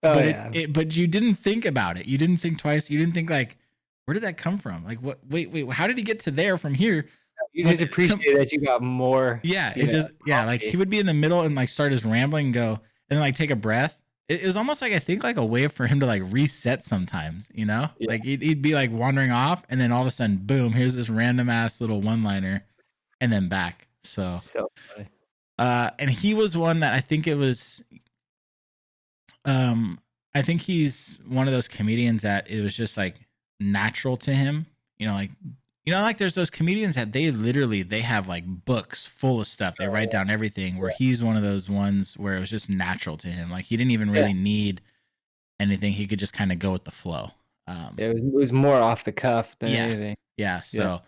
Speaker 1: Oh,
Speaker 2: But
Speaker 1: yeah.
Speaker 2: but you didn't think about it. You didn't think twice. You didn't think like, where did that come from? Like what? Wait. How did he get to there from here?
Speaker 1: You
Speaker 2: But
Speaker 1: just appreciate that you got more,
Speaker 2: yeah,
Speaker 1: you
Speaker 2: it
Speaker 1: know,
Speaker 2: just like
Speaker 1: comedy.
Speaker 2: he would be in the middle and like start his rambling and go and then like take a breath. It was almost like I think like a way for him to like reset sometimes,
Speaker 1: Yeah.
Speaker 2: like he'd be like wandering off and then all of a sudden, boom, here's this random ass little one liner, and then back. So,
Speaker 1: So funny.
Speaker 2: and he was one that I think it was, I think he's one of those comedians that it was just like natural to him, like there's those comedians that they have like books full of stuff. They write down everything, where he's one of those ones where it was just natural to him. Like he didn't even really need anything. He could just kind of go with the flow.
Speaker 1: It was more off the cuff than anything.
Speaker 2: Yeah. So,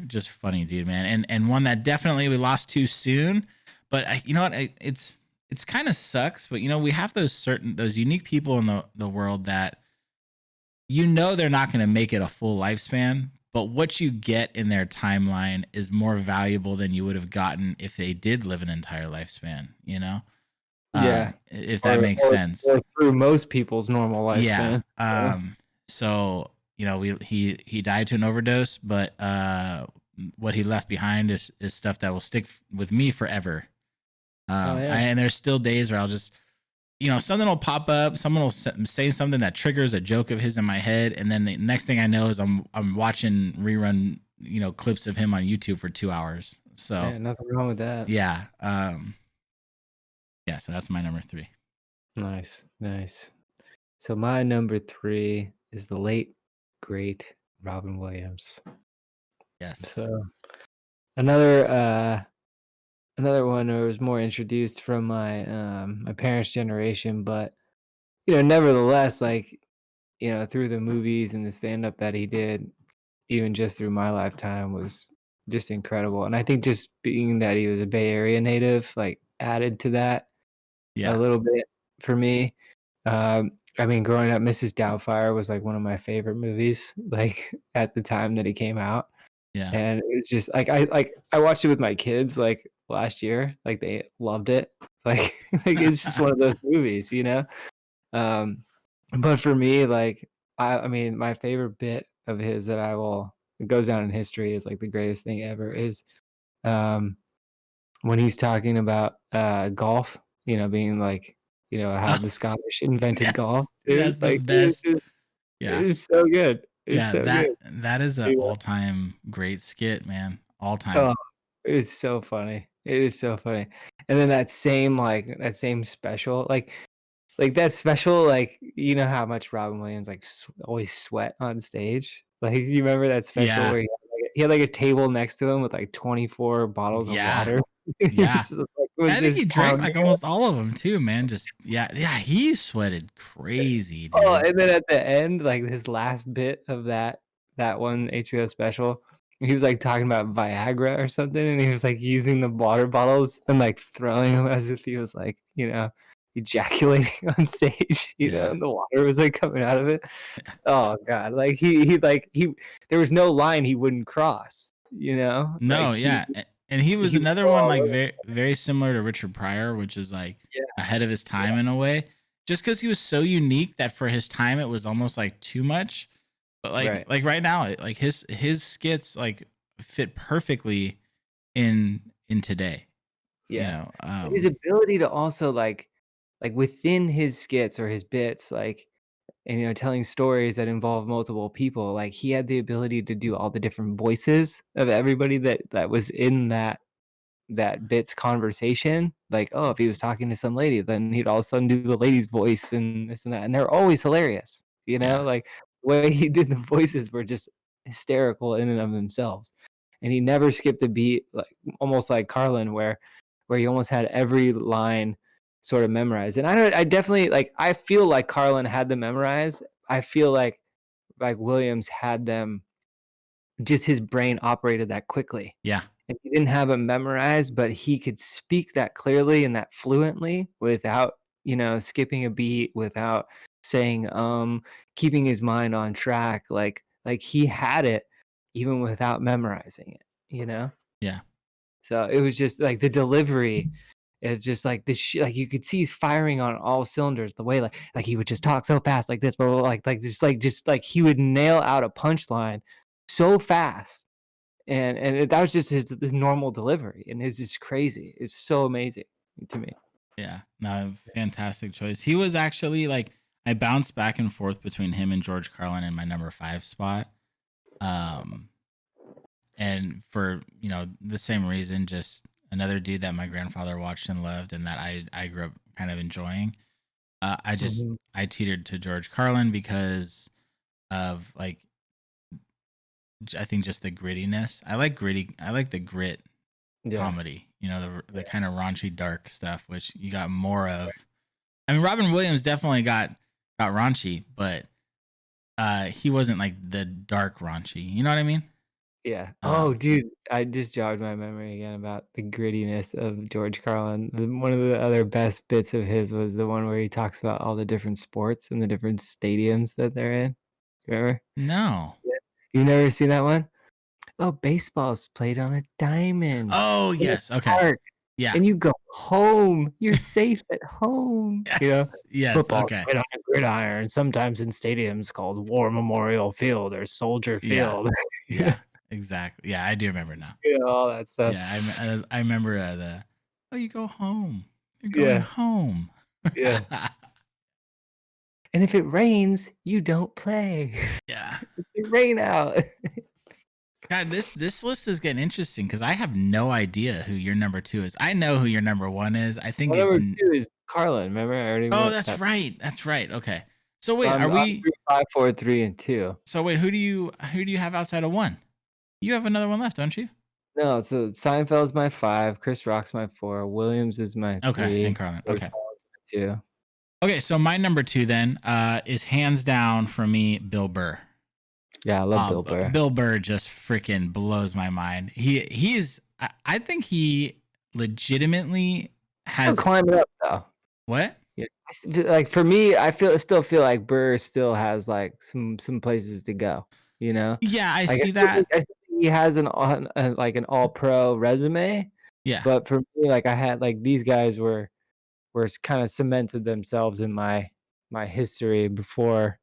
Speaker 2: just funny, dude, man. And one that definitely we lost too soon, but you know what? It's kind of sucks, but we have those unique people in the world that they're not going to make it a full lifespan, but what you get in their timeline is more valuable than you would have gotten if they did live an entire lifespan,
Speaker 1: Yeah.
Speaker 2: if that makes sense.
Speaker 1: Or through most people's normal
Speaker 2: Yeah.
Speaker 1: lifespan.
Speaker 2: So, he died to an overdose, but what he left behind is stuff that will stick with me forever. And there's still days where I'll just something will pop up, someone will say something that triggers a joke of his in my head, and then the next thing I know is I'm watching rerun, clips of him on YouTube for 2 hours. So,
Speaker 1: Yeah, nothing wrong with that.
Speaker 2: yeah, yeah, so that's my number 3.
Speaker 1: Nice, nice. So my number 3 is the late great Robin Williams.
Speaker 2: Yes.
Speaker 1: So another another one who was more introduced from my parents' generation, but nevertheless, like, through the movies and the stand-up that he did, even just through my lifetime was just incredible. And I think just being that he was a Bay Area native, like, added to that a
Speaker 2: Yeah.
Speaker 1: little bit for me. I mean, growing up, Mrs. Doubtfire was, like, one of my favorite movies, like, at the time that it came out,
Speaker 2: Yeah.
Speaker 1: and it was just I watched it with my kids, like, last year, like, they loved it. Like like, it's just one of those movies, you know? Um, but for me, like, I mean, my favorite bit of his that it goes down in history as, like, the greatest thing ever is, um, when he's talking about, golf, being like, how the Scottish invented golf,
Speaker 2: Yes. That's
Speaker 1: dude,
Speaker 2: the
Speaker 1: like, it
Speaker 2: best.
Speaker 1: is it
Speaker 2: Yeah.
Speaker 1: is so good. It's
Speaker 2: Yeah,
Speaker 1: so good.
Speaker 2: that is a
Speaker 1: Yeah.
Speaker 2: all-time great skit, man. All-time.
Speaker 1: Oh, it's so funny. It is so funny. And then that same special, like, that special, like, you know how much Robin Williams, like, always sweat on stage? Like, you remember that special
Speaker 2: Yeah.
Speaker 1: where he had, like, a table next to him with, like, 24 bottles of
Speaker 2: Yeah.
Speaker 1: water?
Speaker 2: Yeah.
Speaker 1: It's like, was
Speaker 2: I think he
Speaker 1: just
Speaker 2: drank,
Speaker 1: pounding
Speaker 2: like,
Speaker 1: it.
Speaker 2: almost all of them too, man. Just yeah, he sweated crazy,
Speaker 1: Oh,
Speaker 2: dude.
Speaker 1: and then at the end, like, his last bit of that one HBO special, he was, like, talking about Viagra or something, and he was, like, using the water bottles and, like, throwing them as if he was, like, ejaculating on stage,
Speaker 2: Yeah.
Speaker 1: and the water was, like, coming out of it. Oh god, like, he there was no line he wouldn't cross, like,
Speaker 2: No, yeah, and he was
Speaker 1: he would
Speaker 2: another
Speaker 1: go
Speaker 2: one,
Speaker 1: all
Speaker 2: like,
Speaker 1: over.
Speaker 2: very very similar to Richard Pryor, which is, like,
Speaker 1: Yeah,
Speaker 2: ahead of his
Speaker 1: yeah,
Speaker 2: time in a way. Just because he was so unique that for his time, it was almost, like, too much. But, like
Speaker 1: right,
Speaker 2: like, right now, like, his skits, like, fit perfectly in today, you
Speaker 1: yeah.
Speaker 2: know?
Speaker 1: And his ability to also, within his skits or his bits, and, telling stories that involve multiple people, like, he had the ability to do all the different voices of everybody that was in that bit's conversation. Like, oh, if he was talking to some lady, then he'd all of a sudden do the lady's voice and this and that, and they're always hilarious,
Speaker 2: Yeah,
Speaker 1: like, the way he did the voices were just hysterical in and of themselves, and he never skipped a beat, like, almost like Carlin, where he almost had every line sort of memorized, and I definitely I feel like Carlin had them memorized. I feel like Williams had them just his brain operated that quickly.
Speaker 2: yeah,
Speaker 1: And he didn't have them memorized, but he could speak that clearly and that fluently without, skipping a beat, without saying, keeping his mind on track. Like he had it even without memorizing it, you know?
Speaker 2: yeah,
Speaker 1: So it was just like the delivery. It's just like like you could see he's firing on all cylinders. The way like he would just talk so fast like this, but like he would nail out a punchline so fast, and that was just his normal delivery, and it's just crazy. It's so amazing to me.
Speaker 2: yeah. No, fantastic choice. He was actually, like, I bounced back and forth between him and George Carlin in my number 5 spot. Um and for the same reason, just another dude that my grandfather watched and loved, and that I grew up kind of enjoying.
Speaker 1: Mhm.
Speaker 2: I teetered to George Carlin because of, like, I think just the grittiness. I like the grit
Speaker 1: Yeah,
Speaker 2: comedy, the kind of raunchy dark stuff, which you got more of. I mean, Robin Williams definitely got raunchy, but he wasn't like the dark raunchy, you know what I mean?
Speaker 1: yeah. Oh,
Speaker 2: um
Speaker 1: dude, I just jogged my memory again about the grittiness of George Carlin. One of the other best bits of his was the one where he talks about all the different sports and the different stadiums that they're in. Remember?
Speaker 2: no.
Speaker 1: Yeah. You've never seen that one? Oh, baseball's played on a diamond
Speaker 2: Oh,
Speaker 1: in a
Speaker 2: yes, okay.
Speaker 1: park,
Speaker 2: Yeah.
Speaker 1: and you go home. You're safe at home,
Speaker 2: Yes, yes,
Speaker 1: Football's
Speaker 2: okay.
Speaker 1: played on a gridiron, sometimes in stadiums called War Memorial Field or Soldier
Speaker 2: Yeah.
Speaker 1: Field.
Speaker 2: Yeah, exactly. Yeah, I do remember now.
Speaker 1: All that stuff.
Speaker 2: Yeah, I remember, the, "Oh, you go home. You're going
Speaker 1: Yeah.
Speaker 2: home."
Speaker 1: Yeah. And if it rains, you don't play.
Speaker 2: Yeah.
Speaker 1: It's a rain out.
Speaker 2: God, this list is getting interesting because I have no idea who your number two is. I know who your number one is. I think
Speaker 1: My
Speaker 2: it's
Speaker 1: number 2 is Carlin, remember I already
Speaker 2: oh,
Speaker 1: went
Speaker 2: that's
Speaker 1: that.
Speaker 2: right. That's right. Okay. So
Speaker 1: So
Speaker 2: wait, are
Speaker 1: I'm
Speaker 2: we
Speaker 1: 3, 5, 4, 3, and 2.
Speaker 2: so wait, who do you have outside of one? You have another one left, don't you?
Speaker 1: No, so Seinfeld's my 5, Chris Rock's my 4, Williams is my
Speaker 2: Okay, and
Speaker 1: 3,
Speaker 2: Carlin.
Speaker 1: George
Speaker 2: Okay.
Speaker 1: Colin's my 2.
Speaker 2: Okay, so my number two then is hands down for me, Bill Burr.
Speaker 1: Yeah, I love Bill Burr.
Speaker 2: Bill Burr just freaking blows my mind. He is I think he legitimately
Speaker 1: Still
Speaker 2: has
Speaker 1: climbing up though.
Speaker 2: what?
Speaker 1: Yeah, like for me, still feel like Burr still has like some places to go. You know,
Speaker 2: Yeah, I
Speaker 1: like
Speaker 2: see that.
Speaker 1: I still think he has like an all pro resume,
Speaker 2: Yeah.
Speaker 1: but for me, like I had like these guys were kind of cemented themselves in my history before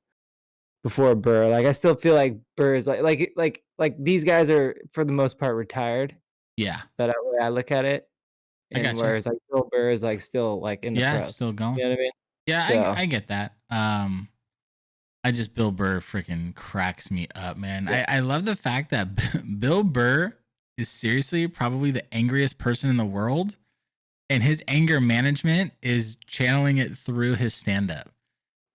Speaker 1: Burr. Like I still feel like Burr is like these guys are for the most part retired.
Speaker 2: Yeah.
Speaker 1: Way I look at it,
Speaker 2: I
Speaker 1: and
Speaker 2: gotcha.
Speaker 1: whereas like Bill Burr is like still like in the
Speaker 2: Yeah,
Speaker 1: pros.
Speaker 2: still going.
Speaker 1: You know what I mean?
Speaker 2: Yeah, I
Speaker 1: So
Speaker 2: I get that. I just Bill Burr freaking cracks me up, man.
Speaker 1: yeah.
Speaker 2: I love the fact that Bill Burr is seriously probably the angriest person in the world, and his anger management is channeling it through his stand up.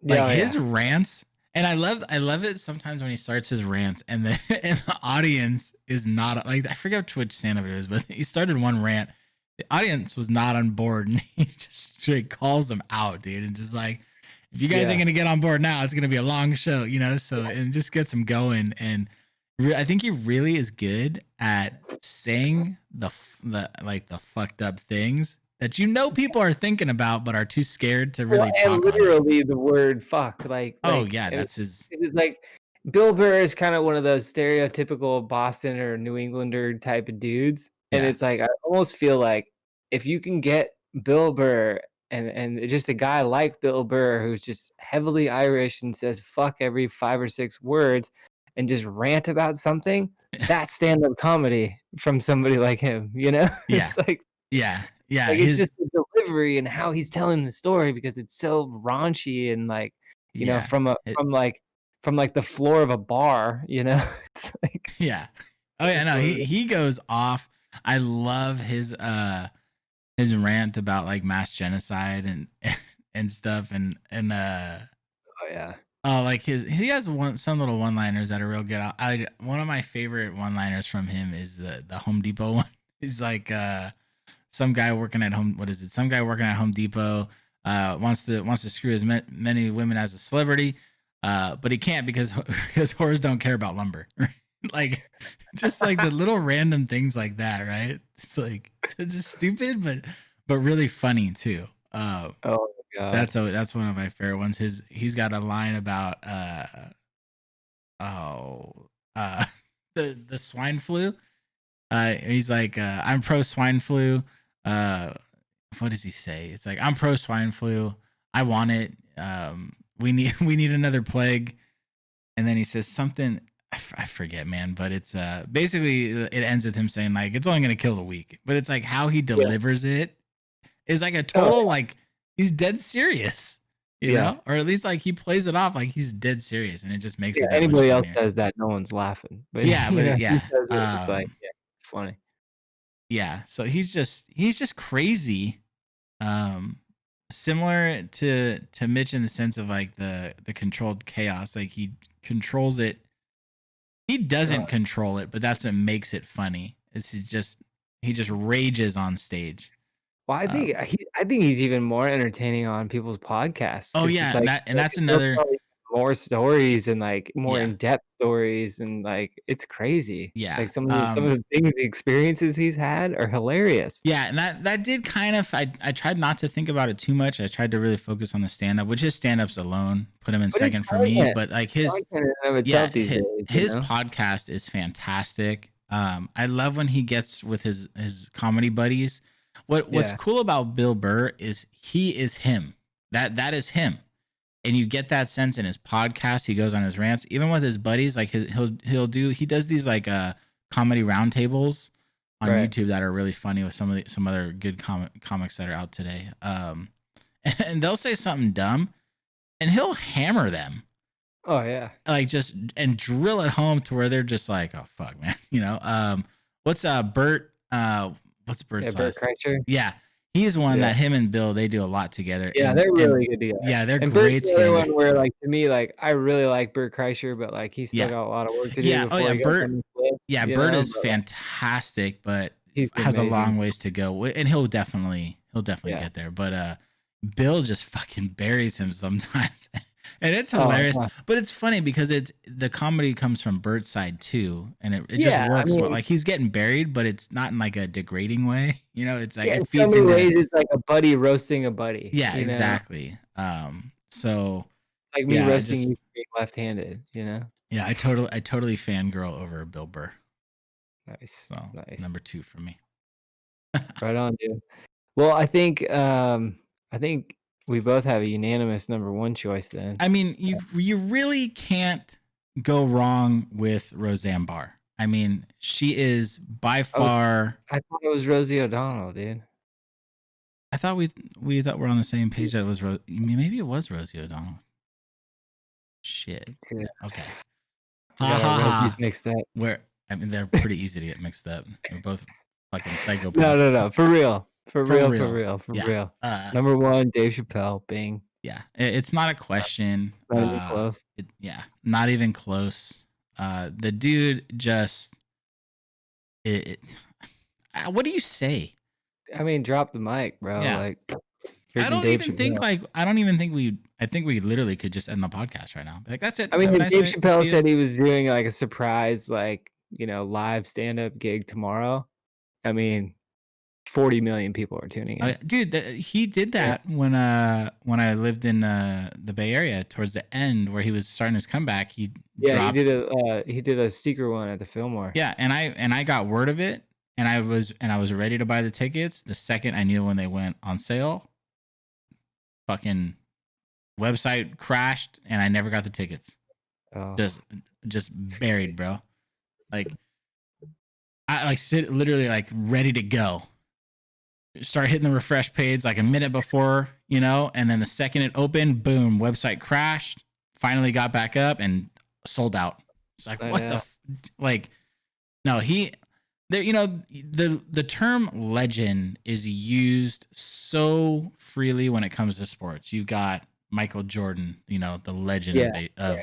Speaker 2: Like
Speaker 1: Yeah, oh,
Speaker 2: his
Speaker 1: yeah.
Speaker 2: rants, and I love it sometimes when he starts his rants and the and the audience is not like I forget which stand up it is, but he started one rant. The audience was not on board and he just straight calls them out, dude, and just like if you guys ain't
Speaker 1: Yeah.
Speaker 2: gonna get on board now, it's gonna be a long show, you know. So and just gets him going, and I think he really is good at saying the like the fucked up things that you know people are thinking about, but are too scared to
Speaker 1: Well,
Speaker 2: really
Speaker 1: and
Speaker 2: talk on it.
Speaker 1: literally the word "fuck,"
Speaker 2: Oh yeah,
Speaker 1: and
Speaker 2: that's his.
Speaker 1: it is like Bill Burr is kinda one of those stereotypical Boston or New Englander type of dudes, and
Speaker 2: Yeah,
Speaker 1: it's like, I almost feel like if you can get Bill Burr and just a guy like Bill Burr who's just heavily Irish and says "fuck" every 5 or 6 words and just rant about something, that's stand-up comedy from somebody like him, you know?
Speaker 2: yeah,
Speaker 1: It's like
Speaker 2: yeah, yeah.
Speaker 1: like, it's
Speaker 2: His
Speaker 1: just the delivery and how he's telling the story because it's so raunchy and, like, you know,
Speaker 2: yeah, it,
Speaker 1: from, like, the floor of a bar, you know? It's like
Speaker 2: yeah. Oh yeah,
Speaker 1: it's
Speaker 2: no,
Speaker 1: one of
Speaker 2: he goes off. I love his rant about like mass genocide and and stuff and
Speaker 1: oh, yeah.
Speaker 2: oh like he has some little one liners that are real good. One of my favorite one liners from him is the Home Depot one. He's like some guy working at home. What is it? Some guy working at Home Depot wants to screw as many women as a celebrity, but he can't because because whores don't care about lumber. Like just like the little random things like that, right? It's like it's just stupid, but really funny too.
Speaker 1: Oh my god.
Speaker 2: That's one of my favorite ones. He's got a line about oh the swine flu. He's like, I'm pro swine flu. Uh, what does he say? It's like, I'm pro swine flu. I want it. We need another plague. And then he says something. I forget, man. But it's basically it ends with him saying like it's only gonna kill the weak. But it's like how he
Speaker 1: Yeah.
Speaker 2: delivers it is like a
Speaker 1: Oh,
Speaker 2: total like he's dead serious, you
Speaker 1: yeah.
Speaker 2: know, or at least like he plays it off like he's dead serious, and it just makes
Speaker 1: Yeah,
Speaker 2: it that much
Speaker 1: anybody else
Speaker 2: funnier.
Speaker 1: says that, no one's laughing, but,
Speaker 2: Yeah,
Speaker 1: you
Speaker 2: but
Speaker 1: know, he
Speaker 2: yeah.
Speaker 1: says it, it's like, yeah, funny.
Speaker 2: Yeah, so he's just crazy. Um Similar to Mitch in the sense of like the controlled chaos. Like he controls it. He
Speaker 1: Uh,
Speaker 2: doesn't control it, but that's what makes it funny. He just rages on stage.
Speaker 1: well,
Speaker 2: Um
Speaker 1: I think he's even more entertaining on people's podcasts
Speaker 2: oh
Speaker 1: because it's
Speaker 2: yeah, and
Speaker 1: like
Speaker 2: and that's
Speaker 1: they'll
Speaker 2: another
Speaker 1: tell you more stories and, like, more
Speaker 2: yeah.
Speaker 1: in-depth stories, and, like, it's crazy.
Speaker 2: Yeah.
Speaker 1: Like, some of the things the experiences he's had are hilarious.
Speaker 2: Yeah, and that did kind of I tried not to think about it too much. I tried to really focus on the stand up, which is stand ups alone, put him in
Speaker 1: But it's
Speaker 2: second for me. But like his
Speaker 1: content in and of
Speaker 2: yeah,
Speaker 1: itself these days, you
Speaker 2: his
Speaker 1: know?
Speaker 2: podcast is fantastic. I love when he gets with his comedy buddies. What's
Speaker 1: Yeah,
Speaker 2: cool about Bill Burr is he is him. That is him, and you get that sense in his podcast. He goes on his rants, even with his buddies. Like he does these like comedy roundtables on
Speaker 1: right.
Speaker 2: YouTube that are really funny with some other good comics that are out today. and they'll say something dumb, and he'll hammer them.
Speaker 1: Oh yeah.
Speaker 2: Like just and drill it home to where they're just like, oh fuck, man. What's Bert? What's Bert's
Speaker 1: Bert
Speaker 2: last?
Speaker 1: Kreischer.
Speaker 2: Yeah, he's one
Speaker 1: Yeah.
Speaker 2: that him and Bill, they do a lot together.
Speaker 1: Yeah,
Speaker 2: and
Speaker 1: they're really good together.
Speaker 2: yeah, they're
Speaker 1: And Bert's
Speaker 2: great
Speaker 1: the other
Speaker 2: together.
Speaker 1: one where, like, to me, like, I really like Bert Kreischer, but, like, he's still
Speaker 2: Yeah,
Speaker 1: got a lot of work to do
Speaker 2: yeah. Oh
Speaker 1: before
Speaker 2: yeah,
Speaker 1: he goes
Speaker 2: Bert.
Speaker 1: on this list,
Speaker 2: Yeah,
Speaker 1: you
Speaker 2: Bert
Speaker 1: know,
Speaker 2: is
Speaker 1: but, like,
Speaker 2: fantastic, but
Speaker 1: he's
Speaker 2: has a
Speaker 1: amazing.
Speaker 2: long ways to go, and he'll definitely
Speaker 1: Yeah.
Speaker 2: get there. But Bill just fucking buries him sometimes, and it's
Speaker 1: Oh,
Speaker 2: hilarious.
Speaker 1: yeah.
Speaker 2: But it's funny because it's the comedy comes from Bert's side too, and it just
Speaker 1: Yeah, I
Speaker 2: works well.
Speaker 1: mean
Speaker 2: Like he's getting buried, but it's not in like a degrading way. It's like
Speaker 1: yeah, in
Speaker 2: it
Speaker 1: so
Speaker 2: feeds
Speaker 1: many
Speaker 2: into
Speaker 1: ways, it's like a buddy roasting a buddy,
Speaker 2: yeah,
Speaker 1: you know?
Speaker 2: exactly. So
Speaker 1: Like me
Speaker 2: yeah,
Speaker 1: roasting you for being left-handed, you know?
Speaker 2: yeah, I totally fangirl over Bill Burr.
Speaker 1: Nice,
Speaker 2: So
Speaker 1: nice.
Speaker 2: number 2 for me.
Speaker 1: Right on, dude. Well, I think we both have a unanimous number 1 choice then.
Speaker 2: I mean, you really can't go wrong with Roseanne Barr. I mean, she is by far.
Speaker 1: I thought it was Rosie O'Donnell, dude.
Speaker 2: I thought we thought we're on the same page. That it was maybe it was Rosie O'Donnell. Shit.
Speaker 1: Yeah.
Speaker 2: Okay.
Speaker 1: We got our Rosies mixed up.
Speaker 2: I mean, they're pretty easy to get mixed up. They're both fucking psychopaths.
Speaker 1: No. For real. For real.
Speaker 2: Yeah.
Speaker 1: Number 1, Dave Chappelle, bing.
Speaker 2: Yeah. It's not a question.
Speaker 1: Not even close.
Speaker 2: Not even close. The dude just what do you say?
Speaker 1: I mean, drop the mic, bro.
Speaker 2: Yeah.
Speaker 1: Like,
Speaker 2: I don't
Speaker 1: Dave
Speaker 2: even
Speaker 1: Chappelle.
Speaker 2: think I think we literally could just end the podcast right now. Like that's it.
Speaker 1: I mean,
Speaker 2: Have a
Speaker 1: if
Speaker 2: nice
Speaker 1: Dave
Speaker 2: night.
Speaker 1: Chappelle
Speaker 2: See
Speaker 1: said
Speaker 2: ya.
Speaker 1: he was doing, like, a surprise, like, live stand-up gig tomorrow, I mean, 40 million people are tuning in.
Speaker 2: Dude, he did that when I lived in the Bay Area towards the end where he was starting his comeback. He dropped,
Speaker 1: he did a secret one at the Fillmore.
Speaker 2: yeah, and I got word of it, and I was ready to buy the tickets the second I knew when they went on sale. Fucking website crashed, and I never got the tickets.
Speaker 1: Oh.
Speaker 2: Just buried, bro. Like I like sit literally like ready to go. Start hitting the refresh page like a minute before, and then the second it opened, boom, website crashed. Finally got back up and sold out. It's like like no, the term legend is used so freely when it comes to sports. You've got Michael Jordan, the legend of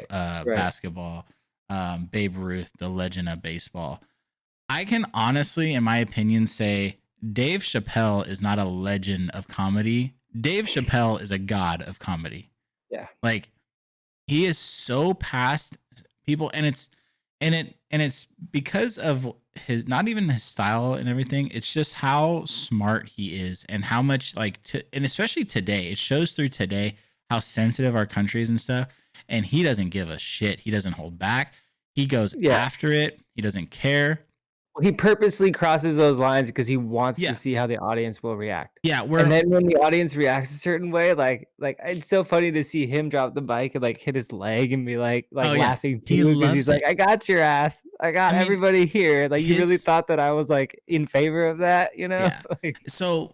Speaker 2: basketball, Babe Ruth, the legend of baseball. I can honestly, in my opinion, say Dave Chappelle is not a legend of comedy. Dave Chappelle is a god of comedy.
Speaker 1: Yeah.
Speaker 2: Like he is so past people, and it's because of his, not even his style and everything. It's just how smart he is and how much and especially today, it shows through today how sensitive our country is and stuff. And he doesn't give a shit. He doesn't hold back. He goes after it. He doesn't care.
Speaker 1: He purposely crosses those lines because he wants to see how the audience will react.
Speaker 2: Yeah,
Speaker 1: and then when the audience reacts a certain way, like it's so funny to see him drop the bike and like hit his leg and be like laughing too, because he's like, I got your ass. I got everybody here. Like you really thought that I was like in favor of that,
Speaker 2: Yeah. So,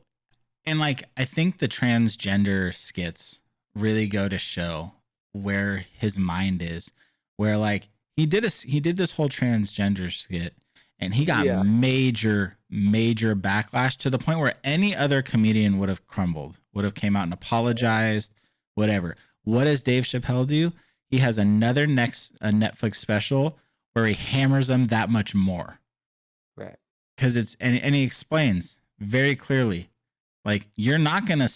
Speaker 2: and like I think the transgender skits really go to show where his mind is, where like he did this whole transgender skit. And he got major backlash to the point where any other comedian would have crumbled, would have came out and apologized, whatever. What does Dave Chappelle do? He has a Netflix special where he hammers them that much more.
Speaker 1: Right.
Speaker 2: Because and he explains very clearly, like, you're not gonna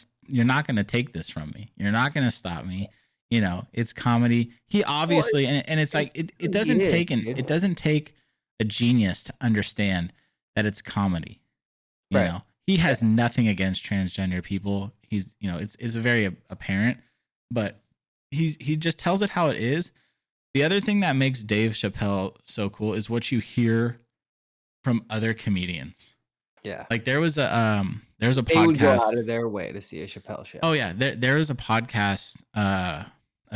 Speaker 2: take this from me. You're not gonna stop me. It's comedy. He obviously, and it's like it doesn't take a genius to understand that it's comedy. He has nothing against transgender people. He's, it's very apparent, but he just tells it how it is. The other thing that makes Dave Chappelle so cool is what you hear from other comedians.
Speaker 1: Yeah.
Speaker 2: Like there was a podcast.
Speaker 1: They would go out of their way to see a Chappelle show.
Speaker 2: Oh yeah. There was a podcast, a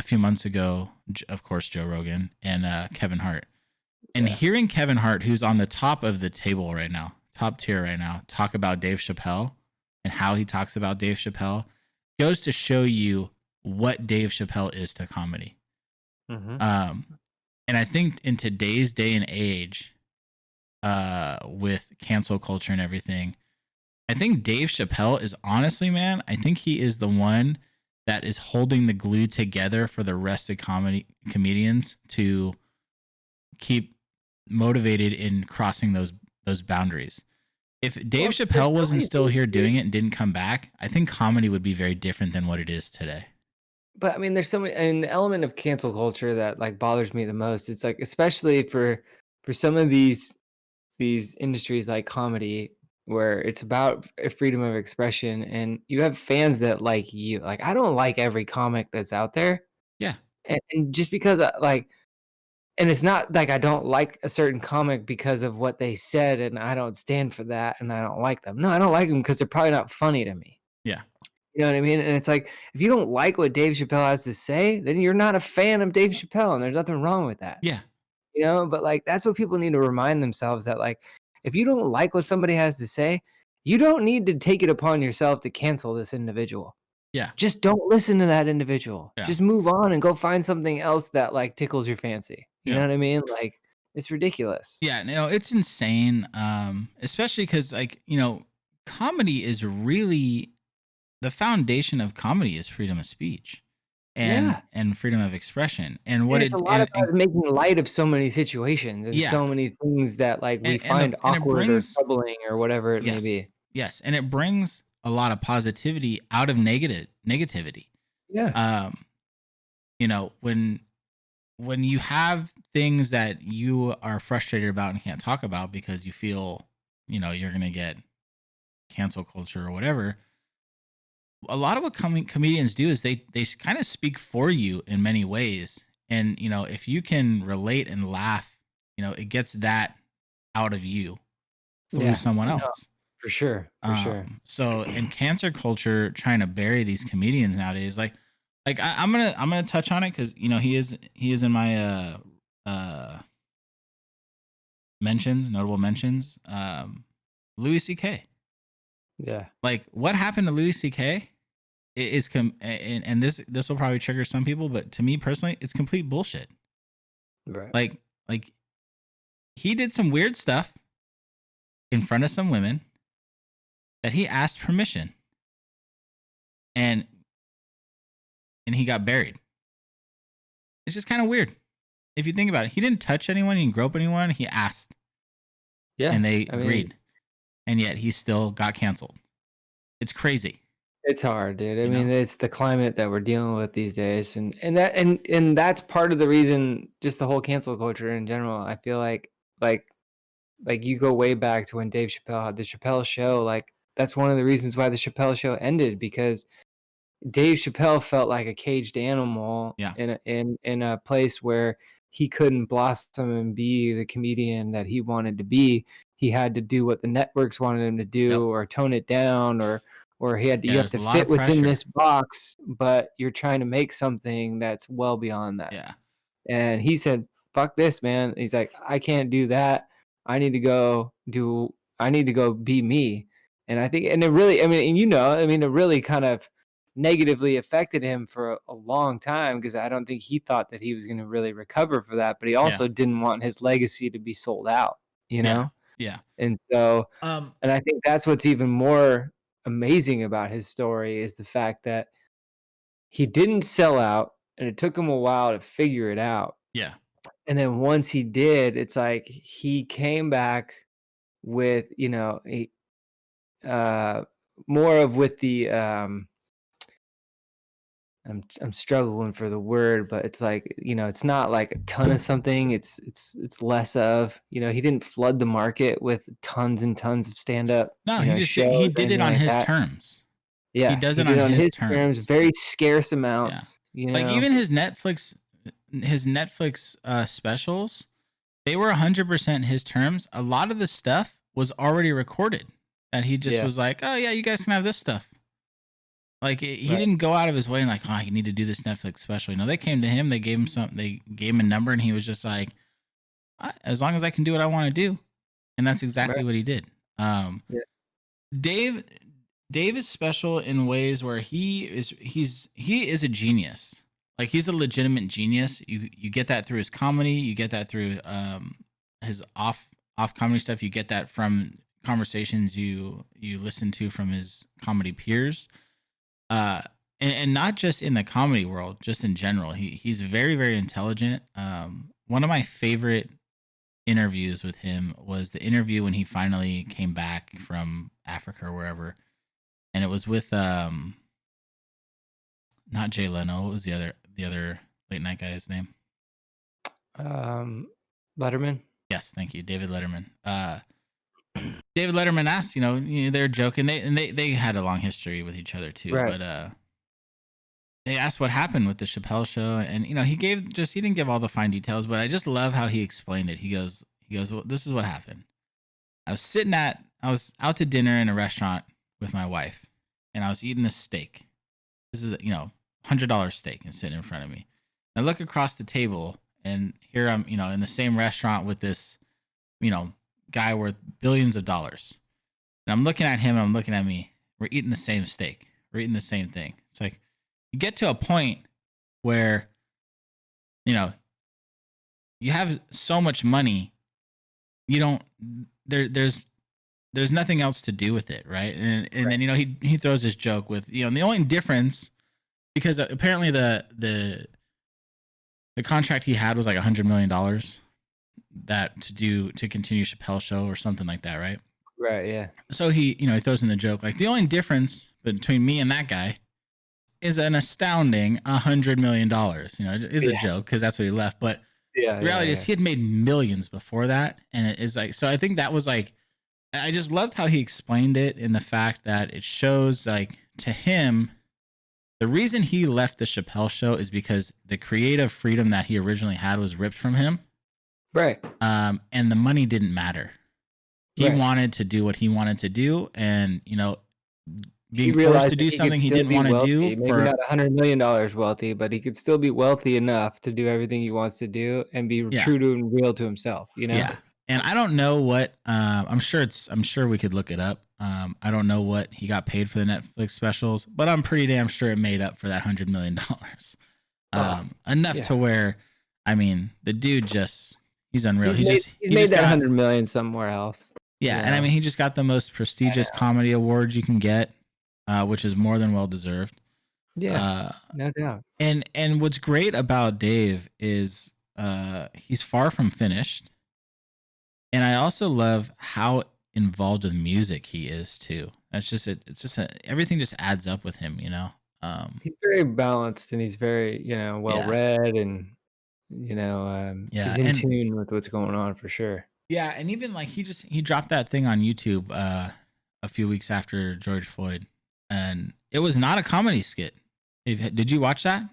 Speaker 2: few months ago, of course, Joe Rogan and Kevin Hart. And hearing Kevin Hart, who's on the top of the table right now, top tier right now, talk about Dave Chappelle and how he talks about Dave Chappelle goes to show you what Dave Chappelle is to comedy.
Speaker 1: Mhm.
Speaker 2: And I think in today's day and age, with cancel culture and everything, I think Dave Chappelle is honestly, man, I think he is the one that is holding the glue together for the rest of comedians to keep motivated in crossing those boundaries. If Dave
Speaker 1: Well, there's
Speaker 2: Chappelle
Speaker 1: so
Speaker 2: wasn't
Speaker 1: many
Speaker 2: still
Speaker 1: things,
Speaker 2: here
Speaker 1: dude.
Speaker 2: doing it and didn't come back, I think comedy would be very different than what it is today.
Speaker 1: But I mean, there's so many, and the element of cancel culture that like bothers me the most. It's like, especially for some of these industries like comedy, where it's about freedom of expression, and you have fans that like you. Like, I don't like every comic that's out there,
Speaker 2: Yeah.
Speaker 1: and just because like, and it's not like I don't like a certain comic because of what they said, and I don't stand for that, and I don't like them. No, I don't like them because they're probably not funny to me.
Speaker 2: Yeah.
Speaker 1: You know what I mean? And it's like, if you don't like what Dave Chappelle has to say, then you're not a fan of Dave Chappelle, and there's nothing wrong with that.
Speaker 2: Yeah.
Speaker 1: You know, but like that's what people need to remind themselves, that like if you don't like what somebody has to say, you don't need to take it upon yourself to cancel this individual.
Speaker 2: Yeah.
Speaker 1: Just don't listen to that individual.
Speaker 2: Yeah.
Speaker 1: Just move on and go find something else that like tickles your fancy. You know
Speaker 2: Yeah.
Speaker 1: what I mean? Like it's ridiculous.
Speaker 2: Yeah, no, it's insane. Especially because, like, comedy is really the foundation of comedy is freedom of speech
Speaker 1: Yeah.
Speaker 2: and freedom of expression. And
Speaker 1: And
Speaker 2: what
Speaker 1: it's a
Speaker 2: it
Speaker 1: lot about making light of so many situations and
Speaker 2: yeah,
Speaker 1: so many things that like we
Speaker 2: and the
Speaker 1: find
Speaker 2: and it
Speaker 1: awkward or
Speaker 2: brings
Speaker 1: troubling or whatever it may be.
Speaker 2: yes, yes, and it brings a lot of positivity out of negativity.
Speaker 1: Yeah.
Speaker 2: Um, when you have things that you are frustrated about and can't talk about because you feel, you're gonna get cancel culture or whatever. A lot of what comedians do is they kind of speak for you in many ways, and if you can relate and laugh, it gets that out of you through
Speaker 1: Yeah.
Speaker 2: someone
Speaker 1: No,
Speaker 2: else.
Speaker 1: for sure. For sure.
Speaker 2: So in cancer culture, trying to bury these comedians nowadays, I'm gonna touch on it because he is in my notable mentions. Louis C.K.
Speaker 1: Yeah.
Speaker 2: Like, what happened to Louis C.K. And this will probably trigger some people, but to me personally, it's complete bullshit.
Speaker 1: Right.
Speaker 2: Like he did some weird stuff in front of some women that he asked permission, and he got buried. It's just kind of weird if you think about it. He didn't touch anyone, he didn't grope anyone. He asked,
Speaker 1: Yeah.
Speaker 2: and they
Speaker 1: I mean,
Speaker 2: agreed, and yet he still got canceled. It's crazy,
Speaker 1: it's hard, dude. I
Speaker 2: you
Speaker 1: mean,
Speaker 2: know.
Speaker 1: it's the climate that we're dealing with these days, and that's part of the reason. Just the whole cancel culture in general. I feel like like you go way back to when Dave Chappelle had the Chappelle Show. Like that's one of the reasons why the Chappelle Show ended, because Dave Chappelle felt like a caged animal
Speaker 2: Yeah,
Speaker 1: in a place where he couldn't blossom and be the comedian that he wanted to be. He had to do what the networks wanted him to
Speaker 2: yep,
Speaker 1: do, or tone it down, or
Speaker 2: yeah.
Speaker 1: you have
Speaker 2: There's
Speaker 1: to
Speaker 2: a lot
Speaker 1: fit
Speaker 2: of
Speaker 1: within
Speaker 2: pressure.
Speaker 1: this box, but you're trying to make something that's well beyond that.
Speaker 2: Yeah,
Speaker 1: And he said, "Fuck this, man." He's like, "I can't do that. I need to go do I need to go be me." And I think, and it really, I mean, and I mean, it really kind of negatively affected him for a long time, because I don't think he thought that he was going to really recover for that, but he
Speaker 2: yeah,
Speaker 1: also didn't want his legacy to be sold out, you
Speaker 2: yeah,
Speaker 1: know?
Speaker 2: yeah.
Speaker 1: And so,
Speaker 2: Um,
Speaker 1: and I think that's what's even more amazing about his story, is the fact that he didn't sell out, and it took him a while to figure it out.
Speaker 2: yeah.
Speaker 1: And then once he did, it's like he came back with, uh, more of with the, I'm struggling for the word, but it's like, it's not like a ton of something. It's less of, he didn't flood the market with tons and tons of stand up,
Speaker 2: No, he
Speaker 1: shows or
Speaker 2: did it
Speaker 1: anything
Speaker 2: on
Speaker 1: like
Speaker 2: his
Speaker 1: that.
Speaker 2: terms. He
Speaker 1: Yeah,
Speaker 2: does
Speaker 1: he
Speaker 2: it
Speaker 1: did
Speaker 2: on
Speaker 1: it on
Speaker 2: his
Speaker 1: his terms,
Speaker 2: terms.
Speaker 1: very scarce
Speaker 2: Yeah.
Speaker 1: amounts,
Speaker 2: Like even his Netflix specials, they were 100% his terms. A lot of the stuff was already recorded, and he just
Speaker 1: Yeah,
Speaker 2: was like, "Oh yeah, you guys can have this stuff." Like he
Speaker 1: right,
Speaker 2: didn't go out of his way and like, "Oh, you need to do this Netflix special." They came to him, they gave him a number, and he was just like, "As long as I can do what I want to do," and that's
Speaker 1: right,
Speaker 2: exactly what he did. Um,
Speaker 1: yeah,
Speaker 2: Dave Dave is special in ways where he is a genius. Like he's a legitimate genius. You get that through his comedy. You get that through his off comedy stuff. You get that from conversations you listen to from his comedy peers. Uh, and not just in the comedy world, just in general. He's very very intelligent. One of my favorite interviews with him was the interview when he finally came back from Africa or wherever, and it was with not Jay Leno. What was the other late night guy's name?
Speaker 1: Um, Letterman.
Speaker 2: Yes, thank you, David Letterman. David Letterman asked, they're joking. They had a long history with each other too,
Speaker 1: Right.
Speaker 2: but they asked what happened with the Chappelle show, and he didn't give all the fine details, but I just love how he explained it. He goes, well, this is what happened. I was out to dinner in a restaurant with my wife, and I was eating this steak. This is $100 steak and sitting in front of me. And I look across the table, and here I'm in the same restaurant with this guy worth billions of dollars. And I'm looking at him, and I'm looking at me. We're eating the same steak. We're eating the same thing. It's like you get to a point where you have so much money, you don't there's nothing else to do with it, right? And
Speaker 1: Right.
Speaker 2: then he throws this joke with the only difference, because apparently the contract he had was like $100 million that to continue Chappelle's show or something like that, right?
Speaker 1: Right. Yeah.
Speaker 2: So he throws in the joke like the only difference between me and that guy is an astounding $100 million. It is a joke because that's what he left, but
Speaker 1: Yeah.
Speaker 2: the reality is he had made millions before that, and it is like, so I think that was like, I just loved how he explained it in the fact that it shows like to him, the reason he left the Chappelle show is because the creative freedom that he originally had was ripped from him.
Speaker 1: Right.
Speaker 2: And the money didn't matter. He wanted to do what he wanted to do, and being forced to do something he didn't want to do
Speaker 1: maybe not $100 million wealthy, but he could still be wealthy enough to do everything he wants to do and be true to and real to himself.
Speaker 2: Yeah. And I don't know what I'm sure we could look it up. I don't know what he got paid for the Netflix specials, but I'm pretty damn sure it made up for that $100 million. Enough to where, the dude he's unreal.
Speaker 1: He's made that 100 million somewhere else.
Speaker 2: Yeah, and he just got the most prestigious comedy award you can get, which is more than well deserved.
Speaker 1: Yeah, no doubt.
Speaker 2: And what's great about Dave is he's far from finished. And I also love how involved with music he is too. Everything just adds up with him,
Speaker 1: He's very balanced, and he's very, well read, and he's in tune with what's going on for sure.
Speaker 2: Yeah, and even like he dropped that thing on YouTube a few weeks after George Floyd, and it was not a comedy skit. Did you watch that?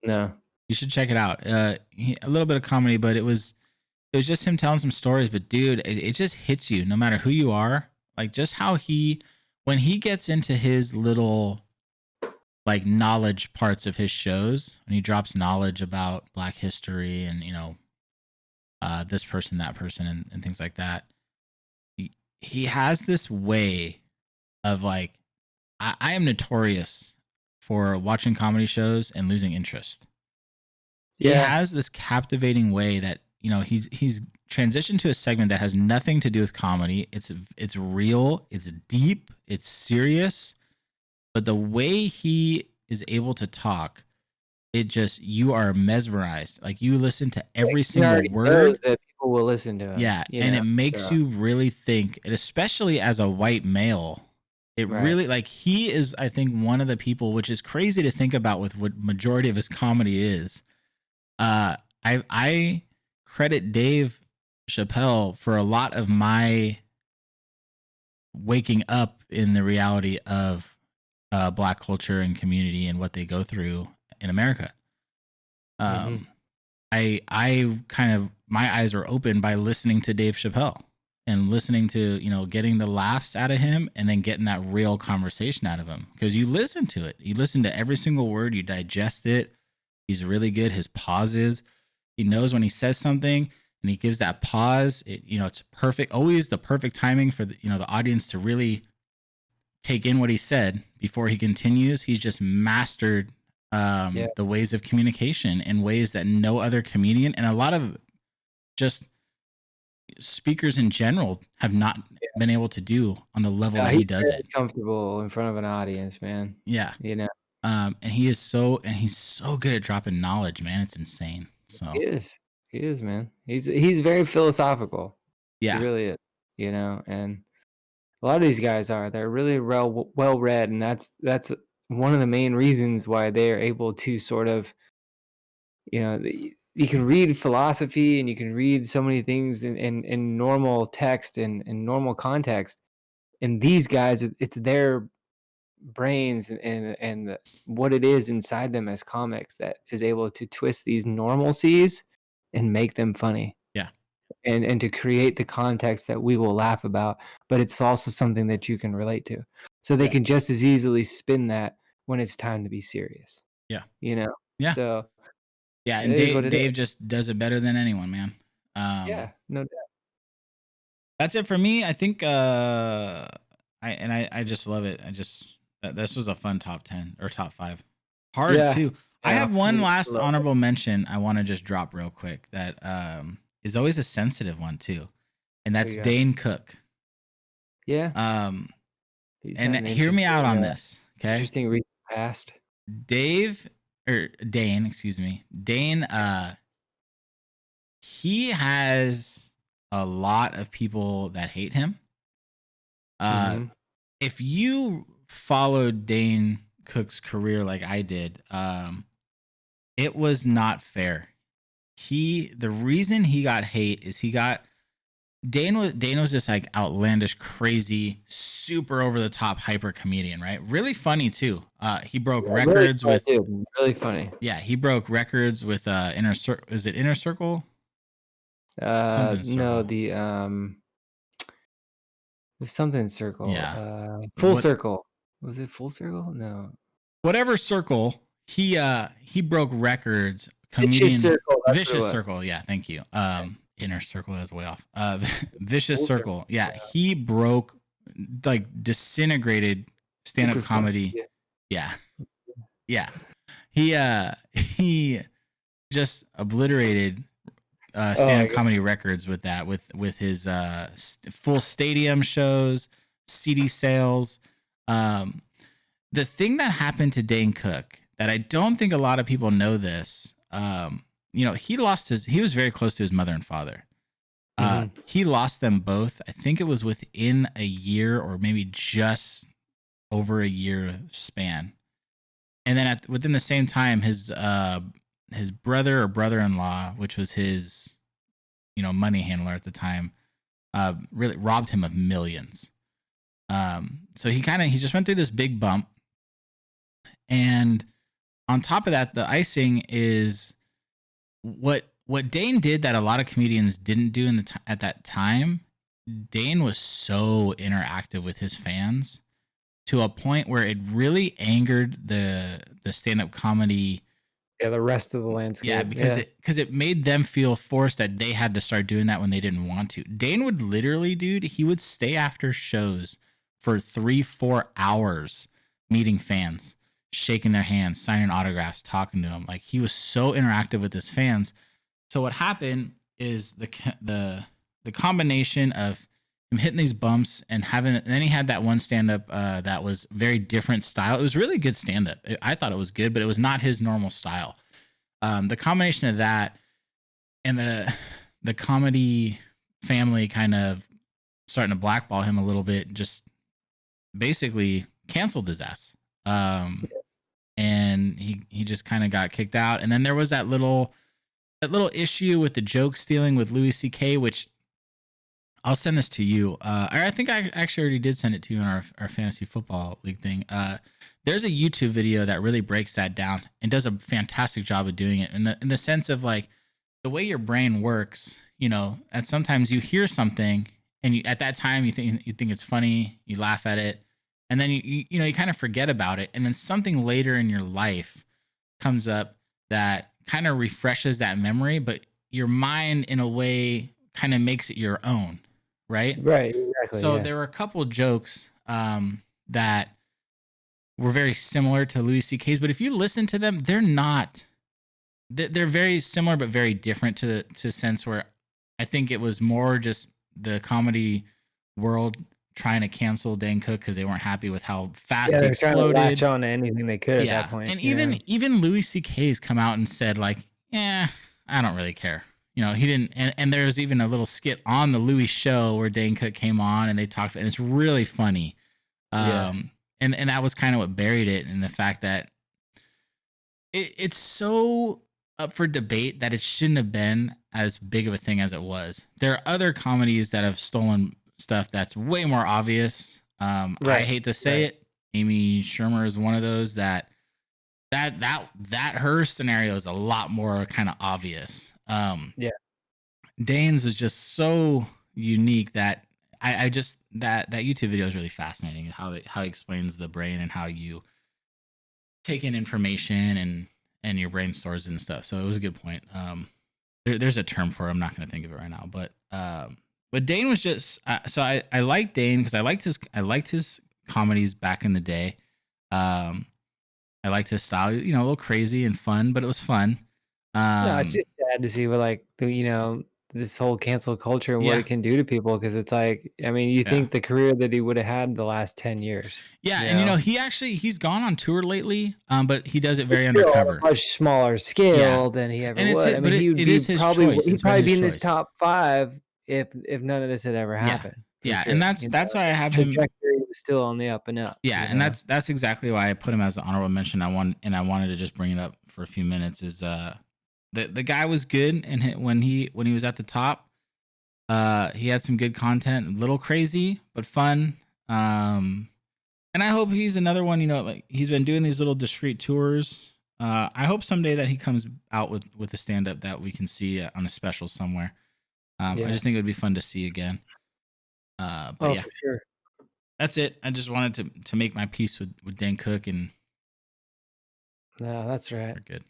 Speaker 1: No.
Speaker 2: You should check it out. A little bit of comedy, but it was just him telling some stories. But dude, it just hits you no matter who you are. Like just how when he gets into his little like knowledge parts of his shows, and he drops knowledge about Black history and this person, that person, and things like that. He has this way of like, I am notorious for watching comedy shows and losing interest. He has this captivating way that he's transitioned to a segment that has nothing to do with comedy. It's real, it's deep, it's serious, but the way he is able to talk, you are mesmerized. Like you listen to every single word
Speaker 1: that people will listen to him.
Speaker 2: Yeah, and it makes you really think, and especially as a white male, it really like he is, I think, one of the people, which is crazy to think about with what majority of his comedy is. I credit Dave Chappelle for a lot of my waking up in the reality of Black culture and community and what they go through in America. I kind of, my eyes were open by listening to Dave Chappelle and listening to, getting the laughs out of him and then getting that real conversation out of him. Because you listen to it. You listen to every single word, you digest it. He's really good. His pauses. He knows when he says something and he gives that pause. It's perfect. Always the perfect timing for the audience to really take in what he said before he continues. He's just mastered
Speaker 1: Yeah.
Speaker 2: the ways of communication in ways that no other comedian and a lot of just speakers in general have not been able to do on the level that he
Speaker 1: He's
Speaker 2: does
Speaker 1: very
Speaker 2: it.
Speaker 1: comfortable in front of an audience, man.
Speaker 2: Yeah.
Speaker 1: You know?
Speaker 2: And he's so good at dropping knowledge, man. It's insane.
Speaker 1: He
Speaker 2: So
Speaker 1: is. He is, man. He's very philosophical. He
Speaker 2: yeah,
Speaker 1: really is, and a lot of these guys are. They're really well read, and that's one of the main reasons why they are able to sort of, you can read philosophy and you can read so many things in normal text and in normal context. And these guys, it's their brains and what it is inside them as comics that is able to twist these normalcies and make them funny
Speaker 2: yeah,
Speaker 1: and to create the context that we will laugh about, but it's also something that you can relate to. So they
Speaker 2: yeah,
Speaker 1: can just as easily spin that when it's time to be serious,
Speaker 2: yeah,
Speaker 1: you know?
Speaker 2: yeah,
Speaker 1: So
Speaker 2: yeah.
Speaker 1: it
Speaker 2: And
Speaker 1: is what
Speaker 2: Dave
Speaker 1: it is.
Speaker 2: Dave just does it better than anyone, man.
Speaker 1: Yeah, no doubt.
Speaker 2: That's it for me. I think I just love it. This was a fun top 10 or top 5. Hard
Speaker 1: Yeah.
Speaker 2: too. I
Speaker 1: Yeah,
Speaker 2: have one
Speaker 1: I
Speaker 2: last
Speaker 1: love it.
Speaker 2: honorable mention I want to just drop real quick that is always a sensitive one too. And
Speaker 1: What
Speaker 2: that's
Speaker 1: you got?
Speaker 2: Dane Cook.
Speaker 1: Yeah,
Speaker 2: Um
Speaker 1: he's
Speaker 2: and
Speaker 1: had an
Speaker 2: hear me out on this, okay?
Speaker 1: interesting recent past.
Speaker 2: Dave or Dane, excuse me. Dane he has a lot of people that hate him.
Speaker 1: Mhm.
Speaker 2: If you followed Dane Cook's career like I did, it was not fair. The reason he got hate is Dane was this like outlandish, crazy, super over the top hyper comedian, right? Really funny too. He broke
Speaker 1: Yeah, really
Speaker 2: records
Speaker 1: funny
Speaker 2: with
Speaker 1: dude, really funny.
Speaker 2: he broke records with inner circle. Is it inner circle? Something
Speaker 1: No,
Speaker 2: circle.
Speaker 1: there's something circle,
Speaker 2: Yeah.
Speaker 1: full
Speaker 2: What
Speaker 1: circle. Was it full circle? No.
Speaker 2: whatever circle he broke records.
Speaker 1: Vicious
Speaker 2: Comedian
Speaker 1: circle, that's what it
Speaker 2: Vicious
Speaker 1: was.
Speaker 2: Circle. Yeah, thank you. Inner circle is way off. Vicious
Speaker 1: Full circle.
Speaker 2: Circle. Yeah, he broke like disintegrated stand up
Speaker 1: Super funny.
Speaker 2: comedy.
Speaker 1: Yeah.
Speaker 2: Yeah, yeah. He just obliterated
Speaker 1: Oh my
Speaker 2: stand-up
Speaker 1: god.
Speaker 2: comedy records with that with his full stadium shows, CD sales. um the thing that happened to Dane Cook that I don't think a lot of people know this, he was very close to his mother and father.
Speaker 1: Mhm.
Speaker 2: He lost them both. I think it was within a year or maybe just over a year span. And then within the same time, his brother or brother-in-law, which was his money handler at the time, really robbed him of millions. So he just went through this big bump, and on top of that, the icing is what Dane did that a lot of comedians didn't do at that time. Dane was so interactive with his fans to a point where it really angered the stand-up comedy.
Speaker 1: Yeah, the rest of the
Speaker 2: Yeah,
Speaker 1: landscape.
Speaker 2: because
Speaker 1: Yeah.
Speaker 2: it made them feel forced that they had to start doing that when they didn't want to. Dane would literally, dude, he would stay after shows for 3-4 hours meeting fans, shaking their hands, signing autographs, talking to them. Like, he was so interactive with his fans. So what happened is the combination of him hitting these bumps and then he had that one stand up that was very different style. It was really good stand up. I thought it was good, but it was not his normal style. The combination of that and the comedy family kind of starting to blackball him a little bit, just basically canceled his ass. And he just kind of got kicked out. And then there was that little issue with the joke stealing with Louis C.K., which I'll send this to you. I think I actually already did send it to you in our fantasy football league thing. There's a YouTube video that really breaks that down and does a fantastic job of doing it in the sense of like the way your brain works. And sometimes you hear something and at that time you think it's funny, you laugh at it, and then you kind of forget about it, and then something later in your life comes up that kind of refreshes that memory, but your mind in a way kind of makes it your own, right?
Speaker 1: Right, exactly,
Speaker 2: So
Speaker 1: yeah.
Speaker 2: there were a couple of jokes that were very similar to Louis C.K.'s, but if you listen to them, they're not. They're very similar, but very different to sense where I think it was more just the comedy world trying to cancel Dane Cook because they weren't happy with how fast he
Speaker 1: they're trying to latch
Speaker 2: exploded.
Speaker 1: on to anything they could at that
Speaker 2: Yeah,
Speaker 1: point.
Speaker 2: and
Speaker 1: You know?
Speaker 2: even Louis C.K.'s come out and said like, "Yeah, I don't really care." You know, he didn't. And there's even a little skit on the Louis show where Dane Cook came on and they talked, and it's really funny.
Speaker 1: Yeah.
Speaker 2: And that was kind of what buried it, in the fact that it's so up for debate that it shouldn't have been as big of a thing as it was. There are other comedies that have stolen stuff that's way more obvious. I
Speaker 1: Right.
Speaker 2: hate to say it, Amy Schumer is one of those that her scenario is a lot more kind of obvious.
Speaker 1: Yeah.
Speaker 2: Dane's was just so unique that I just that YouTube video is really fascinating. How he explains the brain and how you take in information and your brain stores it and stuff. So it was a good point. There's a term for it. I'm not going to think of it right now, but Dane was just so I liked Dane because I liked his comedies back in the day. I liked his style, you know, a little crazy and fun, but it was fun.
Speaker 1: No, it's just sad to see what, like, you know, this whole cancel culture and what
Speaker 2: Yeah.
Speaker 1: it can do to people. Because it's like, I mean, you
Speaker 2: Yeah.
Speaker 1: think the career that he would have had in the last 10 years.
Speaker 2: Yeah, and you know, he's gone on tour lately, but he does it very
Speaker 1: It's still
Speaker 2: undercover.
Speaker 1: on a much smaller scale than he ever would. I mean, he would
Speaker 2: it
Speaker 1: be
Speaker 2: is his
Speaker 1: probably
Speaker 2: choice.
Speaker 1: he'd
Speaker 2: It's been
Speaker 1: probably
Speaker 2: his
Speaker 1: be in this
Speaker 2: choice.
Speaker 1: top 5 if none of this had ever happened. for
Speaker 2: Yeah,
Speaker 1: sure,
Speaker 2: and that's
Speaker 1: you
Speaker 2: why I
Speaker 1: know?
Speaker 2: have him.
Speaker 1: Trajectory was still on the up and up.
Speaker 2: Yeah,
Speaker 1: you
Speaker 2: and
Speaker 1: know?
Speaker 2: that's exactly why I put him as an honorable mention. I wanted to just bring it up for a few minutes. Is the guy was good, and when he was at the top, he had some good content, a little crazy but fun. And I hope he's another one. You know, like he's been doing these little discreet tours. I hope someday that he comes out with a stand up that we can see on a special somewhere. I just think it would be fun to see again. But yeah,
Speaker 1: for sure.
Speaker 2: that's it. I just wanted to make my peace with Dan Cook, and
Speaker 1: No, that's right.
Speaker 2: we're good.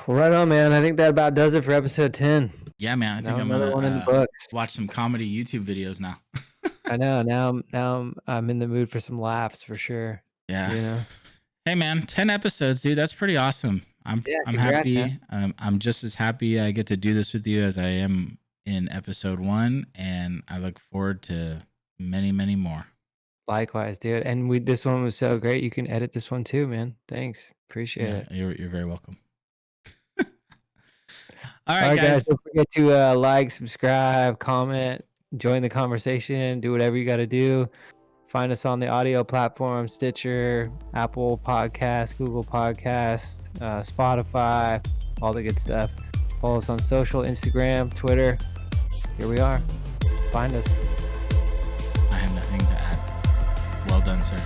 Speaker 1: Right on, man. I think that about does it for episode 10.
Speaker 2: Yeah, man. I think I'm
Speaker 1: another one in the
Speaker 2: gonna
Speaker 1: books.
Speaker 2: watch some comedy YouTube videos now.
Speaker 1: I know. Now I'm in the mood for some laughs for sure.
Speaker 2: Yeah.
Speaker 1: You know.
Speaker 2: Hey, man, 10 episodes, dude. That's pretty awesome. I'm
Speaker 1: congrats,
Speaker 2: happy. I'm just as happy I get to do this with you as I am in episode 1, and I look forward to many, many more.
Speaker 1: Likewise, dude. And this one was so great. You can edit this one too, man. Thanks. Appreciate it.
Speaker 2: You're very welcome.
Speaker 1: All right, guys. Don't forget to like, subscribe, comment, join the conversation, do whatever you got to do. Find us on the audio platform, Stitcher, Apple Podcast, Google Podcast, Spotify, all the good stuff. Follow us on social, Instagram, Twitter. Here we are. Find us.
Speaker 2: I have nothing to add. Well done, sir.